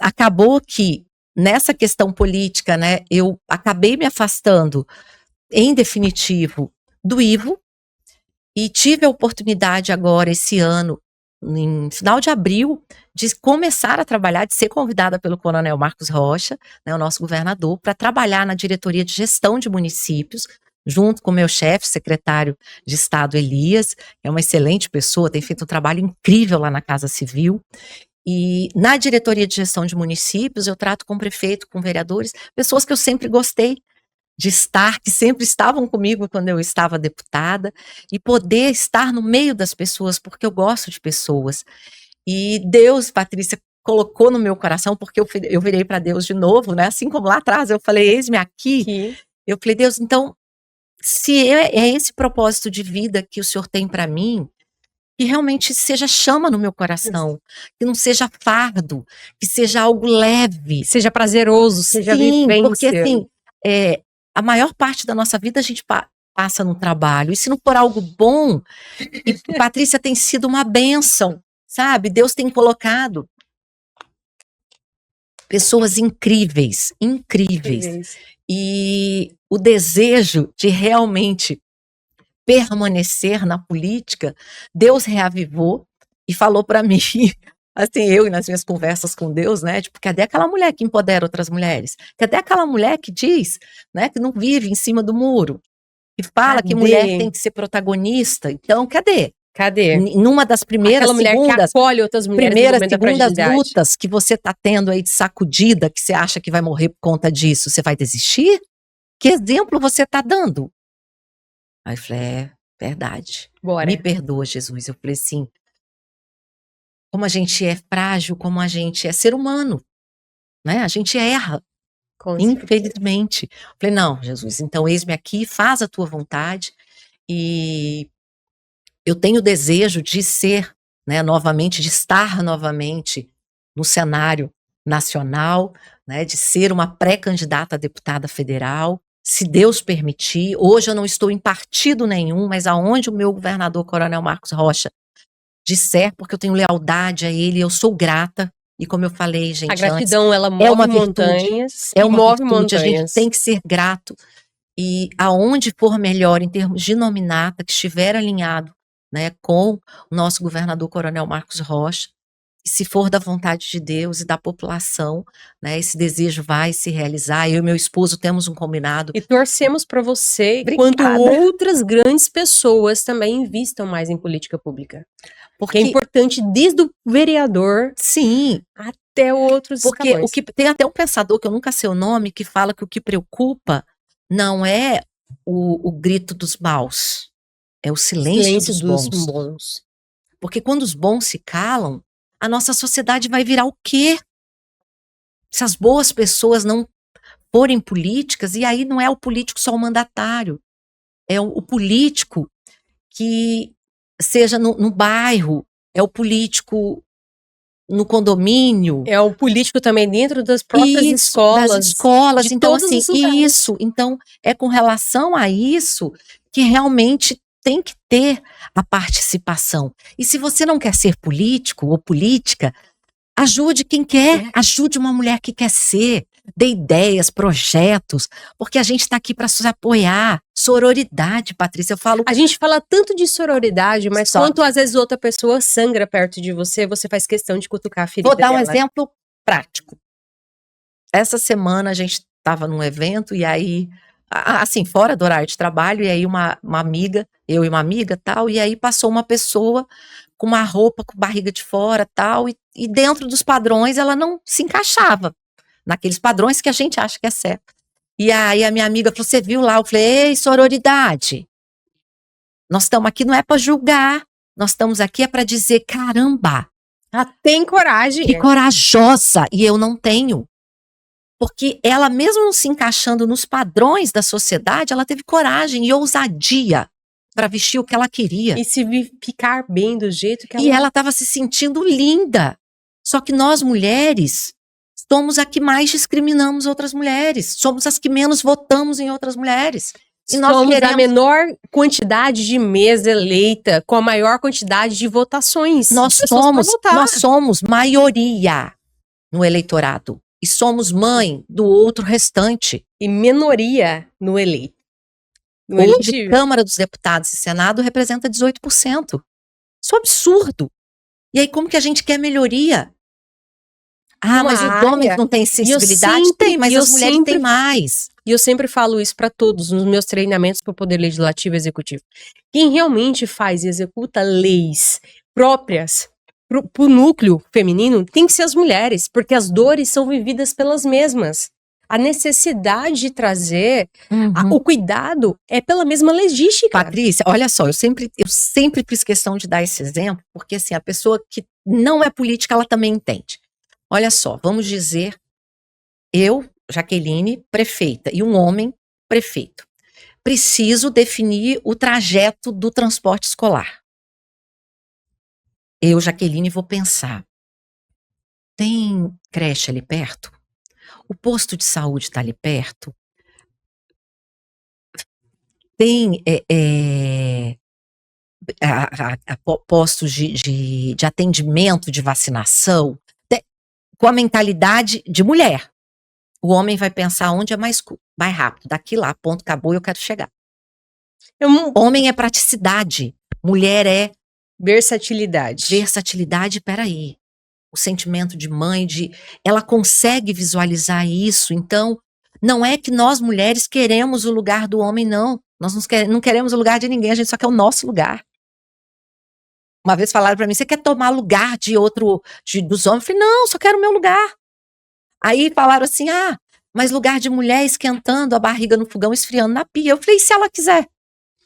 Speaker 3: Acabou que, nessa questão política, né, eu acabei me afastando, em definitivo, do Ivo, e tive a oportunidade agora, esse ano, em final de abril, de começar a trabalhar, de ser convidada pelo Coronel Marcos Rocha, né, o nosso governador, para trabalhar na diretoria de gestão de municípios, junto com o meu chefe, secretário de Estado Elias, que é uma excelente pessoa, tem feito um trabalho incrível lá na Casa Civil. E na diretoria de gestão de municípios, eu trato com o prefeito, com vereadores, pessoas que eu sempre gostei de estar, que sempre estavam comigo quando eu estava deputada, e poder estar no meio das pessoas, porque eu gosto de pessoas. E Deus, Patrícia, colocou no meu coração, porque eu virei para Deus de novo, né? Assim como lá atrás eu falei, eis-me aqui. Eu falei, Deus, então, se é esse propósito de vida que o Senhor tem para mim, que realmente seja chama no meu coração, que não seja fardo, que seja algo leve.
Speaker 2: Seja prazeroso, seja vivência.
Speaker 3: Porque assim, a maior parte da nossa vida a gente passa no trabalho, e se não for algo bom, e Patrícia tem sido uma bênção, sabe? Deus tem colocado pessoas incríveis, e o desejo de realmente permanecer na política, Deus reavivou e falou para mim, assim, eu e nas minhas conversas com Deus, né, tipo, cadê aquela mulher que empodera outras mulheres? Cadê aquela mulher que diz, né, que não vive em cima do muro? Que fala que mulher tem que ser protagonista? Então, cadê? Numa das primeiras,
Speaker 2: segundas, que acolhe outras mulheres
Speaker 3: segundas lutas que você tá tendo aí de sacudida, que você acha que vai morrer por conta disso, você vai desistir? Que exemplo você tá dando? Aí eu falei, verdade.
Speaker 2: Bora.
Speaker 3: Me perdoa, Jesus. Eu falei assim, como a gente é frágil, como a gente é ser humano, né? A gente erra, infelizmente. Eu falei, não, Jesus, então eis-me aqui, faz a tua vontade, e eu tenho o desejo de ser, né, novamente, de estar novamente no cenário nacional, né, de ser uma pré-candidata a deputada federal, se Deus permitir. Hoje eu não estou em partido nenhum, mas aonde o meu governador, Coronel Marcos Rocha, disser, porque eu tenho lealdade a ele, eu sou grata. E como eu falei, gente,
Speaker 2: a gratidão, ela move montanhas.
Speaker 3: É uma virtude, a gente tem que ser grato. E aonde for melhor, em termos de nominata, que estiver alinhado, né, com o nosso governador, Coronel Marcos Rocha, se for da vontade de Deus e da população, né, esse desejo vai se realizar. Eu e meu esposo temos um combinado.
Speaker 2: E torcemos para você,
Speaker 3: Obrigada.
Speaker 2: enquanto outras grandes pessoas também investam mais em política pública. Porque é importante desde o vereador,
Speaker 3: sim,
Speaker 2: até outros
Speaker 3: porque
Speaker 2: escalões.
Speaker 3: tem até um pensador que eu nunca sei o nome, que fala que o que preocupa não é o grito dos maus, é o silêncio dos bons. Porque quando os bons se calam, a nossa sociedade vai virar o quê? Se as boas pessoas não forem políticas, e aí não é o político só o mandatário, é o político que seja no bairro, é o político no condomínio.
Speaker 2: É o político também dentro das próprias escolas.
Speaker 3: Das escolas, então assim,
Speaker 2: isso.
Speaker 3: Então é com relação a isso que realmente tem que ter a participação. E se você não quer ser político ou política, ajude quem quer, ajude uma mulher que quer ser, dê ideias, projetos, porque a gente está aqui para se apoiar. Sororidade, Patrícia, eu falo...
Speaker 2: A gente fala tanto de sororidade, mas quanto às vezes outra pessoa sangra perto de você, você faz questão de cutucar a ferida
Speaker 3: dela. Vou dar um
Speaker 2: dela.
Speaker 3: exemplo prático. Essa semana a gente estava num evento e aí, assim, fora do horário de trabalho, e aí uma amiga, eu e uma amiga tal, e aí passou uma pessoa com uma roupa com barriga de fora tal, e dentro dos padrões ela não se encaixava, naqueles padrões que a gente acha que é certo. E aí a minha amiga falou, você viu lá? Eu falei, ei, sororidade, nós estamos aqui não é para julgar, nós estamos aqui é para dizer, caramba,
Speaker 2: ela tem coragem.
Speaker 3: Que corajosa, e eu não tenho. Porque ela, mesmo não se encaixando nos padrões da sociedade, ela teve coragem e ousadia para vestir o que ela queria.
Speaker 2: E se ficar bem do jeito que ela...
Speaker 3: E ela estava se sentindo linda. Só que nós, mulheres, somos a que mais discriminamos outras mulheres. Somos as que menos votamos em outras mulheres.
Speaker 2: E nós somos a menor quantidade de mesa eleita, com a maior quantidade de votações.
Speaker 3: Nós somos maioria no eleitorado. E somos mãe do outro restante.
Speaker 2: E minoria no eleito.
Speaker 3: Hoje, Câmara dos Deputados e Senado representa 18%. Isso é um absurdo. E aí, como que a gente quer melhoria? Mas os homens não têm sensibilidade? Tem, mas as mulheres têm mais.
Speaker 2: E eu sempre falo isso para todos nos meus treinamentos para o Poder Legislativo e Executivo. Quem realmente faz e executa leis próprias para o núcleo feminino tem que ser as mulheres, porque as dores são vividas pelas mesmas. A necessidade de trazer o cuidado é pela mesma legística.
Speaker 3: Patrícia, olha só, eu sempre fiz questão de dar esse exemplo, porque assim, a pessoa que não é política, ela também entende. Olha só, vamos dizer, eu, Jaqueline, prefeita, e um homem, prefeito. Preciso definir o trajeto do transporte escolar. Eu, Jaqueline, vou pensar, tem creche ali perto? O posto de saúde está ali perto? Tem postos de atendimento, de vacinação? Com a mentalidade de mulher. O homem vai pensar onde é mais rápido. Daqui lá, ponto, acabou, eu quero chegar. Homem é praticidade. Mulher é...
Speaker 2: versatilidade.
Speaker 3: Versatilidade, peraí. O sentimento de mãe, ela consegue visualizar isso. Então, não é que nós mulheres queremos o lugar do homem, não. Nós não queremos o lugar de ninguém, a gente só quer o nosso lugar. Uma vez falaram pra mim, você quer tomar lugar dos homens? Eu falei, não, só quero o meu lugar. Aí falaram assim, mas lugar de mulher esquentando a barriga no fogão, esfriando na pia. Eu falei, e se ela quiser?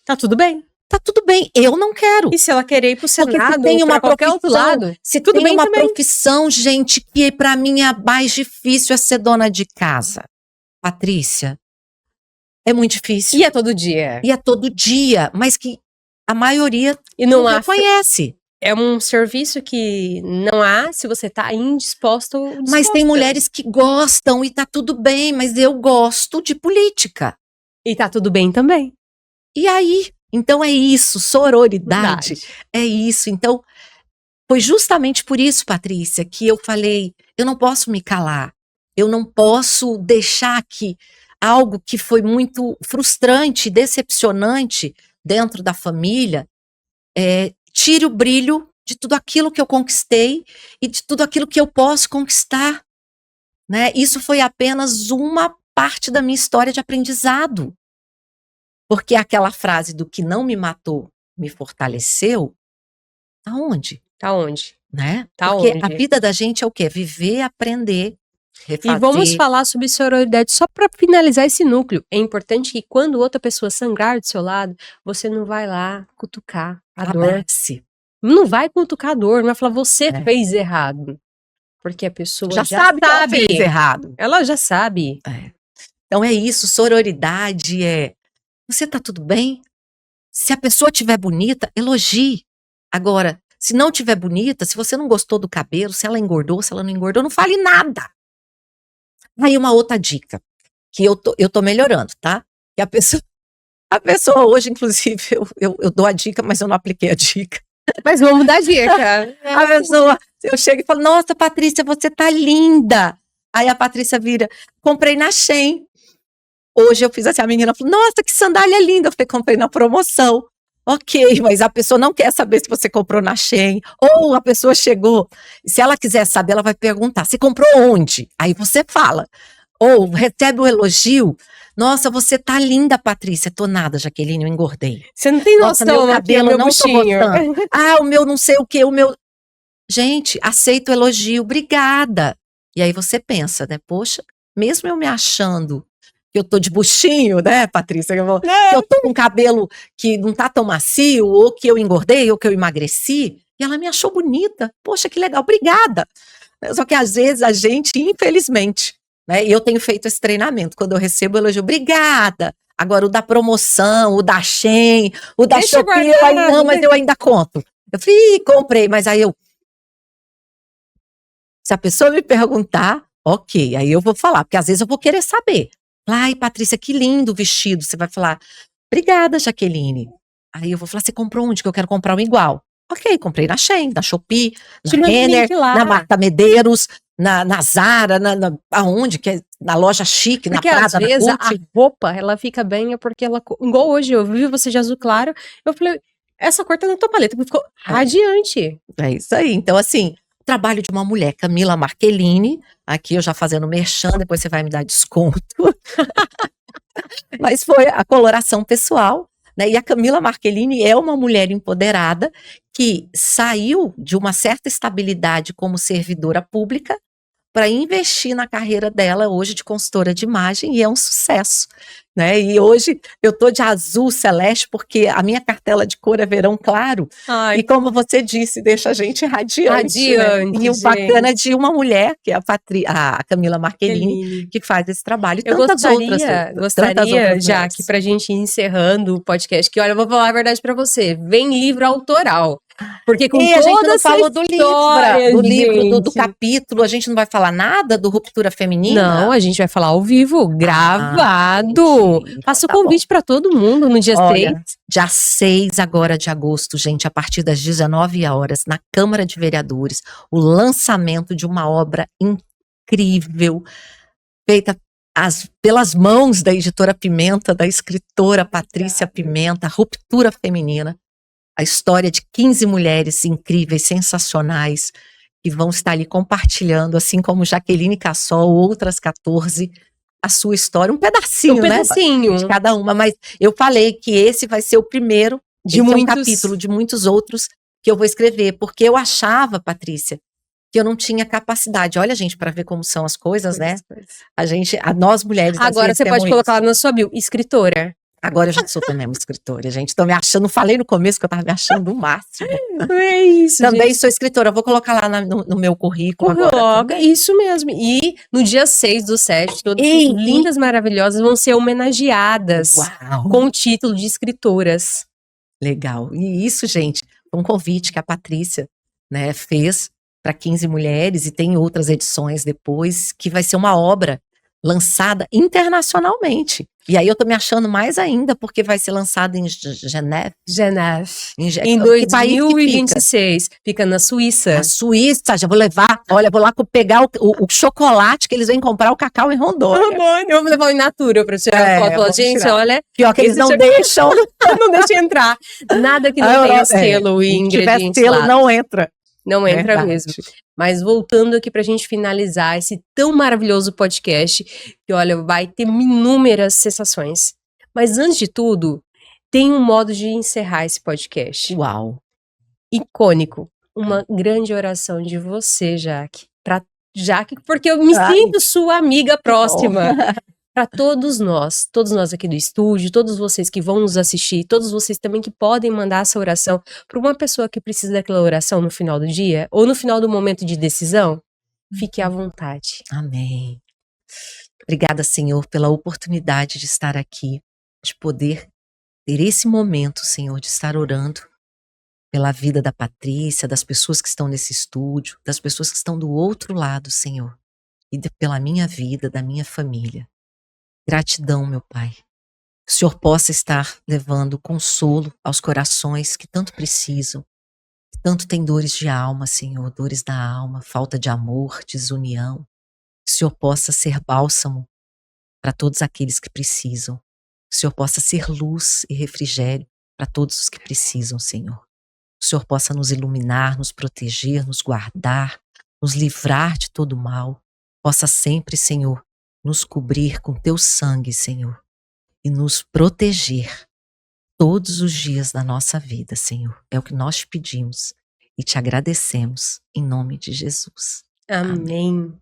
Speaker 2: Tá tudo bem.
Speaker 3: Tá tudo bem, eu não quero.
Speaker 2: E se ela querer ir pro Senado
Speaker 3: ou
Speaker 2: pra qualquer outro lado?
Speaker 3: Se tudo tem uma profissão, gente, que pra mim é mais difícil é ser dona de casa. Patrícia, é muito difícil.
Speaker 2: E é todo dia.
Speaker 3: E é todo dia, mas que a maioria
Speaker 2: não
Speaker 3: reconhece.
Speaker 2: É um serviço que não há se você tá indisposto.
Speaker 3: Mas tem mulheres que gostam e tá tudo bem, mas eu gosto de política.
Speaker 2: E tá tudo bem também.
Speaker 3: E aí? Então é isso, sororidade. É isso. Então, foi justamente por isso, Patrícia, que eu falei, eu não posso me calar. Eu não posso deixar que algo que foi muito frustrante, decepcionante dentro da família, tire o brilho de tudo aquilo que eu conquistei e de tudo aquilo que eu posso conquistar, né? Isso foi apenas uma parte da minha história de aprendizado. Porque aquela frase do que não me matou, me fortaleceu, tá onde?
Speaker 2: Tá onde?
Speaker 3: Né?
Speaker 2: Tá
Speaker 3: Porque
Speaker 2: onde?
Speaker 3: a vida da gente é o quê? Viver, aprender, refazer.
Speaker 2: E vamos falar sobre sororidade só para finalizar esse núcleo. É importante que quando outra pessoa sangrar do seu lado, você não vai lá cutucar a dor.
Speaker 3: Abrace.
Speaker 2: Não vai cutucar a dor, não vai falar você
Speaker 3: É.
Speaker 2: fez errado. Porque a pessoa
Speaker 3: Já sabe que ela fez errado.
Speaker 2: Ela já sabe.
Speaker 3: Então é isso, sororidade é, você tá tudo bem? Se a pessoa estiver bonita, elogie. Agora, se não estiver bonita, se você não gostou do cabelo, se ela engordou, se ela não engordou, não fale nada. Aí uma outra dica, que eu tô melhorando, tá? Que a pessoa hoje, inclusive, eu dou a dica, mas eu não apliquei a dica.
Speaker 2: Mas vamos dar dica.
Speaker 3: A pessoa, eu chego e falo, nossa, Patrícia, você tá linda. Aí a Patrícia vira, comprei na Shein. Hoje eu fiz assim, a menina falou, nossa, que sandália linda. Eu falei, comprei na promoção. Ok, mas a pessoa não quer saber se você comprou na Shein. Ou a pessoa chegou, se ela quiser saber, ela vai perguntar, você comprou onde? Aí você fala. Ou recebe um elogio, nossa, você tá linda, Patrícia. Tô nada, Jaqueline, eu engordei.
Speaker 2: Você não tem
Speaker 3: Nossa,
Speaker 2: noção,
Speaker 3: meu
Speaker 2: aqui é
Speaker 3: cabelo
Speaker 2: meu
Speaker 3: não tô
Speaker 2: buchinho.
Speaker 3: gostando. Ah, o meu não sei o que, o meu... Gente, aceita o elogio, obrigada. E aí você pensa, né? Poxa, mesmo eu me achando que eu tô de buchinho, né, Patrícia? Que eu tô com cabelo que não tá tão macio, ou que eu engordei, ou que eu emagreci, e ela me achou bonita. Poxa, que legal, obrigada. Só que às vezes a gente, infelizmente, né, e eu tenho feito esse treinamento, quando eu recebo o elogio, obrigada. Agora o da promoção, o da Shein, o da
Speaker 2: Deixa
Speaker 3: Shopee,
Speaker 2: guardado,
Speaker 3: não, mas eu ainda conto. Eu falei, comprei, mas aí eu... Se a pessoa me perguntar, ok, aí eu vou falar, porque às vezes eu vou querer saber. Ai, Patrícia, que lindo o vestido. Você vai falar, obrigada, Jaqueline. Aí eu vou falar, você comprou onde? Que eu quero comprar um igual. Ok, comprei na Shein, na Shopee, na Renner, na Marta Medeiros, na Zara, aonde? Que é, na loja chique,
Speaker 2: porque
Speaker 3: na Prada,
Speaker 2: às vezes
Speaker 3: na
Speaker 2: a
Speaker 3: Gucci.
Speaker 2: roupa, ela fica bem, é porque ela... Igual hoje, eu vi você de azul claro, eu falei, essa cor tá na tua paleta, ficou radiante.
Speaker 3: É isso aí. Então, assim, o trabalho de uma mulher, Camila Marchelini, aqui eu já fazendo merchan, depois você vai me dar desconto. Mas foi a coloração pessoal, né? E a Camila Marchelini é uma mulher empoderada que saiu de uma certa estabilidade como servidora pública para investir na carreira dela hoje de consultora de imagem e é um sucesso, né? E hoje eu tô de azul celeste porque a minha cartela de cor é verão claro.
Speaker 2: Ai,
Speaker 3: e como você disse, deixa a gente radiante.
Speaker 2: radiante,
Speaker 3: Né? E o
Speaker 2: gente.
Speaker 3: bacana de uma mulher, que é a Camila Marchelini, que faz esse trabalho. E
Speaker 2: Eu
Speaker 3: tantas outras
Speaker 2: já que pra gente ir encerrando o podcast, que olha, eu vou falar a verdade pra você, vem livro autoral. Porque com
Speaker 3: e a gente não
Speaker 2: essa
Speaker 3: falou do
Speaker 2: história,
Speaker 3: livro, do
Speaker 2: gente.
Speaker 3: capítulo, a gente não vai falar nada do Ruptura Feminina?
Speaker 2: Não, a gente vai falar ao vivo, gravado. Faço o convite pra todo mundo no dia 6.
Speaker 3: Dia 6 agora de agosto, gente, a partir das 19 horas, na Câmara de Vereadores, o lançamento de uma obra incrível, feita pelas mãos da editora Pimenta, da escritora Patrícia Pimenta, Ruptura Feminina. A história de 15 mulheres incríveis, sensacionais, que vão estar ali compartilhando, assim como Jaqueline Cassol, outras 14, a sua história, um pedacinho, né? De cada uma, mas eu falei que esse vai ser o primeiro de um capítulo de muitos outros que eu vou escrever, porque eu achava, Patrícia, que eu não tinha capacidade. Olha, gente, para ver como são as coisas, né? Nós mulheres...
Speaker 2: Agora você pode colocar lá na sua bio, escritora.
Speaker 3: Agora eu já sou também uma escritora, gente. Tô me achando, não falei no começo que eu tava me achando o máximo.
Speaker 2: É isso,
Speaker 3: também
Speaker 2: gente.
Speaker 3: sou escritora, vou colocar lá no meu currículo agora.
Speaker 2: Coloca, isso mesmo. E no dia 6/7, todas lindas, maravilhosas, vão ser homenageadas com o título de escritoras.
Speaker 3: Legal. E isso, gente, foi um convite que a Patrícia, né, fez para 15 mulheres e tem outras edições depois, que vai ser uma obra lançada internacionalmente. E aí eu tô me achando mais ainda, porque vai ser lançado em Geneve. Em
Speaker 2: 2026. Fica na Suíça.
Speaker 3: Na Suíça, já vou levar. Olha, vou lá pegar o chocolate que eles vêm comprar, o cacau em Rondônia.
Speaker 2: Vamos levar o in natura pra tirar foto. Gente, olha.
Speaker 3: Pior que eles não deixam.
Speaker 2: Não deixa entrar. Nada que não tenha selo e ingredientes.
Speaker 3: Se tiver selo, não entra.
Speaker 2: Não entra
Speaker 3: Verdade.
Speaker 2: mesmo. Mas voltando aqui pra gente finalizar esse tão maravilhoso podcast, que olha, vai ter inúmeras sensações. Mas antes de tudo, tem um modo de encerrar esse podcast.
Speaker 3: Uau.
Speaker 2: Icônico. Uma grande oração de você, Jaque. Pra Jaque, porque eu me sinto sua amiga próxima. Para todos nós aqui do estúdio, todos vocês que vão nos assistir, todos vocês também que podem mandar essa oração para uma pessoa que precisa daquela oração no final do dia, ou no final do momento de decisão, fique à vontade.
Speaker 3: Amém. Obrigada, Senhor, pela oportunidade de estar aqui, de poder ter esse momento, Senhor, de estar orando pela vida da Patrícia, das pessoas que estão nesse estúdio, das pessoas que estão do outro lado, Senhor, e pela minha vida, da minha família. Gratidão, meu Pai. Que o Senhor possa estar levando consolo aos corações que tanto precisam, que tanto têm dores de alma, Senhor, dores da alma, falta de amor, desunião. Que o Senhor possa ser bálsamo para todos aqueles que precisam. Que o Senhor possa ser luz e refrigério para todos os que precisam, Senhor. Que o Senhor possa nos iluminar, nos proteger, nos guardar, nos livrar de todo mal. Possa sempre, Senhor, nos cobrir com teu sangue, Senhor, e nos proteger todos os dias da nossa vida, Senhor. É o que nós te pedimos e te agradecemos em nome de Jesus.
Speaker 2: Amém.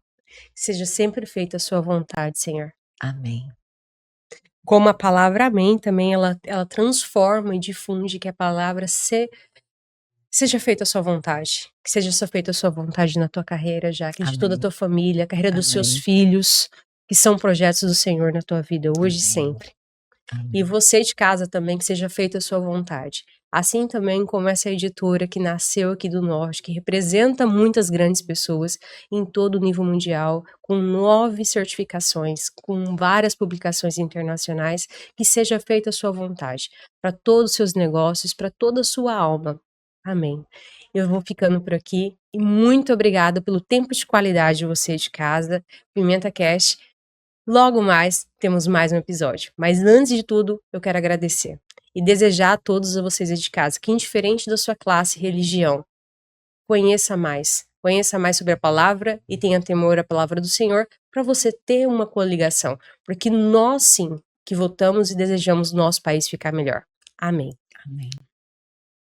Speaker 2: Seja sempre feita a sua vontade, Senhor.
Speaker 3: Amém.
Speaker 2: Como a palavra amém também, ela transforma e difunde que a palavra seja feita a sua vontade. Que seja feita a sua vontade na tua carreira, já que de toda a tua família, a carreira dos seus filhos, que são projetos do Senhor na tua vida, hoje e sempre.
Speaker 3: Amém.
Speaker 2: E você de casa também, que seja feita a sua vontade. Assim também como essa editora que nasceu aqui do Norte, que representa muitas grandes pessoas em todo o nível mundial, com 9 certificações, com várias publicações internacionais, que seja feita a sua vontade, para todos os seus negócios, para toda a sua alma. Amém. Eu vou ficando por aqui e muito obrigada pelo tempo de qualidade de você de casa. Pimenta Cash. Logo mais, temos mais um episódio. Mas antes de tudo, eu quero agradecer e desejar a todos vocês aí de casa que, indiferente da sua classe e religião, conheça mais sobre a palavra e tenha temor à palavra do Senhor para você ter uma coligação. Porque nós sim que votamos e desejamos nosso país ficar melhor. Amém.
Speaker 3: Amém.